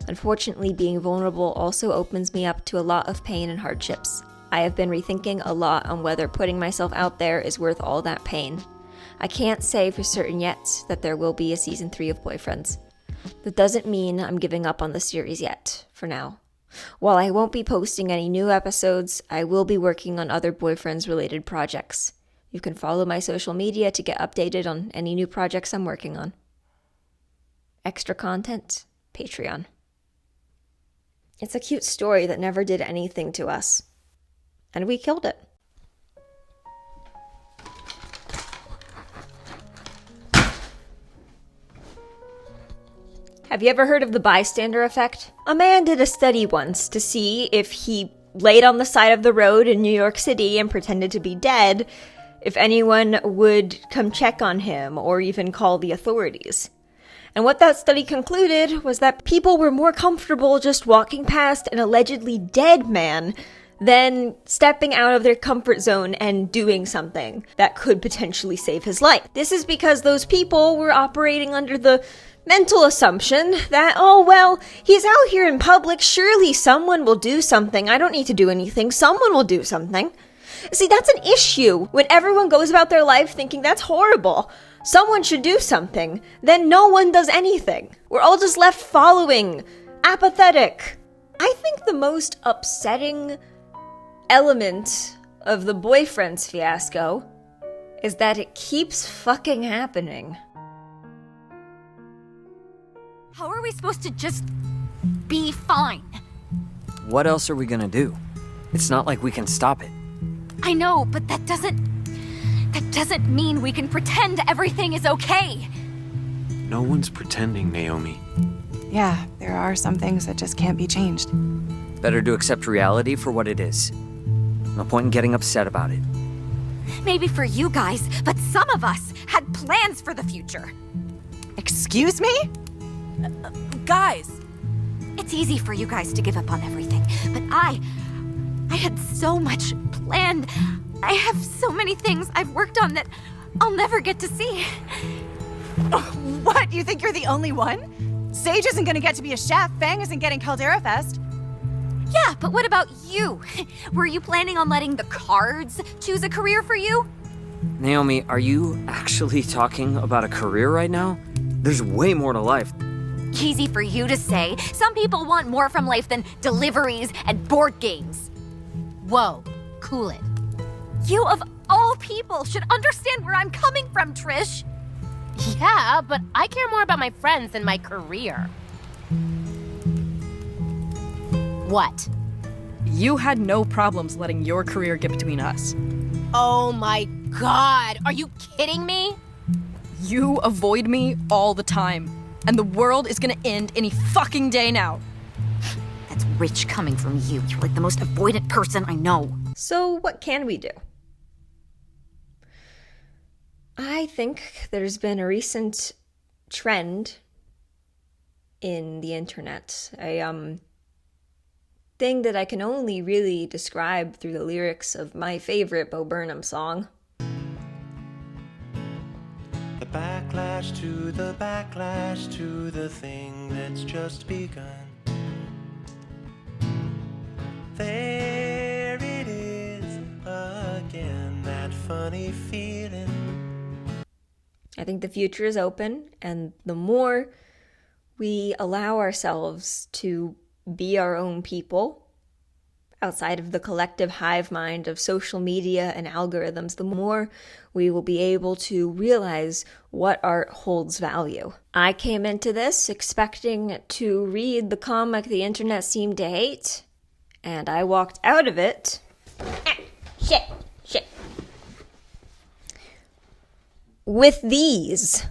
Unfortunately, being vulnerable also opens me up to a lot of pain and hardships. I have been rethinking a lot on whether putting myself out there is worth all that pain. I can't say for certain yet that there will be a season 3 of Boyfriends. That doesn't mean I'm giving up on the series yet, for now. While I won't be posting any new episodes, I will be working on other Boyfriends-related projects. You can follow my social media to get updated on any new projects I'm working on. Extra content, Patreon. It's a cute story that never did anything to us. And we killed it. Have you ever heard of the bystander effect? A man did a study once to see if he laid on the side of the road in New York City and pretended to be dead, if anyone would come check on him or even call the authorities. And what that study concluded was that people were more comfortable just walking past an allegedly dead man than stepping out of their comfort zone and doing something that could potentially save his life. This is because those people were operating under the mental assumption that, oh, well, he's out here in public, surely someone will do something. I don't need to do anything. Someone will do something. See, that's an issue. When everyone goes about their life thinking that's horrible, someone should do something, then no one does anything. We're all just left following, apathetic. I think the most upsetting element of the Boyfriends fiasco is that it keeps fucking happening. How are we supposed to just be fine? What else are we gonna do? It's not like we can stop it. I know, but that doesn't mean we can pretend everything is okay. No one's pretending, Naomi. Yeah, there are some things that just can't be changed. Better to accept reality for what it is. No point in getting upset about it. Maybe for you guys, but some of us had plans for the future. Excuse me? Guys! It's easy for you guys to give up on everything, but I had so much planned. I have so many things I've worked on that I'll never get to see. What? You think you're the only one? Sage isn't gonna get to be a chef. Fang isn't getting Caldera Fest. Yeah, but what about you? Were you planning on letting the cards choose a career for you? Naomi, are you actually talking about a career right now? There's way more to life. easy for you to say. Some people want more from life than deliveries and board games. Whoa, cool it. You, of all people, should understand where I'm coming from, Trish. Yeah, but I care more about my friends than my career. What? You had no problems letting your career get between us. Oh my god, are you kidding me? You avoid me all the time, and the world is gonna end any fucking day now. That's rich coming from you. You're like the most avoidant person I know. So what can we do? I think there's been a recent trend in the internet, a thing that I can only really describe through the lyrics of my favorite Bo Burnham song. The backlash to the thing that's just begun. There it is again, that funny feeling. I think the future is open, and the more we allow ourselves to be our own people outside of the collective hive mind of social media and algorithms, the more we will be able to realize what art holds value. I came into this expecting to read the comic the internet seemed to hate, and I walked out of it. Shit. With these.